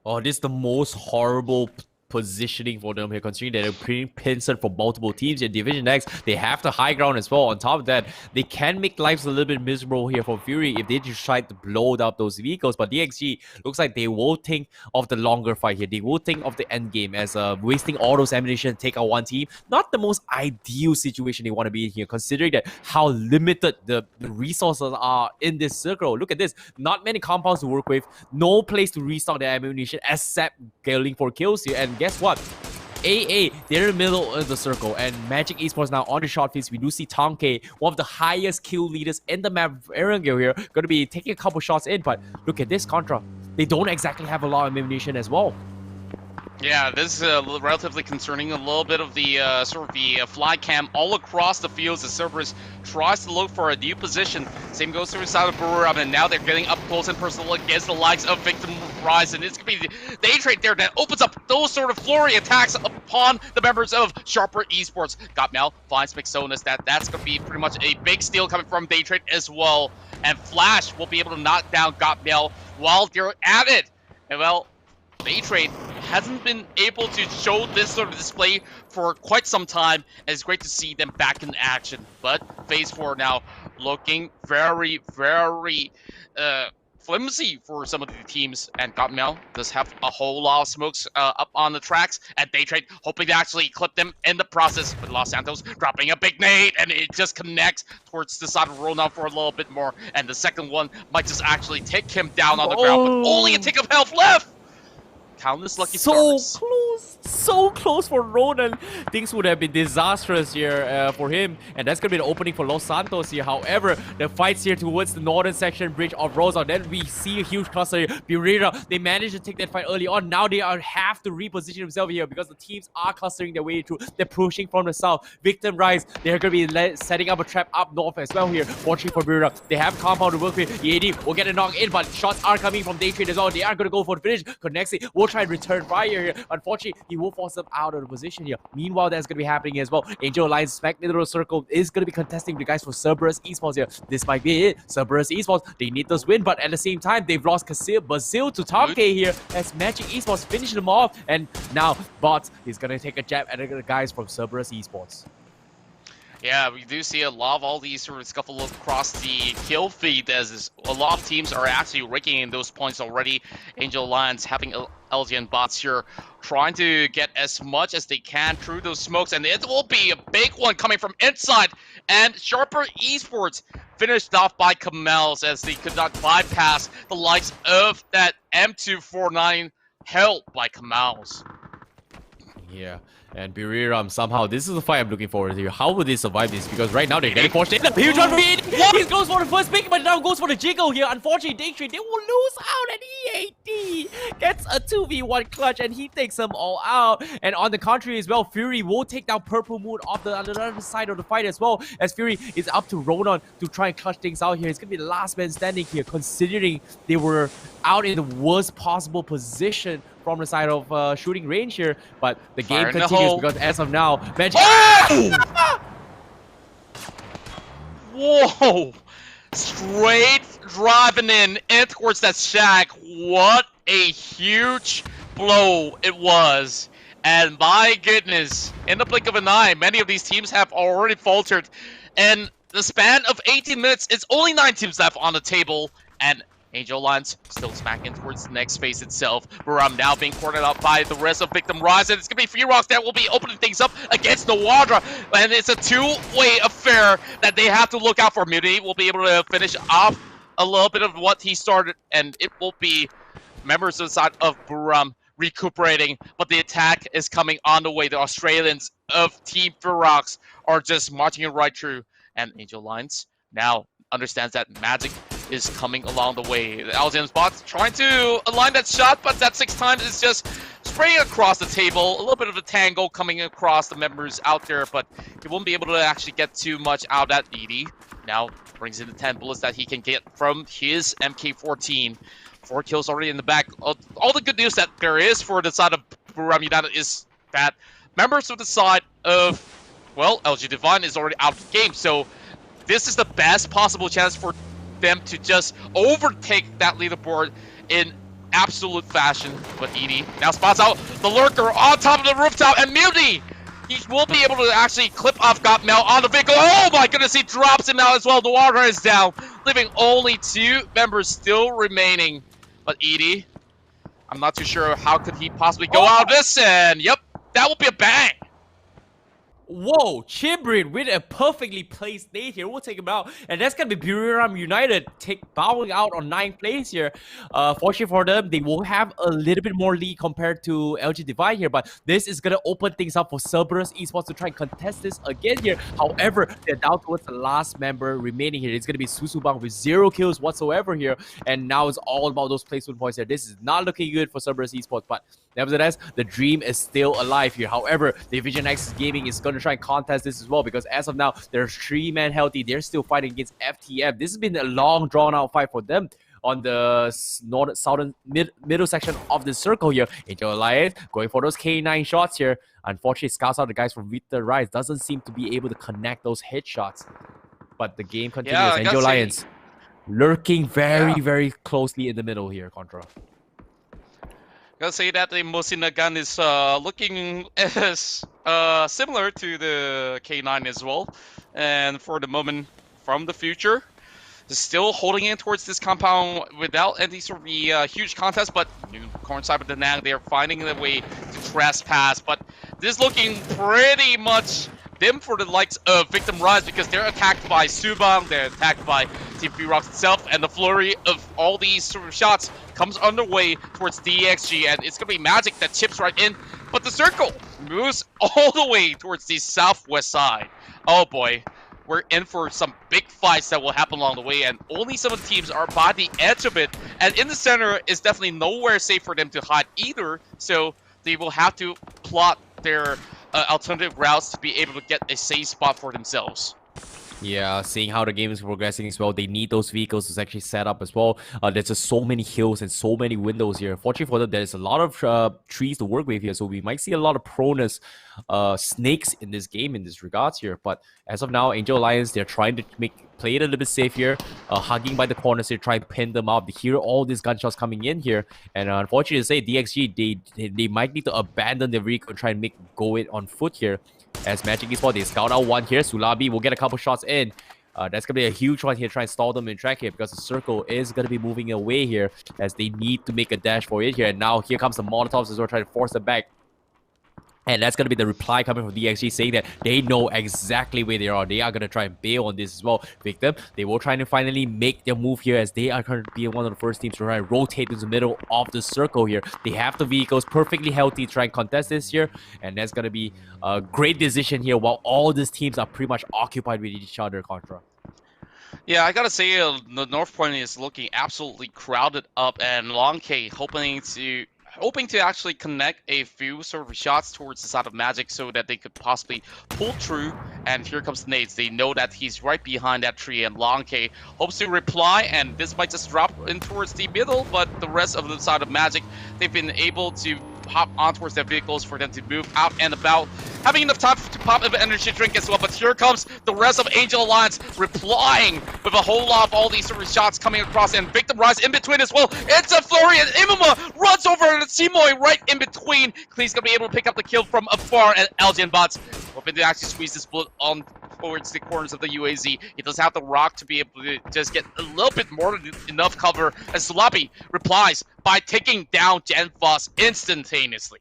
Oh, this is the most horrible positioning for them here, considering that they're pretty pincered for multiple teams in Division X. They have the high ground as well. On top of that, they can make lives a little bit miserable here for Fury if they just try to blow up those vehicles. But DXG looks like they will think of the longer fight here. They will think of the end game as wasting all those ammunition to take out one team. Not the most ideal situation they want to be in here, considering that how limited the resources are in this circle. Look at this. Not many compounds to work with. No place to restock their ammunition except killing for kills here. And guess what? AA, they're in the middle of the circle, and Magic Esports now on the shot face. We do see Tonke, one of the highest kill leaders in the map, Erangel here, going to be taking a couple shots in, but look at this Contra. They don't exactly have a lot of ammunition as well. Yeah, this is relatively concerning. A little bit of the fly cam all across the fields as Cerberus tries to look for a new position. Same goes to the side of Brewer, and now they're getting up close and personal against the likes of Victim Ryzen. It's going to be the day trade there that opens up those sort of flurry attacks upon the members of Sharper Esports. Gotmel finds McSonus. That's going to be pretty much a big steal coming from day trade as well. And Flash will be able to knock down Gotmel while they're at it. And well, day trade hasn't been able to show this sort of display for quite some time, and it's great to see them back in action. But Phase 4 now looking very, very flimsy for some of the teams, and Gotmel does have a whole lot of smokes up on the tracks, and day trade hoping to actually clip them in the process, but Los Santos dropping a big nade, and it just connects towards the side of Ronan for a little bit more, and the second one might just actually take him down on the ground, but only a tick of health left! Countless lucky stars. So close for Ronan. Things would have been disastrous here for him, and that's gonna be the opening for Los Santos here. However, the fights here towards the northern section bridge of Rosa, then we see a huge cluster here. Birira, they managed to take that fight early on. Now they have to reposition themselves here because the teams are clustering their way through. They're pushing from the south. Victim Rise, they're gonna be setting up a trap up north as well here. Watching for Birira, they have compound to work with. EAD will get a knock in, but shots are coming from day trade as well. They are gonna go for the finish. Connects it. Will try and return fire here. Unfortunately, he will force them out of the position here. Meanwhile, that's going to be happening as well. Angel Alliance smack middle circle is going to be contesting the guys for Cerberus Esports here. This might be it. Cerberus Esports, they need this win, but at the same time, they've lost Basil to Tom K here as Magic Esports finish them off. And now, Bots is going to take a jab at the guys from Cerberus Esports. Yeah, we do see a lot of all these sort of scuffle across the kill feed as a lot of teams are actually raking in those points already. Angel Alliance having LGN bots here trying to get as much as they can through those smokes, and it will be a big one coming from inside. And Sharper Esports finished off by Kamels as they could not bypass the likes of that M249 held by Kamels. Yeah. And Biriram, somehow, this is the fight I'm looking forward to. How will they survive this? Because right now they're getting forced in. Huge one for EAD! He goes for the first pick, but now goes for the jiggle here. Unfortunately, day trade, they will lose out, and EAD gets a 2v1 clutch, and he takes them all out. And on the contrary as well, Fury will take down Purple Moon on the other side of the fight as well, as Fury is up to Ronan to try and clutch things out here. It's going to be the last man standing here, considering they were out in the worst possible position from the side of shooting range here, but the game continues because as of now, Magic. Oh! Whoa! Straight driving in towards that shack. What a huge blow it was. And my goodness, in the blink of an eye, many of these teams have already faltered. And the span of 18 minutes, it's only 9 teams left on the table. And Angel Alliance still smacking towards the next phase itself. Baram now being cornered out by the rest of Victim Rise, and it's going to be Fearox that will be opening things up against Nawadra. And it's a two-way affair that they have to look out for. Muti will be able to finish off a little bit of what he started, and it will be members of the side of Baram recuperating, but the attack is coming on the way. The Australians of Team Fearox are just marching it right through, and Angel Alliance now understands that magic is coming along the way. The Alzian's bots trying to align that shot, but that 6 times is just spraying across the table. A little bit of a tangle coming across the members out there, but he won't be able to actually get too much out of that. ED now brings in the 10 bullets that he can get from his MK14. 4 kills already in the back. All the good news that there is for the side of Buram United is that members of the side of, well, LG Divine is already out of the game, so this is the best possible chance for them to just overtake that leaderboard in absolute fashion. But ED now spots out the lurker on top of the rooftop, and Muti, he will be able to actually clip off Gotmel on the vehicle. Oh my goodness, he drops him out as well. The water is down, leaving only 2 members still remaining. But ED, I'm not too sure how could he possibly go out of this, and yep, that will be a bang. Whoa, Chibrin with a perfectly placed nade here. We'll take him out. And that's going to be Buriram United bowing out on 9th place here. Fortunately for them, they will have a little bit more lead compared to LG Divine here. But this is going to open things up for Cerberus Esports to try and contest this again here. However, they're down towards the last member remaining here. It's going to be Susubang with 0 kills whatsoever here. And now it's all about those placement points here. This is not looking good for Cerberus Esports. But nevertheless, the dream is still alive here. However, Division X Gaming is going to try and contest this as well, because as of now, there's 3 men healthy. They're still fighting against FTM. This has been a long, drawn-out fight for them. on the southern middle section of the circle here. Angel Alliance going for those K9 shots here. Unfortunately, scouts out the guys from Victor Rise. Doesn't seem to be able to connect those headshots. But the game continues. Yeah, Angel Alliance lurking very closely in the middle here, Contra. Gotta say that the Mosina gun is looking as similar to the K9 as well. And for the moment, from the future, still holding in towards this compound without any sort of huge contest, but coincide with the Nang, they're finding a way to trespass. But this is looking pretty much dim for the likes of Victim Rise because they're attacked by Subang, they're attacked by Team Rocks itself, and the flurry of all these sort of shots comes underway towards DXG, and it's gonna be Magic that chips right in, but the circle moves all the way towards the southwest side. Oh boy, we're in for some big fights that will happen along the way, and only some of the teams are by the edge of it, and in the center is definitely nowhere safe for them to hide either, so they will have to plot their alternative routes to be able to get a safe spot for themselves. Yeah, seeing how the game is progressing as well, they need those vehicles to actually set up as well. There's just so many hills and so many windows here. Fortunately for them, there's a lot of trees to work with here, so we might see a lot of proneness snakes in this game in this regards here. But as of now, Angel Alliance, they're trying to play it a little bit safe here, hugging by the corners to try and pin them up. They hear all these gunshots coming in here, and unfortunately to say, DXG, they might need to abandon their vehicle and try and go it on foot here. As Magic Esports, they scout out one here. Sulabi will get a couple shots in. That's going to be a huge one here, try and stall them in track here because the circle is going to be moving away here as they need to make a dash for it here. And now here comes the Molotovs as well, trying to force them back. And that's going to be the reply coming from DXG saying that they know exactly where they are. They are going to try and bail on this as well. Victim, they will try to finally make their move here as they are going to be one of the first teams to try and rotate into the middle of the circle here. They have the vehicles perfectly healthy to try and contest this here. And that's going to be a great decision here while all these teams are pretty much occupied with each other, Contra. Yeah, I gotta say, the North Point is looking absolutely crowded up, and Long K hoping to actually connect a few sort of shots towards the side of Magic so that they could possibly pull through. And here comes the nades. They know that he's right behind that tree, and Long K hopes to reply, and this might just drop in towards the middle, but the rest of the side of Magic, they've been able to hop on towards their vehicles for them to move out and about, having enough time to pop an energy drink as well. But here comes the rest of Angel Alliance replying with a whole lot of all these sort of shots coming across, and Victim Rise in between as well. It's a flurry, and Imuma runs over to Simoy right in between. Klee's gonna be able to pick up the kill from afar, and Elgin Bots hoping to actually squeeze this bullet on towards the corners of the UAZ. He does have the rock to be able to just get a little bit more than enough cover, as Sulabi replies by taking down Genfos instantaneously.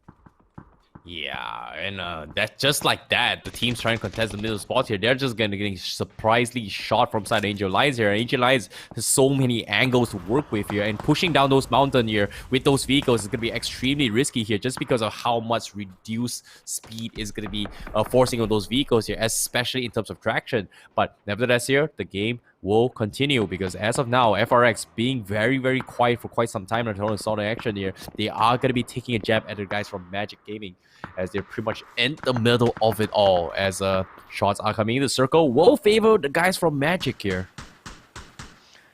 Yeah, and that's just like that. The team's trying to contest the middle spot here. They're just going to getting surprisingly shot from side Angel Alliance here. Angel Alliance has so many angles to work with here, and pushing down those mountain here with those vehicles is going to be extremely risky here just because of how much reduced speed is going to be forcing on those vehicles here, especially in terms of traction. But nevertheless here, the game will continue because as of now, FRX being very quiet for quite some time until the start of action here, they are going to be taking a jab at the guys from Magic Gaming as they're pretty much in the middle of it all as shots are coming in the circle. Will favor the guys from Magic here.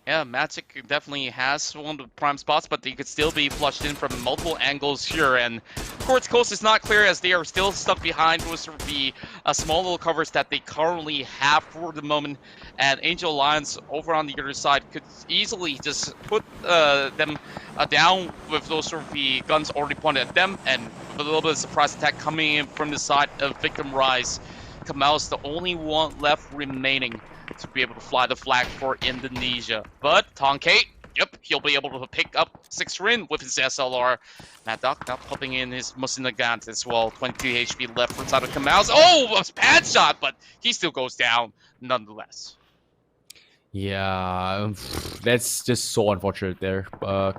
Yeah, Magic definitely has one of the prime spots, but they could still be flushed in from multiple angles here. And Court's Coast is not clear as they are still stuck behind most of the small little covers that they currently have for the moment. And Angel Alliance over on the other side could easily just put them down with those sort of the guns already pointed at them. And with a little bit of surprise attack coming in from the side of Victim Rise, Kamal's the only one left remaining to be able to fly the flag for Indonesia. But Tonkate, yep, he'll be able to pick up 6 Rin with his SLR. Mad Dog now popping in his Musinagant as well. 22 HP left for side of Kamal's. Oh, a pad shot, but he still goes down nonetheless. Yeah, that's just so unfortunate there,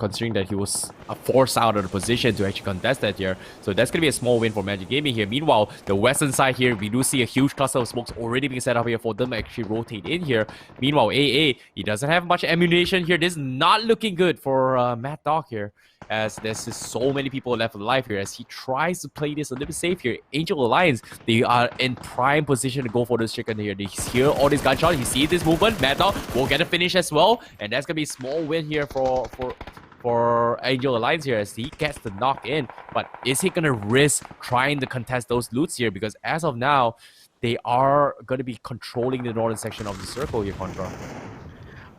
considering that he was forced out of the position to actually contest that here. So that's going to be a small win for Magic Gaming here. Meanwhile, the western side here, we do see a huge cluster of smokes already being set up here for them to actually rotate in here. Meanwhile, AA, he doesn't have much ammunition here. This is not looking good for Mad Dog here. as there's just so many people left alive here as he tries to play this a little bit safe here. Angel Alliance, they are in prime position to go for this chicken here. They hear all these gunshots. He sees this movement. Mad Dog will get a finish as well, and that's gonna be a small win here for Angel Alliance here as he gets the knock in. But is he gonna risk trying to contest those loots here? Because as of now, they are gonna be controlling the northern section of the circle here, Contra.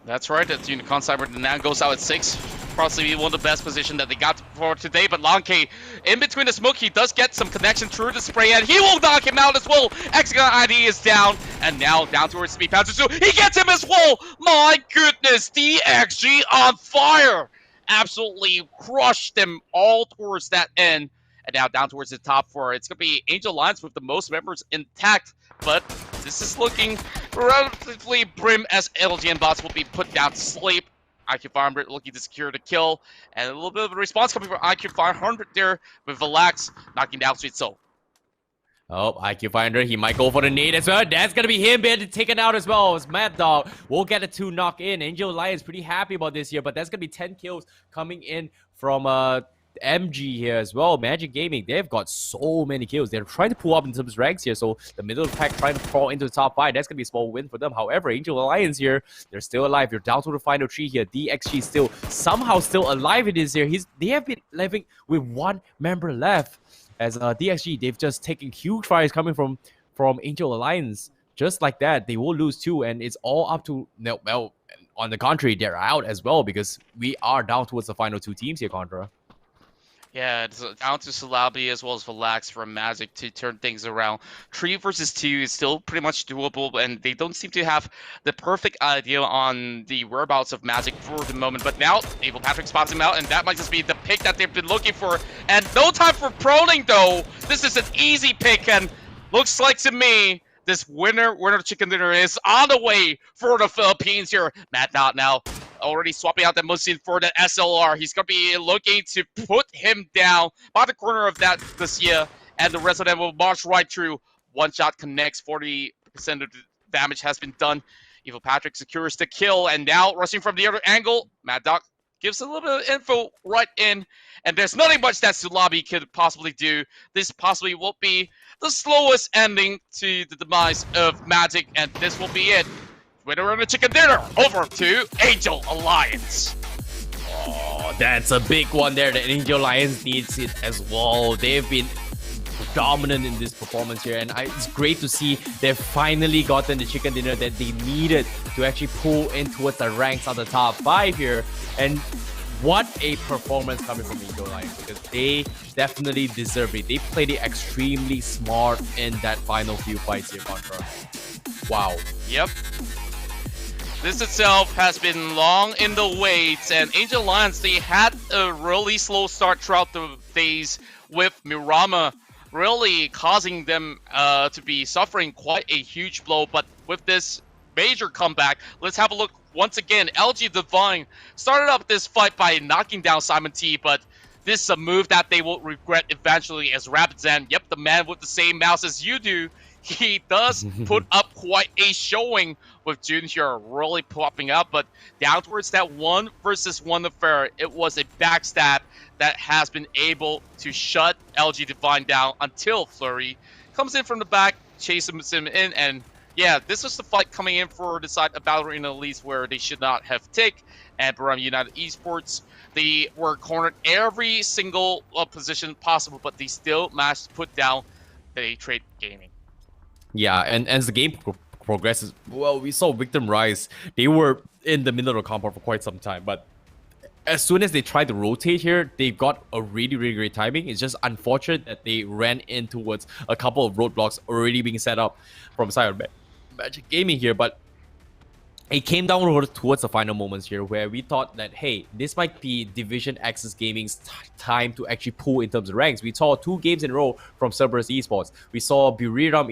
That's right. That Unicorn Cyber now goes out at 6. Possibly one of the best positions that they got for today. But Long-K, in between the smoke, he does get some connection through the spray, and he will knock him out as well. Hexagon ID is down, and now down towards Speed Pouncers. So he gets him as well. My goodness, DXG on fire. Absolutely crushed them all towards that end. And now down towards the top 4. It's going to be Angel Alliance with the most members intact. But this is looking relatively brim as LG and bots will be put down to sleep. IQ 500 looking to secure the kill. And a little bit of a response coming from IQ 500 there with Valax knocking down Sweet Soul. Oh, IQ 500, he might go for the nade as well. That's gonna be him being taken out as well. As Mad Dog will get a 2 knock in. Angel Alliance pretty happy about this here, but that's gonna be 10 kills coming in from MG here as well. Magic Gaming, they've got so many kills. They're trying to pull up in terms of ranks here, so the middle of the pack trying to crawl into the top 5. That's gonna be a small win for them. However, Angel Alliance here, they're still alive. They're down to the final 3 here. DXG still somehow still alive in this here. They have been living with 1 member left. As DXG, they've just taken huge fires coming from Angel Alliance. Just like that, they will lose too, and it's all up to, well, on the contrary, they're out as well because we are down towards the final 2 teams here, Contra. Yeah, it's down to Salabi as well as Valax for Magic to turn things around. 3 versus 2 is still pretty much doable, and they don't seem to have the perfect idea on the whereabouts of Magic for the moment. But now, Evil Patrick spots him out, and that might just be the pick that they've been looking for. And no time for proning, though. This is an easy pick, and looks like to me, this winner chicken dinner is on the way for the Philippines here. Mad Dot now already swapping out the Musin for the SLR. He's going to be looking to put him down by the corner of that Lucia, and the rest of them will march right through. One shot connects, 40% of the damage has been done. Evil Patrick secures the kill, and now rushing from the other angle, Mad Dog gives a little bit of info right in, and there's nothing much that Sulabi could possibly do. This possibly will be the slowest ending to the demise of Magic, and this will be it. Winner of the chicken dinner over to Angel Alliance. Oh, that's a big one there. The Angel Alliance needs it as well. They've been dominant in this performance here, and it's great to see they've finally gotten the chicken dinner that they needed to actually pull in towards the ranks of the top 5 here. And what a performance coming from Angel Alliance, because they definitely deserve it. They played it extremely smart in that final few fights here, Contra. Wow. Yep. This itself has been long in the wait, and Angel Alliance, they had a really slow start throughout the days with Mirama really causing them to be suffering quite a huge blow. But with this major comeback, let's have a look once again. LG Divine started up this fight by knocking down Simon T, but this is a move that they will regret eventually as Rapid Zen, yep, the man with the same mouse as you do, he does put up quite a showing with Jun here really popping up, but down towards that 1 versus 1 affair, it was a backstab that has been able to shut LG Divine down until Flurry comes in from the back, chases him in, and yeah, this was the fight coming in for the side of Battle Arena Elites where they should not have ticked, and Baram United Esports, they were cornered every single position possible, but they still managed to put down the Trade Gaming. Yeah, and as the game progresses, well, we saw Victim Rise. They were in the middle of the compound for quite some time, but as soon as they tried to rotate here, they got a really, really great timing. It's just unfortunate that they ran in towards a couple of roadblocks already being set up from side of Magic Gaming here, but it came down towards the final moments here where we thought that, hey, this might be Division Axis Gaming's time to actually pull in terms of ranks. We saw 2 games in a row from Cerberus Esports. We saw Buriram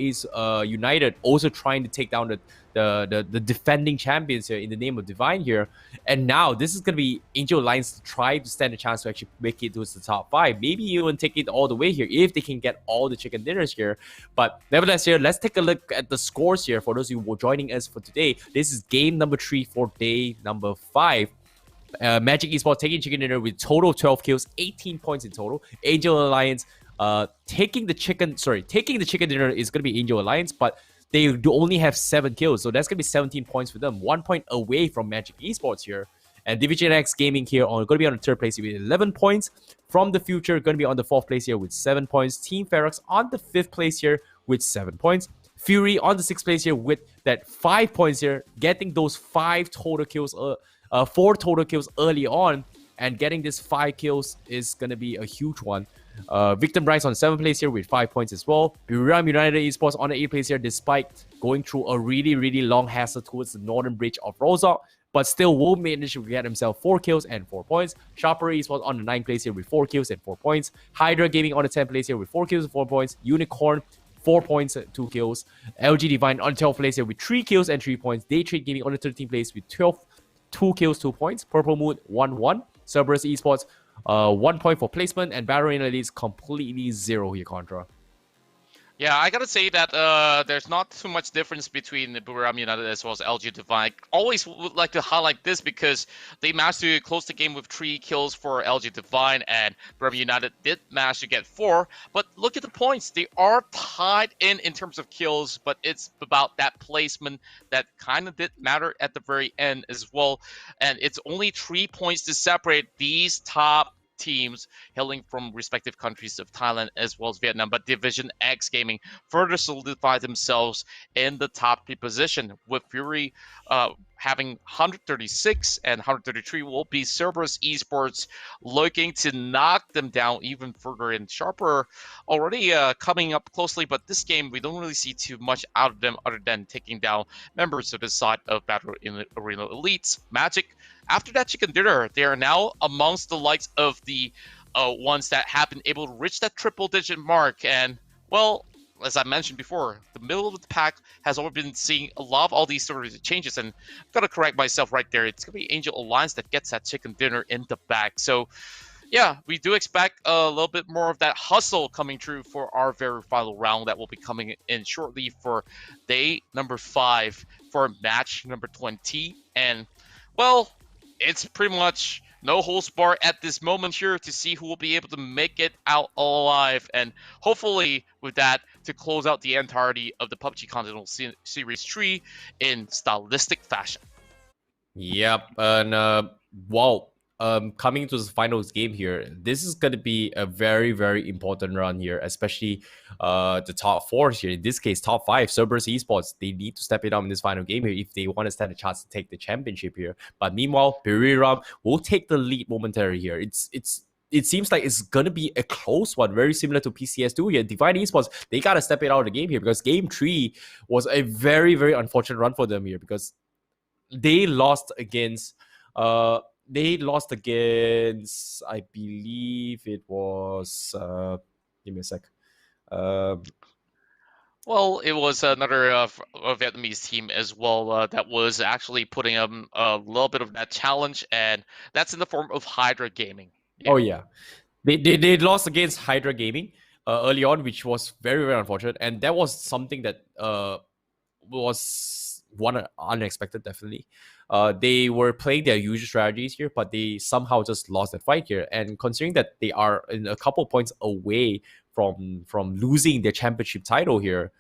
United also trying to take down the defending champions here in the name of Divine here. And now this is going to be Angel Alliance to try to stand a chance to actually make it towards the top 5. Maybe even take it all the way here if they can get all the chicken dinners here. But nevertheless here, let's take a look at the scores here for those who were joining us for today. This is game number 3 for day number 5. Magic Esports taking chicken dinner with total 12 kills, 18 points in total. Angel Alliance taking the chicken dinner is going to be Angel Alliance, but they do only have 7 kills, so that's going to be 17 points for them. 1 point away from Magic Esports here. And Division X Gaming here going to be on the 3rd place with 11 points. From the Future going to be on the 4th place here with 7 points. Team Ferox on the 5th place here with 7 points. Fury on the 6th place here with that 5 points here, getting those 4 total kills early on, and getting this 5 kills is going to be a huge one. Victim Bryce on 7th place here with 5 points as well. Buriram United Esports on the 8th place here, despite going through a really, really long hassle towards the northern bridge of Rozok, but still will manage to get himself 4 kills and 4 points. Sharper Esports on the 9th place here with 4 kills and 4 points. Hydra Gaming on the 10th place here with 4 kills and 4 points. Unicorn 4 points, 2 kills. LG Divine on the 12th place here with 3 kills and 3 points. Daytrade Gaming on the 13th place with 2 kills, 2 points. Purple Moon 1-1. Cerberus Esports 1 point for placement, and Battle Royale is completely 0 here, Contra. Yeah, I gotta say that there's not too much difference between the Buriram United as well as LG Divine. Always would like to highlight this because they managed to close the game with 3 kills for LG Divine, and Buriram United did manage to get 4. But look at the points; they are tied in terms of kills, but it's about that placement that kind of did matter at the very end as well. And it's only 3 points to separate these top teams hailing from respective countries of Thailand as well as Vietnam, but Division X Gaming further solidified themselves in the top 3 position, with Fury having 136 and 133 will be Cerberus Esports looking to knock them down even further. And Sharper already coming up closely, but this game we don't really see too much out of them other than taking down members of the side of Battle Arena Elites. Magic, after that chicken dinner, they are now amongst the likes of the ones that have been able to reach that triple-digit mark. And, well, as I mentioned before, the middle of the pack has already been seeing a lot of all these sort of changes. And I've got to correct myself right there. It's going to be Angel Alliance that gets that chicken dinner in the back. So, yeah, we do expect a little bit more of that hustle coming true for our very final round that will be coming in shortly for day number 5 for match number 20. And, well, it's pretty much no holds barred at this moment here to see who will be able to make it out alive, and hopefully with that to close out the entirety of the PUBG Continental Series 3 in stylistic fashion. Yep, and wow. Coming to the finals game here, this is going to be a very, very important run here, especially the top 4 here. In this case, top 5, Cerberus Esports, they need to step it up in this final game here if they want to stand a chance to take the championship here. But meanwhile, Buriram will take the lead momentarily here. It seems like it's going to be a close one, very similar to PCS2 here. Divine Esports, they got to step it out of the game here because game 3 was a very, very unfortunate run for them here because they lost against... They lost against, I believe it was, give me a sec. Well, it was another Vietnamese team as well that was actually putting a little bit of that challenge, and that's in the form of Hydra Gaming. Yeah. Oh, yeah. They lost against Hydra Gaming early on, which was very, very unfortunate, and that was something that was one unexpected, definitely. They were playing their usual strategies here, but they somehow just lost that fight here. And considering that they are in a couple points away from losing their championship title here,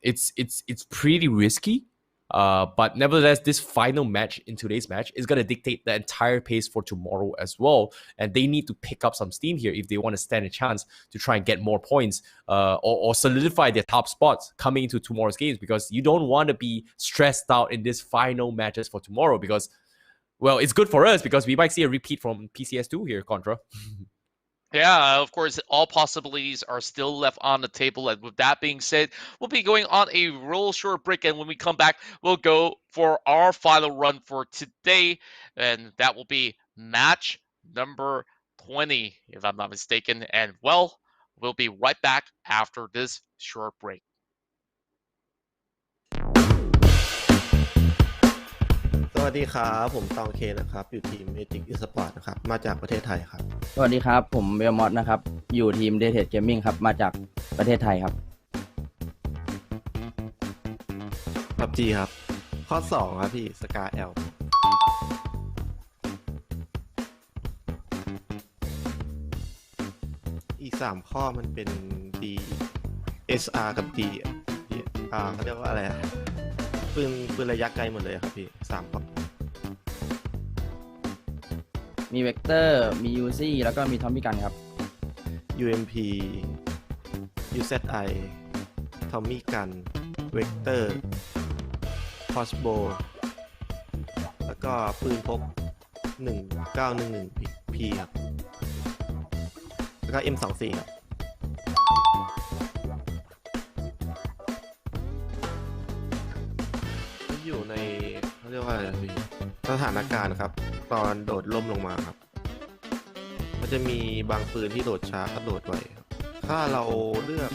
it's pretty risky. But nevertheless, this final match in today's match is going to dictate the entire pace for tomorrow as well. And they need to pick up some steam here if they want to stand a chance to try and get more points or solidify their top spots coming into tomorrow's games, because you don't want to be stressed out in this final matches for tomorrow because, well, it's good for us because we might see a repeat from PCS2 here, Contra. Yeah, of course, all possibilities are still left on the table. And with that being said, we'll be going on a real short break. And when we come back, we'll go for our final run for today. And that will be match number 20, if I'm not mistaken. And, well, we'll be right back after this short break. สวัสดีครับผมตองเคนะครับอยู่ทีม Magic Esports นะครับมาจากประเทศไทยครับ สวัสดีครับผมเบลมอสนะครับอยู่ทีม Untitled Gaming ครับมาจากประเทศไทยครับ PUBG ครับข้อ2ครับพี่ Scar L 3 ข้อมันเป็น D SR กับ D เขาเรียกว่าอะไรอะปืนระยะไกลหมดเลยครับพี่3 ข้อ มีเวกเตอร์ มียูซี่แล้วก็มีทอมมี่กันครับ UMP UZI ทอมมี่กันเวกเตอร์คอสโบแล้วก็ปืนพก 1911P ครับแล้วก็ M24 ครับอยู่ในเขาเรียกว่าอะไรพี่สถานการณ์ครับ ตอนโดดล่มลงมาครับ มันจะมีบางปืนที่โดดช้ากับโดดไวครับถ้าเราเลือก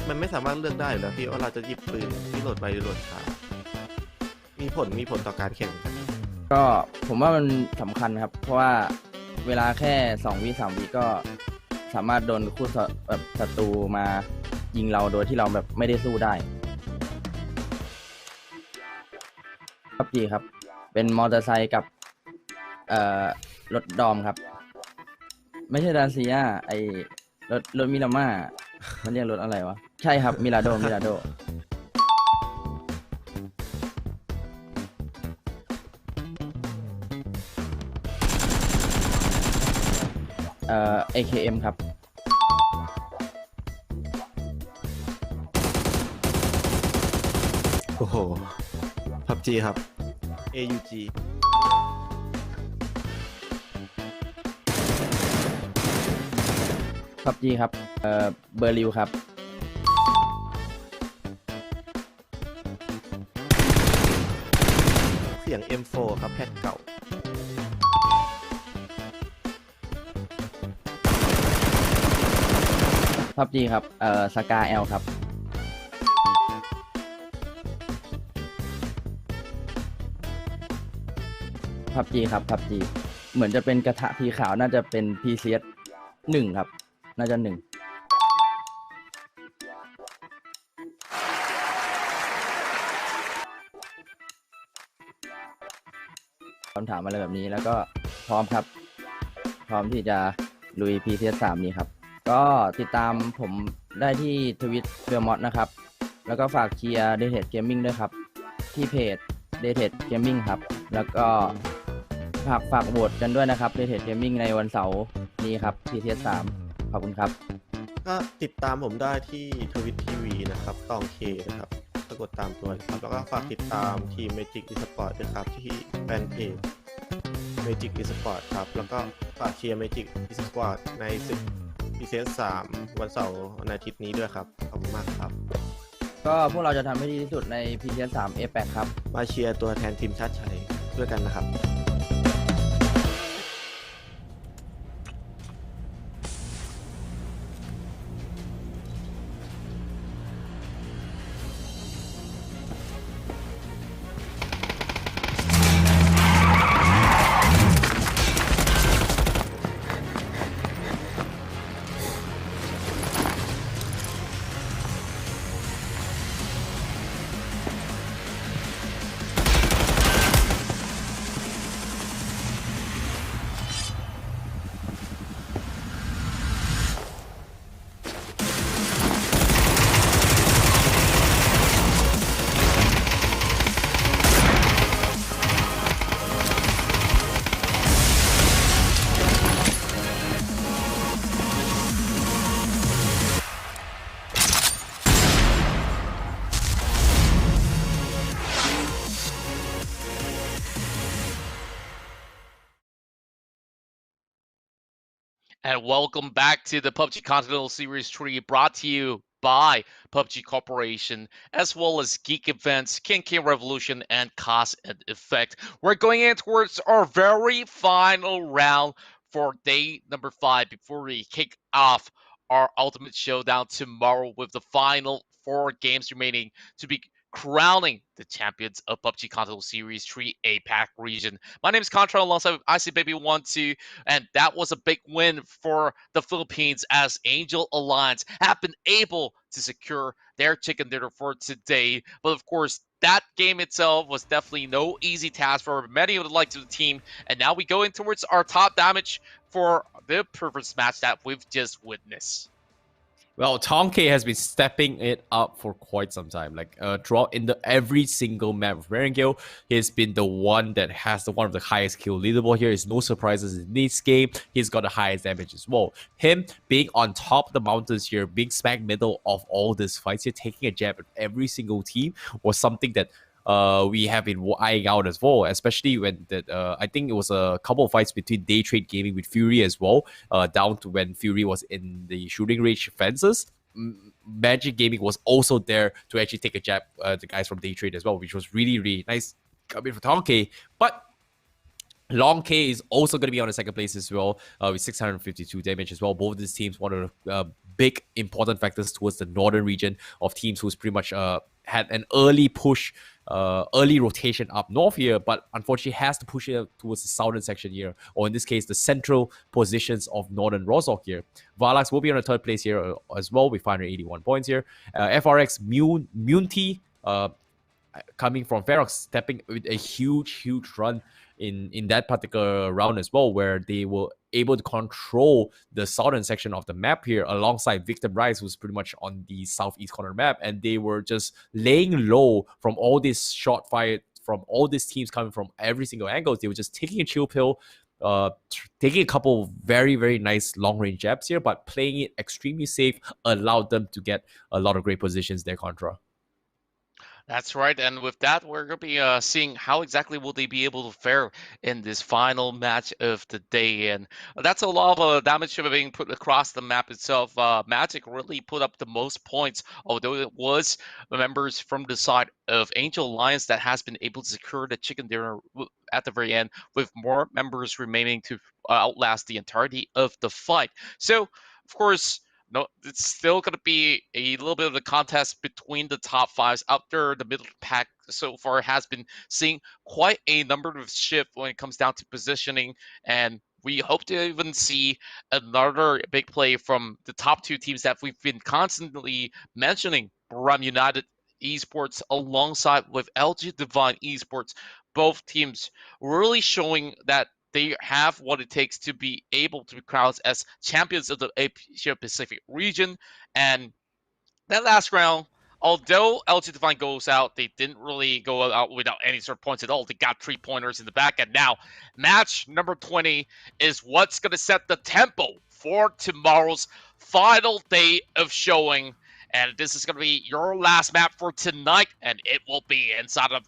มันไม่สามารถเลือกได้แล้วพี่ว่าเราจะหยิบปืนที่โหลดไวหรือโหลดช้ามีผลต่อการแข่งกัน ก็ผมว่ามันสำคัญครับ เพราะว่าเวลาแค่2 วิ 3 วิก็สามารถโดนคู่แบบศัตรูมายิงเราโดยที่เราแบบไม่ได้สู้ได้ครับดีครับ เป็นมอเตอร์ไซค์กับรถดอมครับ ไม่ใช่ดาเซียไอรถมิราม่ามันเรียกรถอะไรวะ ใช่ครับมิราโดAKM ครับ โอ้โห PUBG ครับ AUG PUBG ครับเบอร์ลิวครับ เสียง M4 ครับแพทเก่า PUBG ครับสกาแอลครับ PUBG ครับ PUBG เหมือนจะเป็นกระทะสีขาวน่าจะเป็น PCS 1ครับน่าจะ1คำถามอะไรแบบนี้แล้วก็พร้อมครับ พร้อมที่จะลุย PCS3 นี้ครับ ก็ติดตามผมได้ที่ทวิตเบลมอสนะครับ แล้วก็ฝากเชียร์ Dated Gaming ด้วยครับ ที่เพจ Dated Gaming ครับ แล้วก็ฝากโหวตกันด้วยนะครับ Dated Gaming ในวันเสาร์นี้ครับ PCS3 ขอบคุณครับ ก็ติดตามผมได้ที่ทวิตทีวีนะครับตองเคนะครับสะกดตามตัวครับแล้วก็ฝากติดตามทีม Magic Esports ด้วยครับที่แฟนเพจ Magic Esports ครับแล้วก็ฝากเชียร์ Magic Esports ในศึก PCS3 วันเสาร์วันอาทิตย์นี้ด้วยครับขอบคุณมากครับ ก็พวกเราจะทำให้ดีที่สุดใน PCS3 APAC ครับ มาเชียร์ตัวแทนทีมชาติไทยด้วยกันนะครับ And welcome back to the PUBG Continental Series 3 brought to you by PUBG Corporation, as well as Geek Events, King Revolution, and Cause and Effect. We're going in towards our very final round for day number 5 before we kick off our Ultimate Showdown tomorrow with the final 4 games remaining to be crowning the champions of PUBG Continental Series 3 APAC region. My name is Contra alongside IC Baby 1-2, and that was a big win for the Philippines as Angel Alliance have been able to secure their chicken dinner for today. But of course, that game itself was definitely no easy task for many of the likes of the team. And now we go in towards our top damage for the previous match that we've just witnessed. Well, Tonke has been stepping it up for quite some time. Like throughout in the every single map of Erangel, he's been the one that has one of the highest kill leaderboard here. It's no surprises in this game. He's got the highest damage as well. Him being on top of the mountains here, being smack middle of all these fights here, taking a jab at every single team was something that we have been eyeing out as well, especially when that I think it was a couple of fights between Day Trade Gaming with Fury as well, down to when Fury was in the shooting range fences. Magic Gaming was also there to actually take a jab the guys from Day Trade as well, which was really, really nice coming from Tonke. But Long K is also going to be on the second place as well, with 652 damage as well. Both of these teams, one of the big important factors towards the northern region of teams who's pretty much had an early push, early rotation up north here, but unfortunately has to push it towards the southern section here, or in this case, the central positions of northern Rozhok here. Varlax will be on the third place here as well with 581 points here. FRX Munti coming from Ferox, stepping with a huge run in that particular round as well, where they were able to control the southern section of the map here alongside Victim Rise, who's pretty much on the southeast corner map, and they were just laying low from all this shot fire from all these teams coming from every single angle. They were just taking a chill pill, taking a couple of very nice long range jabs here, but playing it extremely safe allowed them to get a lot of great positions there, Contra. That's right, and with that, we're going to be seeing how exactly will they be able to fare in this final match of the day, and that's a lot of damage being put across the map itself. Magic really put up the most points, although it was members from the side of Angel Alliance that has been able to secure the chicken dinner at the very end, with more members remaining to outlast the entirety of the fight. So, of course, no, it's still going to be a little bit of a contest between the top fives. Out there, the middle pack so far has been seeing quite a number of shift when it comes down to positioning, and we hope to even see another big play from the top two teams that we've been constantly mentioning, Buram United Esports alongside with LG Divine Esports. Both teams really showing that they have what it takes to be able to be crowned as champions of the Asia Pacific region. And that last round, although LG Divine goes out, they didn't really go out without any sort of points at all. They got 3-pointers in the back. And now, match number 20 is what's going to set the tempo for tomorrow's final day of showing. And this is going to be your last map for tonight, and it will be inside of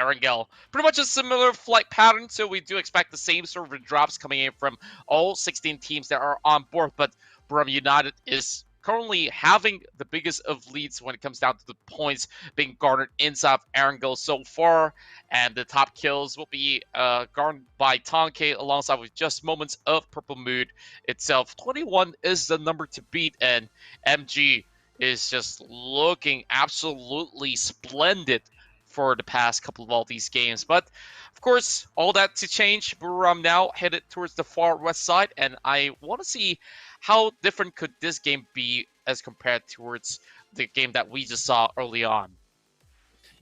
Erangel. Pretty much a similar flight pattern, so we do expect the same sort of drops coming in from all 16 teams that are on board, but Buram United is currently having the biggest of leads when it comes down to the points being garnered inside of Erangel so far, and the top kills will be garnered by Tonke alongside with just moments of Purple Mood itself. 21 is the number to beat, and MG is just looking absolutely splendid for the past couple of all these games. But of course, all that to change. Buram now headed towards the far west side, and I want to see how different could this game be as compared towards the game that we just saw early on.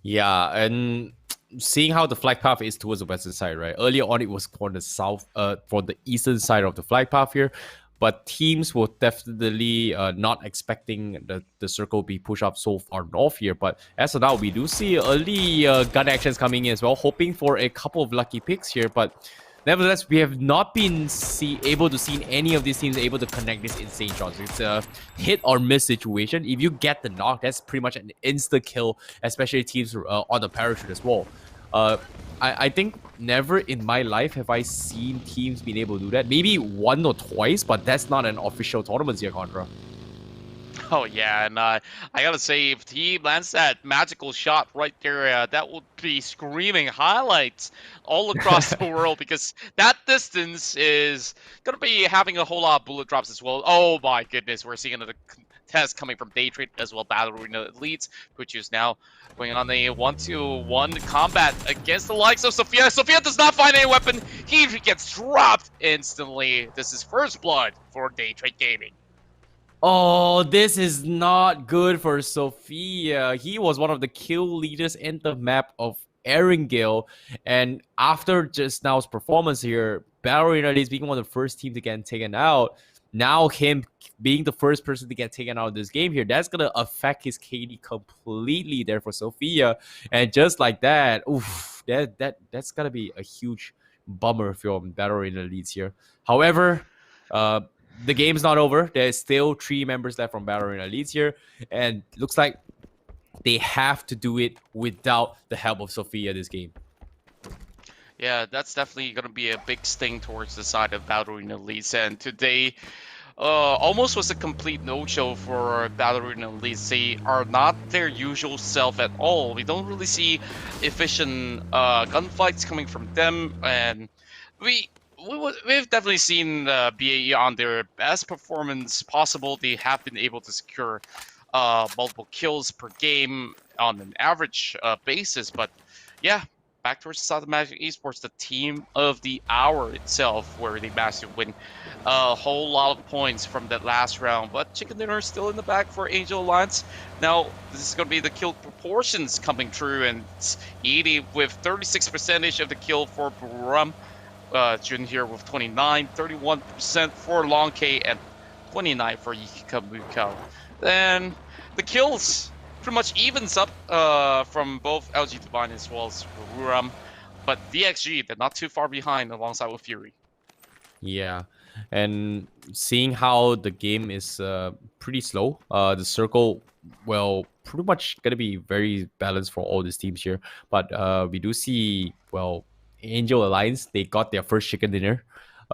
Yeah, and seeing how the flight path is towards the western side, right? Earlier on, it was for the south, for the eastern side of the flight path here. But teams were definitely not expecting the circle be pushed up so far north here. But as of now, we do see early gun actions coming in as well, hoping for a couple of lucky picks here. But nevertheless, we have not been able to see any of these teams able to connect these insane shots. It's a hit or miss situation. If you get the knock, that's pretty much an insta kill, especially teams on the parachute as well. I think never in my life have I seen teams being able to do that. Maybe one or twice, but that's not an official tournament here, Contra. Oh yeah, and I gotta say, if he lands that magical shot right there, that would be screaming highlights all across the world, because that distance is gonna be having a whole lot of bullet drops as well. Oh my goodness, we're seeing another test coming from Day Trade as well. Battle Arena leads, which is now going on a 1-2-1 combat against the likes of Sophia. Sophia does not find any weapon. He gets dropped instantly. This is first blood for Day Trade Gaming. Oh, this is not good for Sophia. He was one of the kill leaders in the map of Erangel. And after just now's performance here, Battle Arena is being one of the first teams to get taken out. Now him being the first person to get taken out of this game here, that's gonna affect his KD completely there for Sophia. And just like that, oof, that's gonna be a huge bummer from Battle Arena leads here. However, the game's not over. There's still 3 members left from Battle Arena leads here, and looks like they have to do it without the help of Sophia this game. Yeah, that's definitely going to be a big sting towards the side of Battle Arena Leeds. And today almost was a complete no-show for Battle Arena Leeds. They are not their usual self at all. We don't really see efficient gunfights coming from them. And we've definitely seen BAE on their best performance possible. They have been able to secure multiple kills per game on an average basis. But yeah, back towards the side of Magic Esports, the team of the hour itself, where they managed to win a whole lot of points from that last round. But Chicken Dinner is still in the back for Angel Alliance. Now, this is going to be the kill proportions coming through, and it's 80 with 36% of the kill for Buram. Jun here with 29, 31% for Long K, and 29 for Yikamuko. Then the kills pretty much evens up from both LG Divine as well as Ruram, but DXG, they're not too far behind alongside with Fury. Yeah, and seeing how the game is pretty slow, the circle, well, pretty much gonna be very balanced for all these teams here. But we do see, well, Angel Alliance, they got their first chicken dinner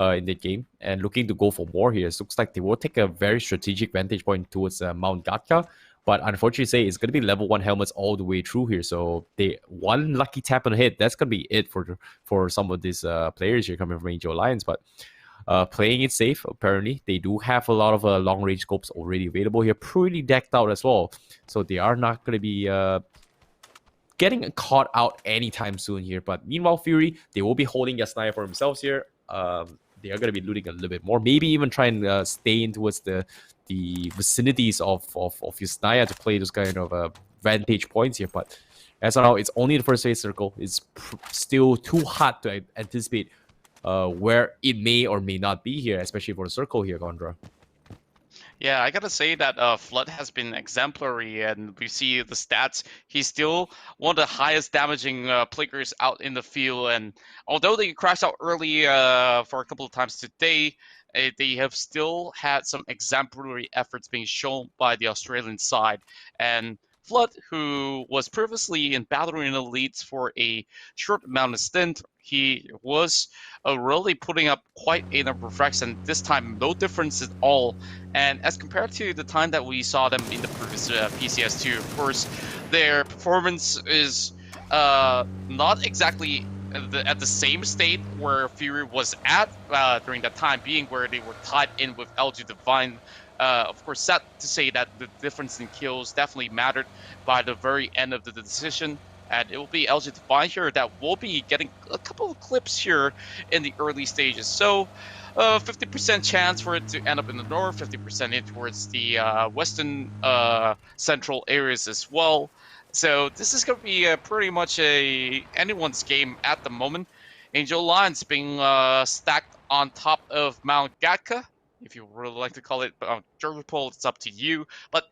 in the game and looking to go for more here. It looks like they will take a very strategic vantage point towards Mount Gatka. But unfortunately, say it's going to be level 1 helmets all the way through here. So they one lucky tap on the hit, that's going to be it for some of these players here coming from Angel Alliance. But playing it safe, apparently. They do have a lot of long-range scopes already available here, pretty decked out as well. So they are not going to be getting caught out anytime soon here. But meanwhile, Fury, they will be holding Yasnaya for themselves here. They are going to be looting a little bit more. Maybe even try and stay in towards the vicinities of Yasnaya to play those kind of vantage points here. But as of now, it's only the first phase circle. It's still too hard to anticipate where it may or may not be here, especially for the circle here, Gondra. Yeah, I gotta say that Flood has been exemplary, and we see the stats. He's still one of the highest damaging players out in the field, and although they crashed out early for a couple of times today, they have still had some exemplary efforts being shown by the Australian side. And Flood, who was previously in Battle Arena Leads for a short amount of stint, he was really putting up quite a number of frags, and this time no difference at all. And as compared to the time that we saw them in the previous PCS2, of course, their performance is not exactly at the same state where Fury was at during that time being, where they were tied in with LG Divine. Of course, sad to say that the difference in kills definitely mattered by the very end of the decision. And it will be LG Divine here that will be getting a couple of clips here in the early stages. So 50% chance for it to end up in the north, 50% in towards the western central areas as well. So this is going to be pretty much anyone's game at the moment. Angel Alliance being stacked on top of Mount Gatka, if you really like to call it Jervipol, it's up to you. But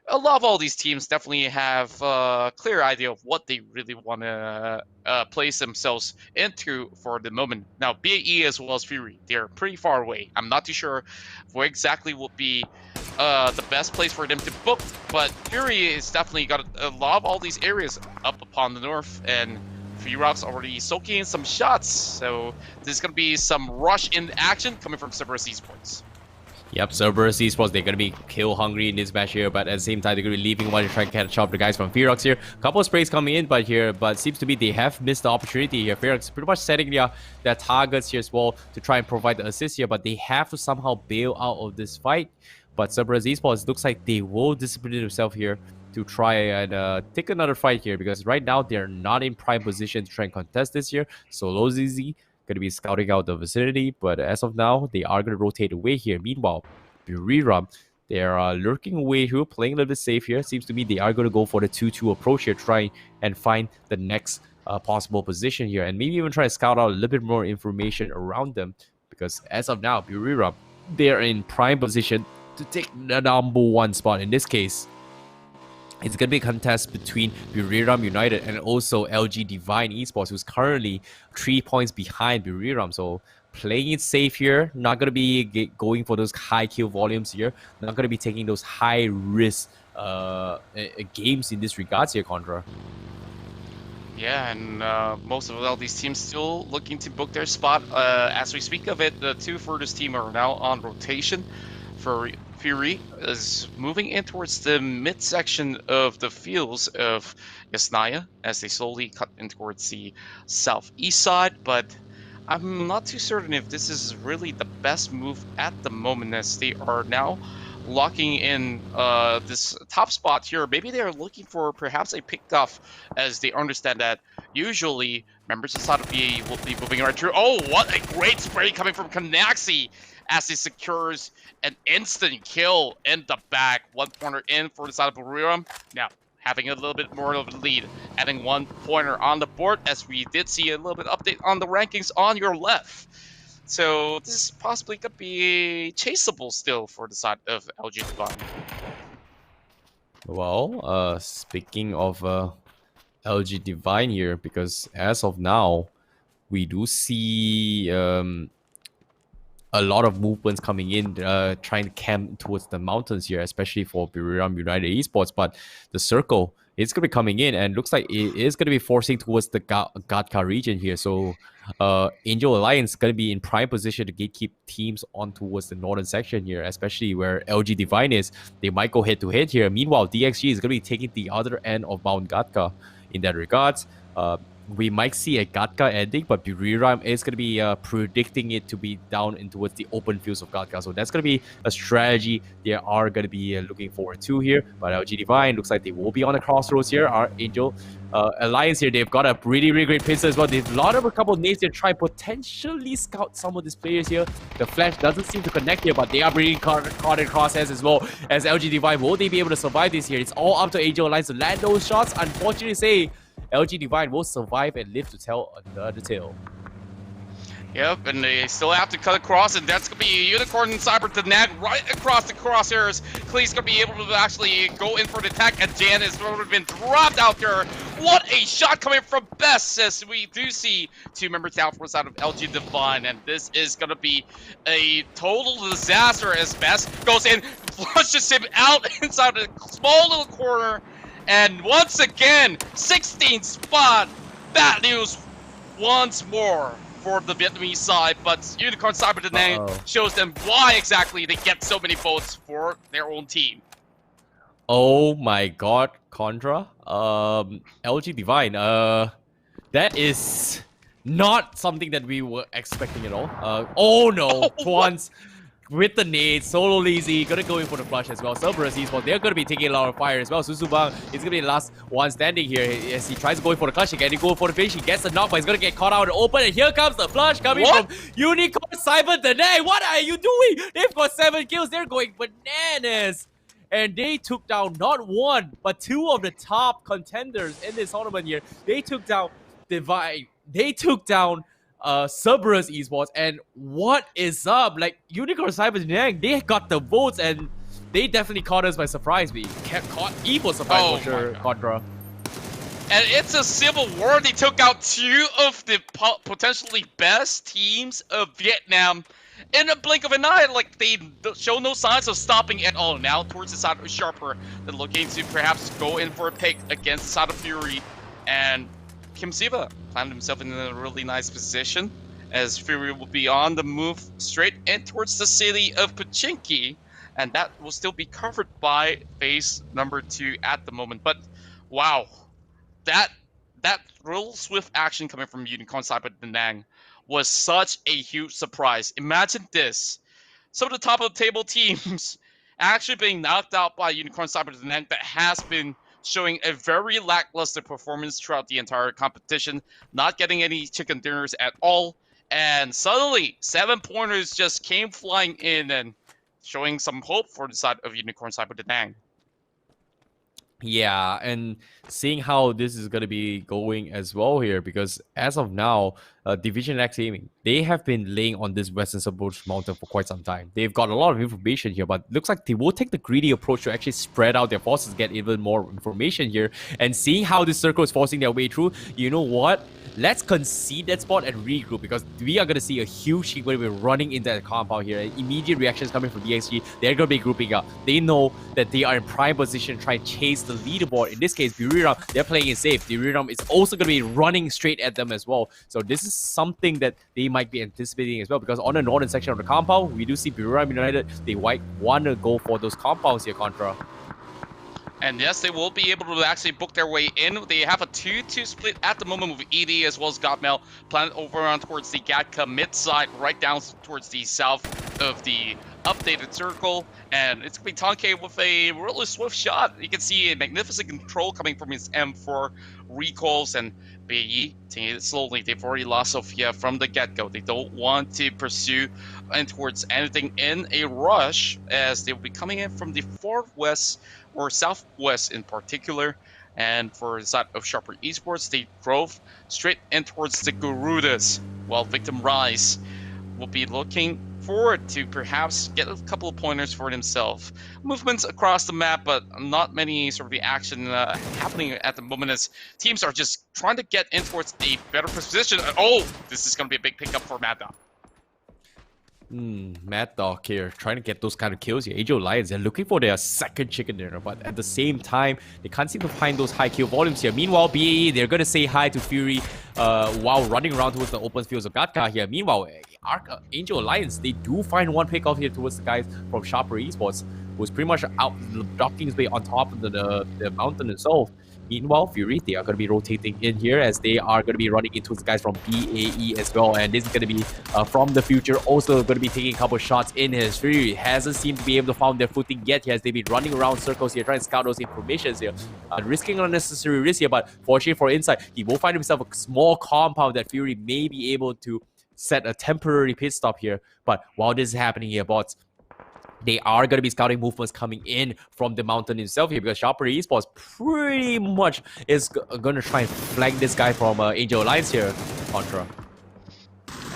a lot of all these teams definitely have a clear idea of what they really want to place themselves into for the moment. Now, BAE as well as Fury, they're pretty far away. I'm not too sure where exactly will be the best place for them to book, but Fury is definitely got a lot of all these areas up upon the north, and Fury's already soaking in some shots. So there's going to be some rush in action coming from Cerberus Esports. Yep, Cerberus Esports, they're going to be kill hungry in this match here, but at the same time, they're going to be leaving while they try to catch up the guys from Ferox here. Couple of sprays coming in, but seems to be they have missed the opportunity here. Ferox pretty much setting their targets here as well to try and provide the assist here, but they have to somehow bail out of this fight. But Cerberus Esports looks like they will discipline themselves here to try and take another fight here, because right now they're not in prime position to try and contest this here. Solo ZZ going to be scouting out the vicinity, but as of now, they are going to rotate away here. Meanwhile, Buriram, They are lurking away here, playing a little bit safe here. Seems to me they are going to go for the 2-2 approach here, try and find the next possible position here, and maybe even try to scout out a little bit more information around them. Because as of now, Buriram, they're in prime position to take the number 1 spot. In this case, it's going to be a contest between Buriram United and also LG Divine Esports, who's currently 3 points behind Buriram. So playing it safe here, not going to be going for those high kill volumes here, not going to be taking those high risk games in this regards here, Contra. Yeah, and most of all these teams still looking to book their spot. As we speak of it, the 2 furthest team are now on rotation. For Fury is moving in towards the midsection of the fields of Yasnaya as they slowly cut in towards the southeast side, but I'm not too certain if this is really the best move at the moment, as they are now locking in this top spot here. Maybe they're looking for perhaps a pickoff, as they understand that usually members of side of BA will be moving right through. Oh, what a great spray coming from Kanaxi as he secures an instant kill in the back. 1 pointer in for the side of Buriram. Now, having a little bit more of a lead, adding 1 pointer on the board, as we did see a little bit update on the rankings on your left. So this is possibly going to be chaseable still for the side of LG Divine. Well, speaking of LG Divine here, because as of now, we do see a lot of movements coming in, trying to camp towards the mountains here, especially for Buriram United Esports. But the circle is going to be coming in, and looks like it is going to be forcing towards the Gatka region here. So Angel Alliance is going to be in prime position to gatekeep teams on towards the northern section here, especially where LG Divine is. They might go head to head here. Meanwhile, DXG is going to be taking the other end of Mount Gatka in that regards. We might see a Gatka ending, but Buriram is going to be predicting it to be down in towards the open fields of Gatka. So that's going to be a strategy they are going to be looking forward to here. But LG Divine looks like they will be on the crossroads here. Our Angel Alliance here, they've got a really, really great pistol as well. They've lot of a couple of nades to try potentially scout some of these players here. The flash doesn't seem to connect here, but they are bringing caught in crosshairs as well as LG Divine. Will they be able to survive this here? It's all up to Angel Alliance to land those shots. Unfortunately, LG Divine will survive and live to tell another tale. Yep, and they still have to cut across, and that's going to be Unicorn and Cyber to nag right across the crosshairs. Klee's going to be able to actually go in for the attack, and Jan has been dropped out there. What a shot coming from Best, as we do see 2 members down for the side of LG Divine, and this is going to be a total disaster as Best goes in, flushes him out inside a small little corner. And once again, 16th spot. Bad news once more for the Vietnamese side, but Unicorn Cyber Da Nang shows them why exactly they get so many votes for their own team. Oh my god, Contra. LG Divine, that is not something that we were expecting at all. Oh no, Twans with the nade, solo lazy, gonna go in for the flush as well. Cerberus Esports, they're gonna be taking a lot of fire as well. Susubang is gonna be the last one standing here as he tries to go in for the clutch again. He go for the finish, he gets the knock, but he's gonna get caught out in the open. And here comes the flush coming from Unicorn Cyber today. What are you doing? They've got 7 kills, they're going bananas. And they took down not 1, but 2 of the top contenders in this tournament here. They took down Divine. They took down Cerberus Esports, and what is up? Like, Unicorn Cyber Nang, they got the votes, and they definitely caught us by surprise. We kept caught evil surprise for sure, Contra. And it's a civil war. They took out 2 of the potentially best teams of Vietnam in a blink of an eye. Like, they show no signs of stopping at all. Now towards the side of Sharper, they're looking to perhaps go in for a pick against the side of Fury, and Kim Siva found himself in a really nice position, as Fury will be on the move straight in towards the city of Pachinki, and that will still be covered by phase number 2 at the moment. But wow, that real swift action coming from Unicorn Cyber Da Nang was such a huge surprise. Imagine this: some of the top of the table teams actually being knocked out by Unicorn Cyber Da Nang that has been showing a very lackluster performance throughout the entire competition, not getting any chicken dinners at all, and suddenly 7 pointers just came flying in, and showing some hope for the side of Unicorn Cyber Danang. Yeah, and seeing how this is going to be going as well here, because as of now, Division X Gaming, they have been laying on this Western Submerged Mountain for quite some time. They've got a lot of information here, but looks like they will take the greedy approach to actually spread out their forces, get even more information here, and seeing how this circle is forcing their way through, you know what? Let's concede that spot and regroup, because we are going to see a huge shift when we're running into that compound here. Immediate reactions coming from DXG. They're going to be grouping up. They know that they are in prime position to try and chase the leaderboard. In this case, Buriram, they're playing it safe. Buriram is also going to be running straight at them as well. So this is something that they might be anticipating as well, because on the northern section of the compound, we do see Buriram United. They might want to go for those compounds here, Contra. And yes, they will be able to actually book their way in. They have a 2-2 split at the moment with ED as well as Godmel planted over on towards the Gatka mid side, right down towards the south of the updated circle. And it's going to be Tonke with a really swift shot. You can see a magnificent control coming from his M4 recalls, and BE taking it slowly. They've already lost Sophia from the get-go. They don't want to pursue and towards anything in a rush, as they'll be coming in from the far west or southwest in particular. And for the side of Sharper Esports, they drove straight in towards the Garudas, while Victim Rise will be looking forward to perhaps get a couple of pointers for himself. Movements across the map, but not many sort of the action happening at the moment, as teams are just trying to get in towards a better position. Oh, this is going to be a big pickup for Mad Dog. Mad Dog here, trying to get those kind of kills here. Angel Lions, they're looking for their second chicken dinner, but at the same time, they can't seem to find those high kill volumes here. Meanwhile, BAE, they're going to say hi to Fury while running around towards the open fields of Gatka here. Meanwhile, Angel Alliance, they do find one pick off here towards the guys from Sharper Esports, who's pretty much out docking his way on top of the mountain itself. Meanwhile, Fury, they are going to be rotating in here, as they are going to be running into the guys from BAE as well. And this is going to be from the future, also going to be taking a couple shots in his. Fury hasn't seemed to be able to find their footing yet here, as they've been running around circles here, trying to scout those informations here. Risking unnecessary risk here, but fortunately for Insight, he will find himself a small compound that Fury may be able to set a temporary pit stop here. But while this is happening here, bots, they are going to be scouting movements coming in from the mountain itself here, because Sharper Esports pretty much is going to try and flank this guy from Angel Alliance here, Contra.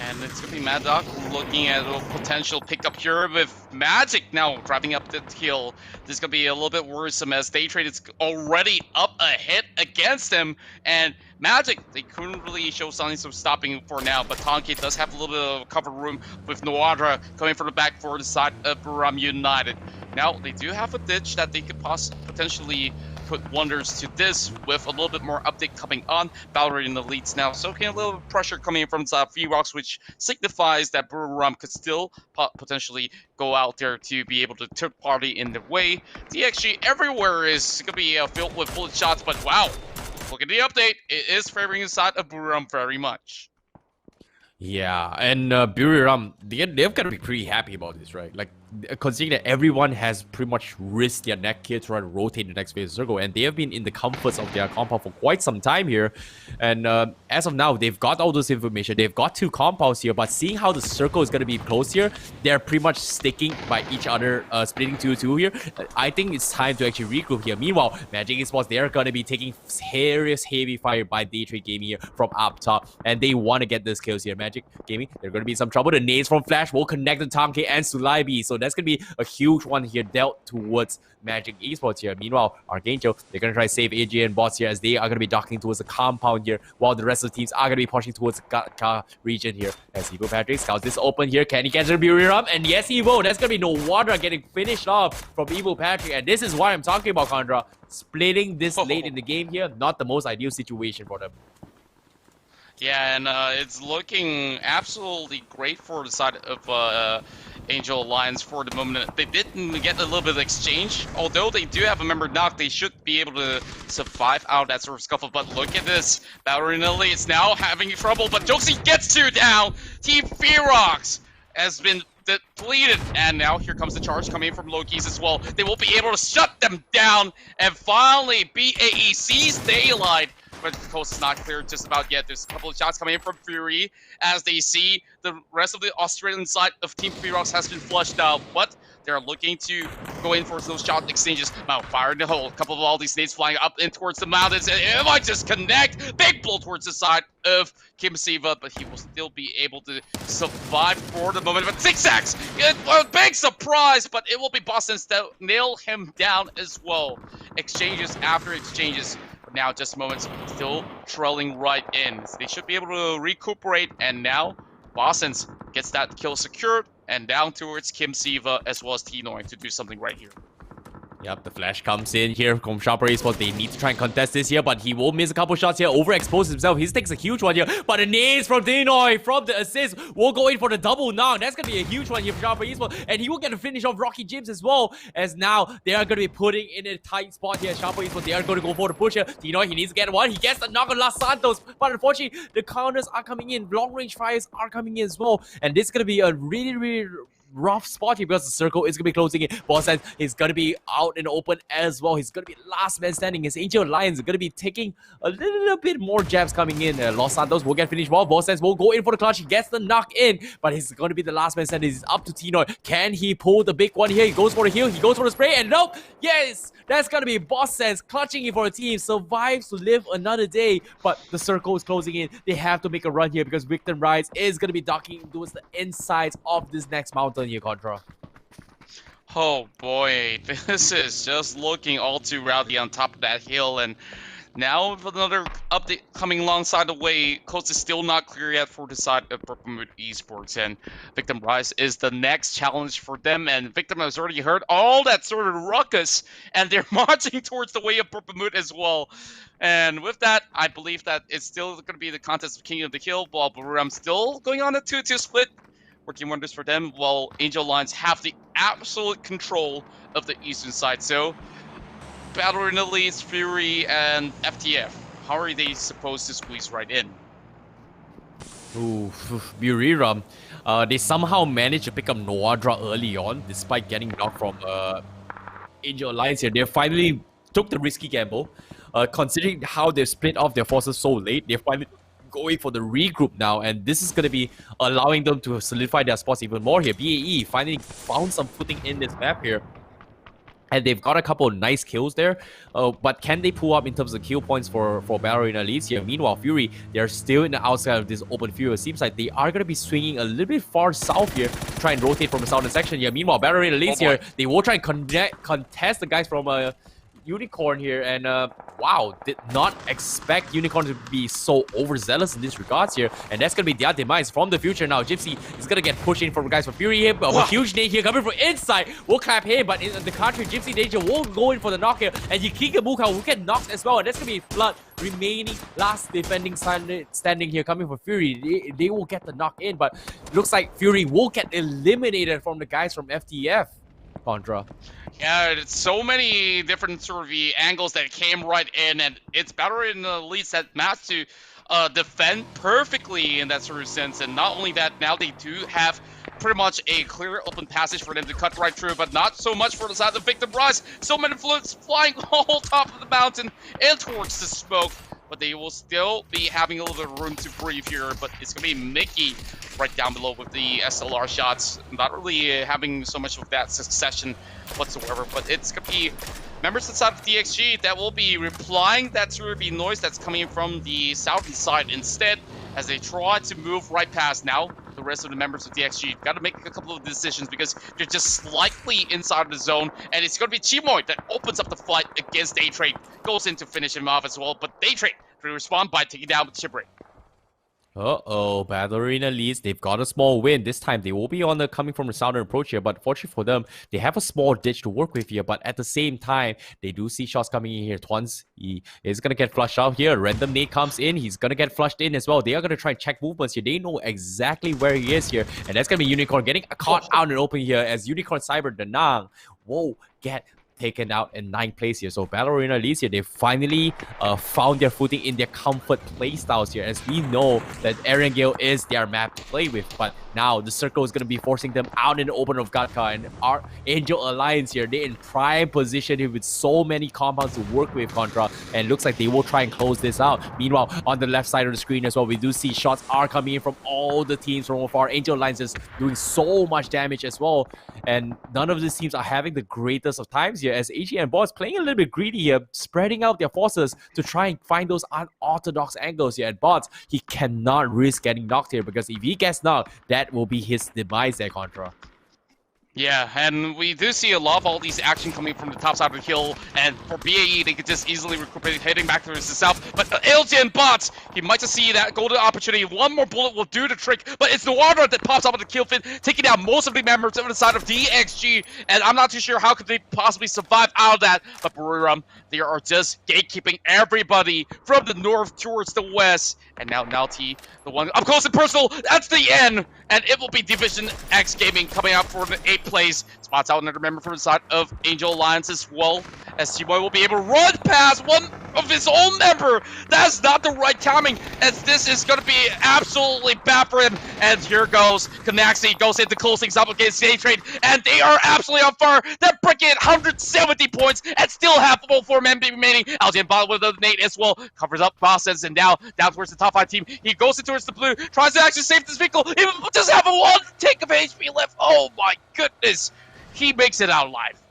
And it's going to be Mad Dog looking at a potential pickup here with Magic now driving up the hill. This is going to be a little bit worrisome, as Daytrade is already up ahead against him. And Magic, they couldn't really show signs of stopping for now, but Tonke does have a little bit of cover room with Noadra coming from the back for the side of Buram United. Now, they do have a ditch that they could potentially put wonders to this, with a little bit more update coming on. Valorant in the leads now, soaking a little pressure coming in from Ferox, which signifies that Buram could still potentially go out there to be able to take party in the way. DXG everywhere is going to be filled with bullet shots, but wow, look at the update. It is favoring the side of Buram very much. Yeah, and Buriram, they've got to be pretty happy about this, right? Like, considering that everyone has pretty much risked their neck here to try to rotate the next phase of circle, and they have been in the comforts of their compound for quite some time here. And as of now, they've got all this information. They've got two compounds here, but seeing how the circle is going to be closed here, they're pretty much sticking by each other, splitting 2-2 here. I think it's time to actually regroup here. Meanwhile, Magic Esports, they're going to be taking serious heavy fire by Daytrade Gaming here from up top, and they want to get these kills here. Magic Gaming, they're going to be in some trouble. The nades from Flash will connect to Tonke and Sulaibi, so that's going to be a huge one here dealt towards Magic Esports here. Meanwhile, Archangel, they're going to try to save AJ and bots here, as they are going to be docking towards the compound here, while the rest of the teams are going to be pushing towards the Gatka region here. As Evo Patrick scouts this open here, can he catch the Buriram? And yes, he will. That's going to be no water getting finished off from Evo Patrick, and this is what I'm talking about, Condra. Splitting this late in the game here, not the most ideal situation for them. Yeah, and it's looking absolutely great for the side of Angel Alliance for the moment. They didn't get a little bit of exchange, although they do have a member knock. They should be able to survive out of that sort of scuffle, but look at this. Ballerini is now having trouble, but Josie gets two down. Team Ferox has been depleted, and now here comes the charge coming in from Loki's as well. They will be able to shut them down, and finally BAE sees daylight. But the coast is not clear just about yet. There's a couple of shots coming in from Fury, as they see the rest of the Australian side of Team Ferox has been flushed out. But They're looking to go in for those shot exchanges. Now, fire in the hole. A couple of all these nades flying up in towards the mountains. And it might just connect. Big blow towards the side of Kim Siva, but he will still be able to survive for the moment. But zigzags! A big surprise, but it will be Boston's that nail him down as well. Exchanges after exchanges. But now just moments, still trailing right in. So they should be able to recuperate, and now Boston's gets that kill secured and down towards Kim Siva as well as Tinoy to do something right here. Yep, the flash comes in here from Sharper Esports. They need to try and contest this here, but he will miss a couple shots here. Overexposes himself. He takes a huge one here. But the nades from Tinoy from the assist will go in for the double now. That's going to be a huge one here for Sharper Esports. And he will get a finish off Rocky Gyms as well. As now they are going to be putting in a tight spot here. Sharper Esports, they are going to go for the push here. Tinoy, he needs to get one. He gets the knock on Los Santos. But unfortunately, the counters are coming in. Long range fires are coming in as well. And this is going to be a really rough spot here because the circle is going to be closing in. Boss is going to be out in the open as well. He's going to be last man standing. His Angel Lions are going to be taking a little bit more jabs coming in. Los Santos will get finished well. Boss will go in for the clutch. He gets the knock in, but he's going to be the last man standing. He's up to Tinoy. Can he pull the big one here? He goes for the heal. He goes for the spray, and nope. Yes, that's going to be Boss Sense clutching it for a team. Survives to live another day, but the circle is closing in. They have to make a run here because Victim Rise is going to be docking towards the insides of this next mountain here, Contra. Oh boy, this is just looking all too rowdy on top of that hill, and now with another update coming alongside the way, coast is still not clear yet for the side of Purple Moon Esports, and Victim Rise is the next challenge for them, and Victim has already heard all that sort of ruckus, and they're marching towards the way of Purple Moon as well. And with that, I believe that it's still going to be the contest of King of the Hill, while Baruram still going on a 2-2 split. Working wonders for them, while Angel Lions have the absolute control of the eastern side. So, Battle Arena leads Fury and FTF. How are they supposed to squeeze right in? Ooh, Buriram. They somehow managed to pick up Noadra early on, despite getting knocked from Angel Alliance here. They finally took the risky gamble. Considering how they've split off their forces so late, they finally going for the regroup now, and this is going to be allowing them to solidify their spots even more here. BAE finally found some footing in this map here, and they've got a couple of nice kills there, but can they pull up in terms of kill points for Battle Arena leads here? Meanwhile, Fury, they're still in the outside of this open field. It seems like they are going to be swinging a little bit far south here to try and rotate from the southern section here. Meanwhile, Battle Arena leads here, they will try and contest the guys from Unicorn here, and wow, did not expect Unicorn to be so overzealous in this regards here, and that's gonna be their demise from the future now. Gypsy is gonna get pushed in from the guys from Fury here, but a huge nade here coming from inside will clap him, but in the country, Gypsy Danger will go in for the knock here, and Yukika Muka will get knocked as well, and that's gonna be Flood remaining last defending standing here coming from Fury. They will get the knock in, but looks like Fury will get eliminated from the guys from FTF. Contra. Yeah, it's so many different sort of angles that came right in, and it's Battle in the leads that managed to defend perfectly in that sort of sense. And not only that, now they do have pretty much a clear open passage for them to cut right through, but not so much for the side of Victim Rise. So many floats flying all top of the mountain and towards the smoke. But they will still be having a little bit of room to breathe here. But it's going to be Mickey right down below with the SLR shots. Not really having so much of that succession whatsoever. But it's going to be members inside of DXG that will be replying that sort of noise that's coming from the southern side instead, as they try to move right past now the rest of the members of DXG. Got to make a couple of decisions because they're just slightly inside of the zone, and it's going to be Chimoy that opens up the fight against Daytrade. Goes in to finish him off as well, but Daytrade to respond by taking down Shipwreck. Uh-oh, Battle Arena leads. They've got a small win. This time, they will be on the coming from the southern approach here, but fortunately for them, they have a small ditch to work with here, but at the same time, they do see shots coming in here. Twans, he is going to get flushed out here. Random nade comes in. He's going to get flushed in as well. They are going to try and check movements here. They know exactly where he is here, and that's going to be Unicorn getting caught out and open here as Unicorn Cyber Danang will get taken out in 9th place here. So Battle Arena leads here. They finally found their footing in their comfort playstyles here, as we know that Erangel is their map to play with, but now the circle is going to be forcing them out in the open of Gatka, and our Angel Alliance here, they're in prime position here with so many compounds to work with Contra, and looks like they will try and close this out. Meanwhile, on the left side of the screen as well, we do see shots are coming in from all the teams from afar. Angel Alliance is doing so much damage as well, and none of these teams are having the greatest of times here, as AG and Boss playing a little bit greedy here, spreading out their forces to try and find those unorthodox angles here. And Bots, he cannot risk getting knocked here, because if he gets knocked, that will be his demise there, Contra. Yeah, and we do see a lot of all these action coming from the top side of the hill, and for BAE, they could just easily recuperate, heading back towards the south. But LG and Bots, he might just see that golden opportunity. One more bullet will do the trick, but it's the water that pops up on the kill feed, taking out most of the members over the side of DXG, and I'm not too sure how could they possibly survive out of that. But Buriram, they are just gatekeeping everybody from the north towards the west, and now Naughty, the one up close and personal, that's the end, and it will be Division X Gaming coming out for the 8th place. Spots out another member from the side of Angel Alliance as well, as T-Boy will be able to run past one of his own member. That's not the right timing, as this is going to be absolutely bad for him. And here goes Kanaxi, goes into close things up against Trade, and they are absolutely on fire. They're breaking 170 points and still have full 4 men remaining. Algian bottom with the nade as well, covers up Bosses, and now down towards the top 5 team. He goes in towards the blue, tries to actually save this vehicle. He just have a 1 tick of HP left. Oh my goodness. He makes it out alive.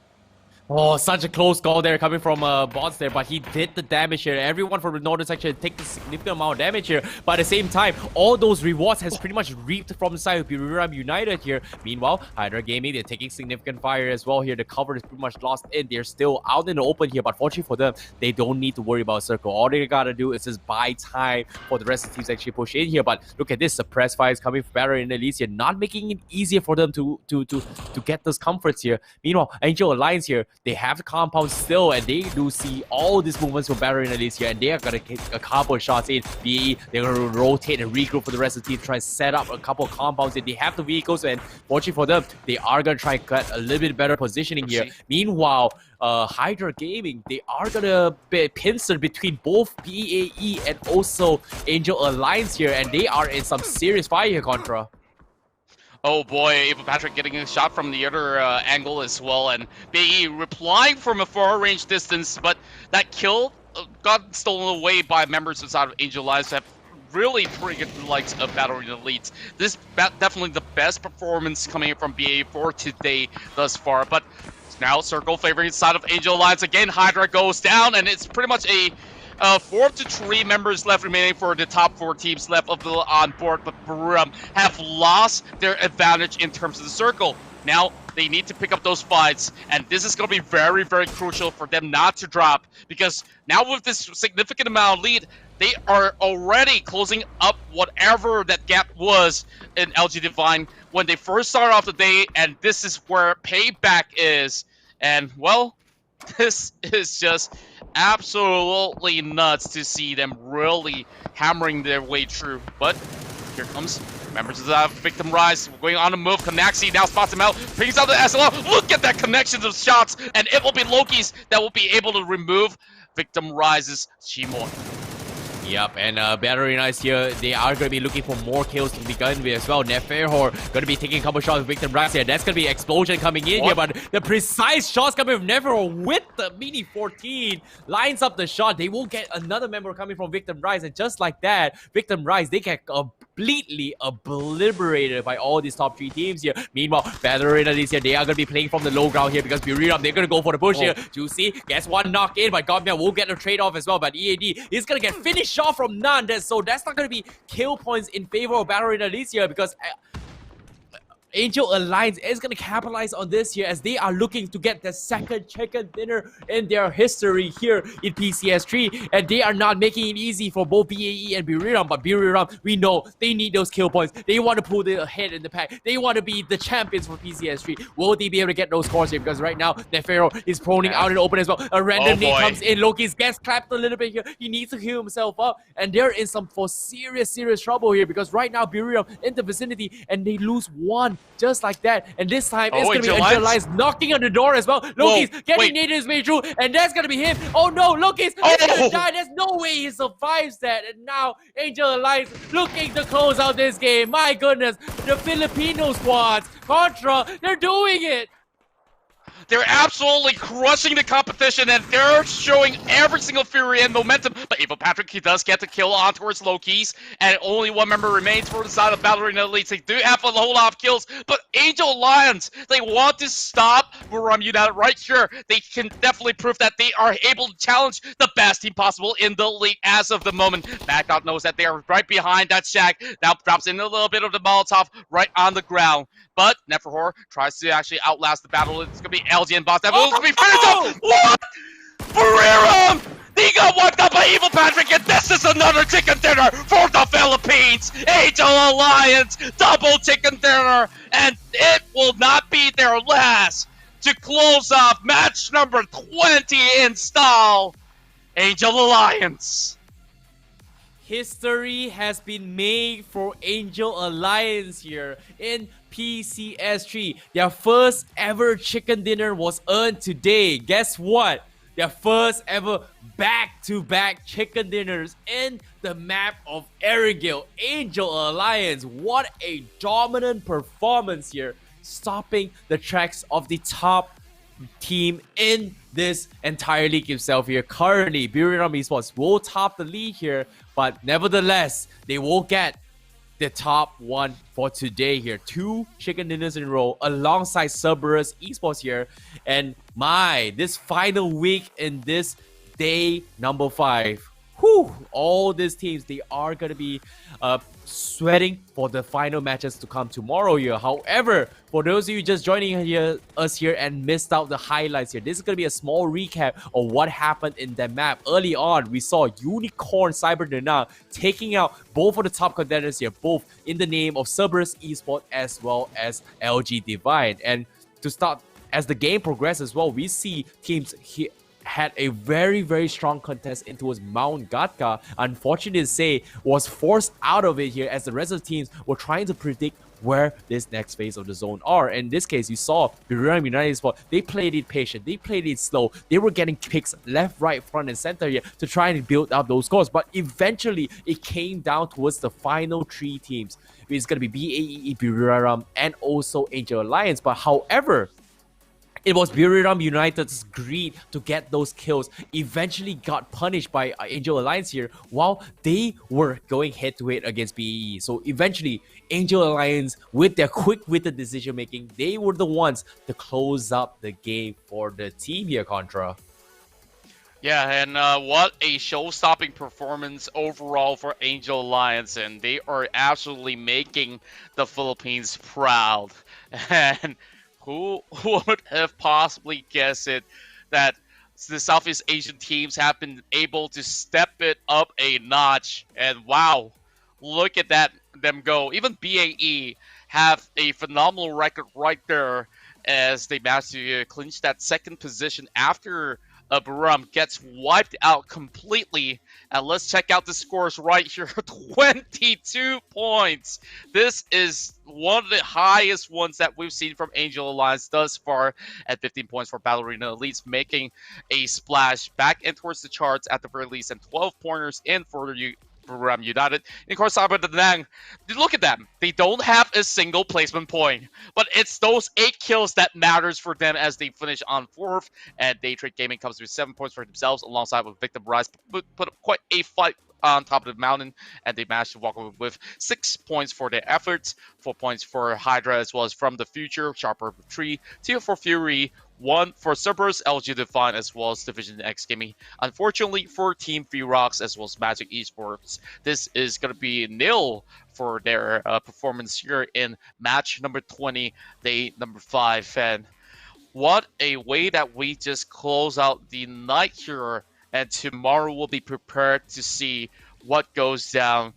Oh, such a close call there coming from Bots there, but he did the damage here. Everyone from the northern section takes a significant amount of damage here, but at the same time, all those rewards has pretty much reaped from the side of Buriram United here. Meanwhile, Hydra Gaming, they're taking significant fire as well here. The cover is pretty much lost in. They're still out in the open here, but fortunately for them, they don't need to worry about circle. All they gotta do is just buy time for the rest of the teams to actually push in here. But look at this, suppress fire is coming from Barrow and Elysia, not making it easier for them to get those comforts here. Meanwhile, Angel Alliance here, they have the compound still, and they do see all these movements from Barrow and Elysia, and they are gonna get a couple of shots in. BAE, they're gonna rotate and regroup for the rest of the team, try and set up a couple of compounds. And they have the vehicles, and fortunately for them, they are gonna try and get a little bit better positioning here. Meanwhile, Hydra Gaming, they are gonna be pincer between both BAE and also Angel Alliance here, and they are in some serious fire here, Contra. Oh boy, Ava Patrick getting a shot from the other angle as well, and BAE replying from a far range distance, but that kill got stolen away by members inside of Angel Alliance that have really pretty good likes of Battle Arena Elites. This is definitely the best performance coming from BAE for today thus far, but now Circle favoring side of Angel Alliance again. Hydra goes down, and it's pretty much a 4 to 3 members left remaining for the top 4 teams left of the on board, but Buriram have lost their advantage in terms of the circle. Now they need to pick up those fights, and this is going to be very, very crucial for them not to drop, because now with this significant amount of lead, they are already closing up whatever that gap was in LG Divine when they first started off the day, and this is where payback is. And well, this is just absolutely nuts to see them really hammering their way through. But here comes members of the Victim Rise going on to move. Kanaxi now spots him out, brings out the SLR. Look at that connections of shots, and it will be Loki's that will be able to remove Victim Rise's Shimon. Yep, and Battery Knights here, they are going to be looking for more kills to begin with as well. Neferhor going to be taking a couple shots with Victim Rise here. That's going to be explosion coming in here, but the precise shots coming from Neferhor with the Mini 14 lines up the shot. They will get another member coming from Victim Rise, and just like that, Victim Rise, they get completely obliterated by all these top 3 teams here. Meanwhile, Battery Knights here, they are going to be playing from the low ground here because Buriram, they're going to go for the push here. Juicy gets one knock in, but Godmia will get a trade-off as well, but EAD is going to get finished off from none, so that's not going to be kill points in favor of Battle Arena this year, because Angel Alliance is going to capitalize on this here as they are looking to get the second chicken dinner in their history here in PCS3, and they are not making it easy for both BAE and Buriram, but Buriram, we know they need those kill points. They want to pull their head in the pack. They want to be the champions for PCS3. Will they be able to get those scores here? Because right now, Nefero is proning out in the open as well. A random knee comes in. Loki's gets clapped a little bit here. He needs to heal himself up, and they're in some for serious trouble here because right now, Buriram in the vicinity, and they lose one. Just like that, and this time it's gonna be Angel Alliance knocking on the door as well. Loki's getting needed his way through, and that's gonna be him. Oh no, Loki's gonna die. There's no way he survives that. And now Angel Alliance looking to close out this game. My goodness, the Filipino squads, Contra, they're doing it. They're absolutely crushing the competition, and they're showing every single fury and momentum. But Evil Patrick, he does get the kill on towards Loki's, and only one member remains for the side of Ballerina Elites. They do have a whole lot of kills, but Angel Alliance, they want to stop Buram United right here. They can definitely prove that they are able to challenge the best team possible in the league as of the moment. Madcop knows that they are right behind that shack. Now drops in a little bit of the Molotov right on the ground. But Neferhor tries to actually outlast the battle. It's going to be LG and Boss. That will be finished off. What? Buriram! He got wiped out by Evil Patrick, and this is another chicken dinner for the Philippines! Angel Alliance, double chicken dinner, and it will not be their last to close off match number 20 in style. Angel Alliance. History has been made for Angel Alliance here in PCS3. Their first ever chicken dinner was earned today. Guess what? Their first ever back-to-back chicken dinners in the map of Erigil. Angel Alliance, what a dominant performance here, stopping the tracks of the top team in this entire league itself here. Currently, Buriram Esports will top the league here, but nevertheless, they will get the top one for today here. 2 chicken dinners in a row alongside Cerberus Esports here. And this final week in this day number 5. Whew, all these teams, they are going to be sweating for the final matches to come tomorrow here. However, for those of you just joining us here and missed out the highlights here, this is going to be a small recap of what happened in that map. Early on, we saw Unicorn Cyber Denang taking out both of the top contenders here, both in the name of Cerberus Esports as well as LG Divine. And to start, as the game progresses as well, we see teams here had a very, very strong contest in towards Mount Gatka. Unfortunately to say, was forced out of it here as the rest of the teams were trying to predict where this next phase of the zone are. In this case, you saw Buriram United Sport, they played it patient, they played it slow, they were getting picks left, right, front, and center here to try and build up those scores. But eventually, it came down towards the final 3 teams. It's going to be BAE, Buriram, and also Angel Alliance. But however, it was Buriram United's greed to get those kills eventually got punished by Angel Alliance here while they were going head-to-head against BAE. So eventually, Angel Alliance, with their quick-witted decision-making, they were the ones to close up the game for the team here, Contra. Yeah, and what a show-stopping performance overall for Angel Alliance, and they are absolutely making the Philippines proud. And who would have possibly guessed it that the Southeast Asian teams have been able to step it up a notch? And wow, look at them go. Even BAE have a phenomenal record right there as they managed to clinch that second position after Buriram gets wiped out completely. And let's check out the scores right here. 22 points. This is one of the highest ones that we've seen from Angel Alliance thus far, at 15 points for Ballerina Elites, making a splash back in towards the charts at the very least, and 12 pointers in for Buriram United. And of course, Cyber Denang, look at them. They don't have a single placement point, but it's those 8 kills that matters for them as they finish on 4th. And Daytrade Gaming comes with 7 points for themselves, alongside with Victim Rise, put up quite a fight on top of the mountain, and they managed to walk away with 6 points for their efforts, 4 points for Hydra as well as From the Future, Sharper 3, 2 for Fury, 1 for Cerberus, LG Define, as well as Division X Gaming. Unfortunately for Team Ferox as well as Magic Esports, this is going to be nil for their performance here in match number 20, day number 5. And what a way that we just close out the night here. And tomorrow we'll be prepared to see what goes down,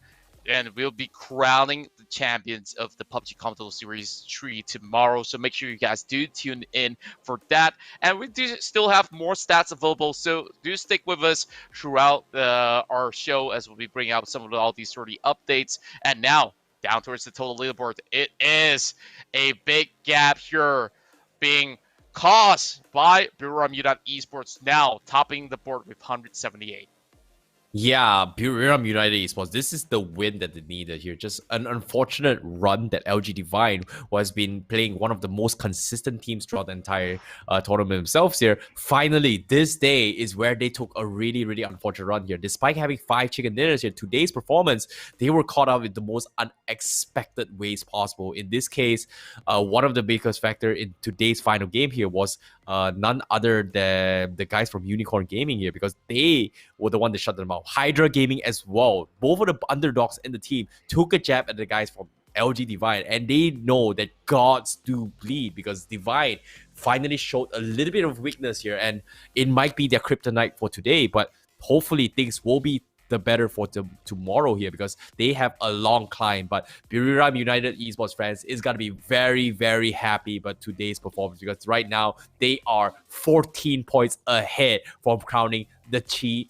and we'll be crowning the champions of the PUBG Continental Series 3 tomorrow. So make sure you guys do tune in for that. And we do still have more stats available, so do stick with us throughout our show as we'll be bringing out some of all these 30 updates. And now, down towards the total leaderboard, it is a big gap here being caused by Buriram United Esports, now topping the board with 178. Yeah, Buriram United Esports. This is the win that they needed here. Just an unfortunate run that LG Divine, who has been playing one of the most consistent teams throughout the entire tournament themselves here. Finally, this day is where they took a really, really unfortunate run here. Despite having 5 chicken dinners here, today's performance, they were caught out in the most unexpected ways possible. In this case, one of the biggest factor in today's final game here was none other than the guys from Unicorn Gaming here, because they were the one that shut them out. Hydra Gaming as well. Both of the underdogs in the team took a jab at the guys from LG Divine, and they know that gods do bleed, because Divine finally showed a little bit of weakness here, and it might be their kryptonite for today, but hopefully things will be the better for tomorrow here, because they have a long climb. But Buriram United Esports fans is going to be very, very happy about today's performance, because right now they are 14 points ahead from crowning the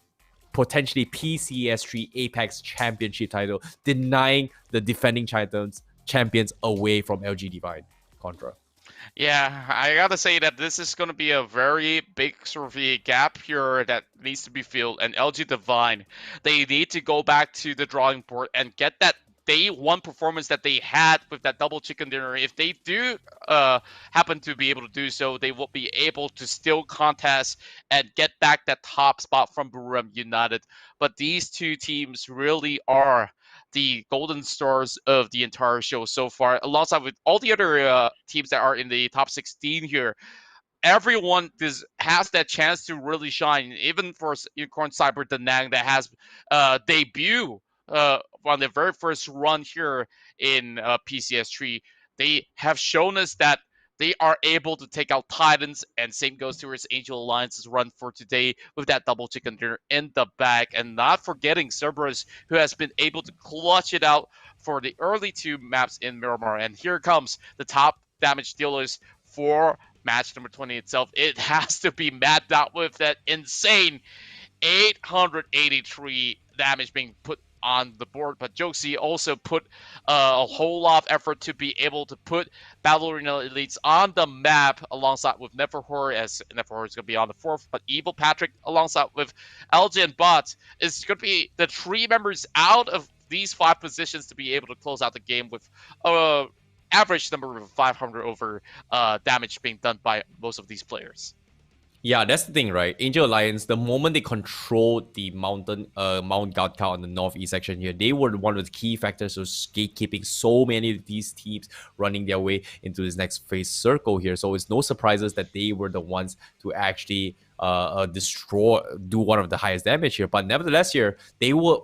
potentially PCS3 APAC championship title, denying the defending champions away from LG Divine. Contra. Yeah, I gotta say that this is gonna be a very big sort of a gap here that needs to be filled. And LG Divine, they need to go back to the drawing board and get that day one performance that they had with that double chicken dinner. If they do happen to be able to do so, they will be able to still contest and get back that top spot from Buriram United. But these two teams really are the golden stars of the entire show so far, alongside with all the other teams that are in the top 16 here. Everyone has that chance to really shine, even for Unicorn Cyber Danang that has debut on the very first run here in PCS3. They have shown us that they are able to take out Titans, and same goes towards Angel Alliance's run for today with that double chicken dinner in the bag. And not forgetting Cerberus, who has been able to clutch it out for the early 2 maps in Miramar. And here comes the top damage dealers for match number 20 itself. It has to be Mad Dot with that insane 883 damage being put on the board. But Josie also put a whole lot of effort to be able to put Battle Arena Elites on the map alongside with Neferhor, as Neferhor is going to be on the 4th. But Evil Patrick alongside with LG and Bot is going to be the 3 members out of these 5 positions to be able to close out the game with average number of 500 over damage being done by most of these players. Yeah, that's the thing, right? Angel Alliance, the moment they controlled the Mount Gatka on the northeast section here, they were one of the key factors of gatekeeping so many of these teams running their way into this next phase circle here. So it's no surprises that they were the ones to actually do one of the highest damage here. But nevertheless here, they were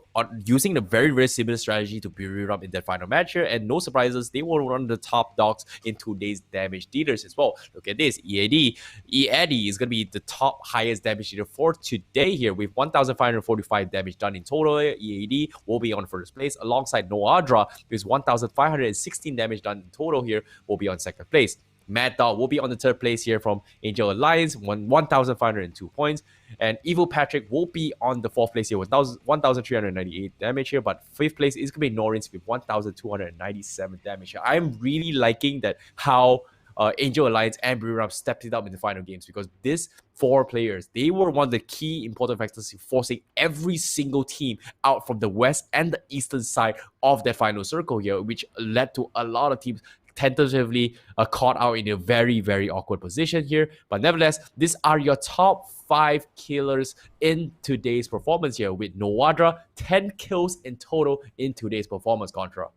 using the very, very similar strategy to Buriram in that final match here, and no surprises, they were one of the top dogs in today's damage dealers as well. Look at this, EAD is going to be the top highest damage dealer for today here with 1,545 damage done in total. EAD will be on first place alongside Noadra with 1,516 damage done in total here, will be on second place. Mad Dog will be on the 3rd place here from Angel Alliance, 1,502 points. And Evil Patrick will be on the 4th place here with 1,398 damage here. But 5th place is going to be Norins with 1,297 damage here. I'm really liking that how Angel Alliance and Buriram stepped it up in the final games, because these 4 players, they were one of the key important factors in forcing every single team out from the west and the eastern side of that final circle here, which led to a lot of teams tentatively caught out in a very, very awkward position here. But nevertheless, these are your top 5 killers in today's performance here, with Noadra 10 kills in total in today's performance, Contra.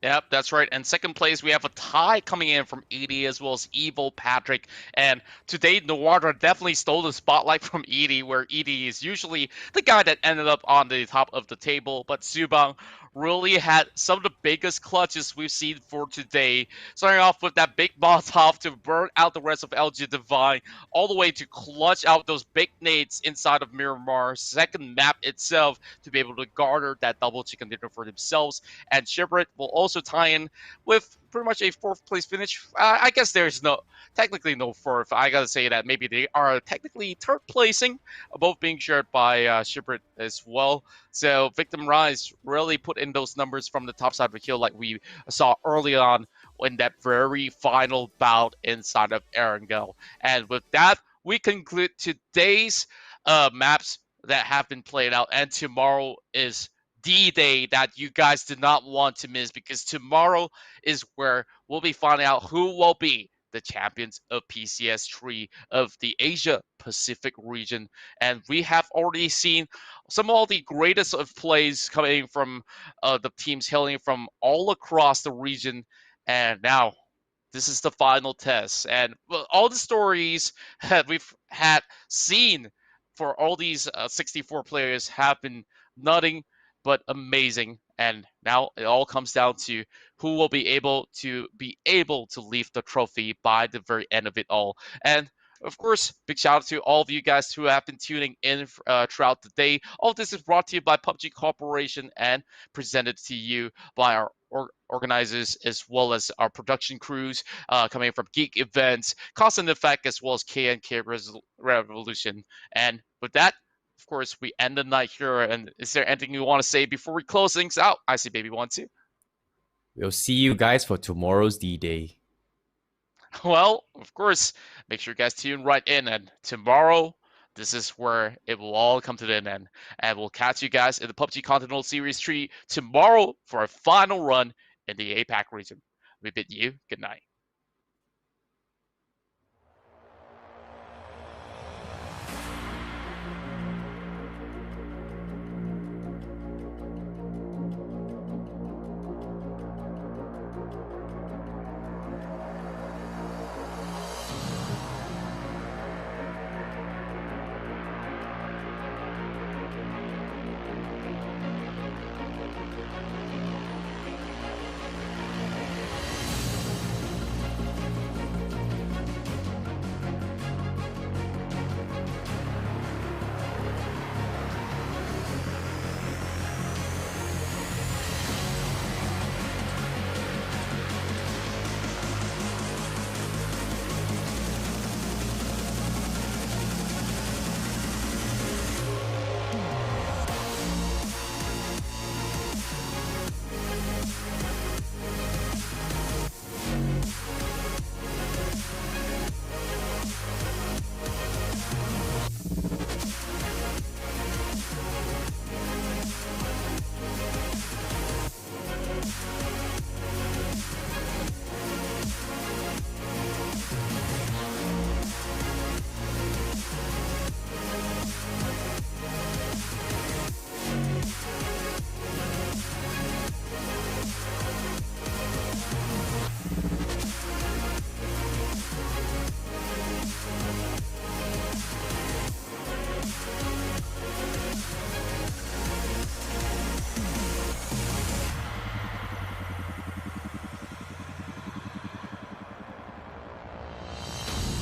Yep, that's right. And second place, we have a tie coming in from Edie as well as Evil Patrick. And today, Noadra definitely stole the spotlight from Edie, where Edie is usually the guy that ended up on the top of the table. But Subang really had some of the biggest clutches we've seen for today. Starting off with that big Molotov to burn out the rest of LG Divine, all the way to clutch out those big nades inside of Miramar's second map itself to be able to garner that double chicken dinner for themselves. And Shibrit will also tie in with pretty much a 4th place finish. I guess there's technically no 4th. I gotta say that maybe they are technically 3rd placing, both being shared by Shibrit as well. So Victim Rise really put in those numbers from the top side of the hill, like we saw early on in that very final bout inside of Erangel. And with that, we conclude today's maps that have been played out, and tomorrow is the day that you guys do not want to miss, because tomorrow is where we'll be finding out who will be the champions of PCS3 of the Asia Pacific region. And we have already seen some of the greatest of plays coming from the teams hailing from all across the region. And now this is the final test. And all the stories that we've had seen for all these 64 players have been nothing but amazing. And now it all comes down to who will be able to leave the trophy by the very end of it all. And of course, big shout out to all of you guys who have been tuning in throughout the day. All of this is brought to you by PUBG Corporation and presented to you by our organizers, as well as our production crews coming from Geek Events, Cause and Effect, as well as KNK Revolution. And with that, of course, we end the night here. And is there anything you want to say before we close things out? I see Baby wants to. We'll see you guys for tomorrow's D-Day. Well, of course, make sure you guys tune right in. And tomorrow, this is where it will all come to an end. And we'll catch you guys in the PUBG Continental Series 3 tomorrow for a final run in the APAC region. We bid you good night.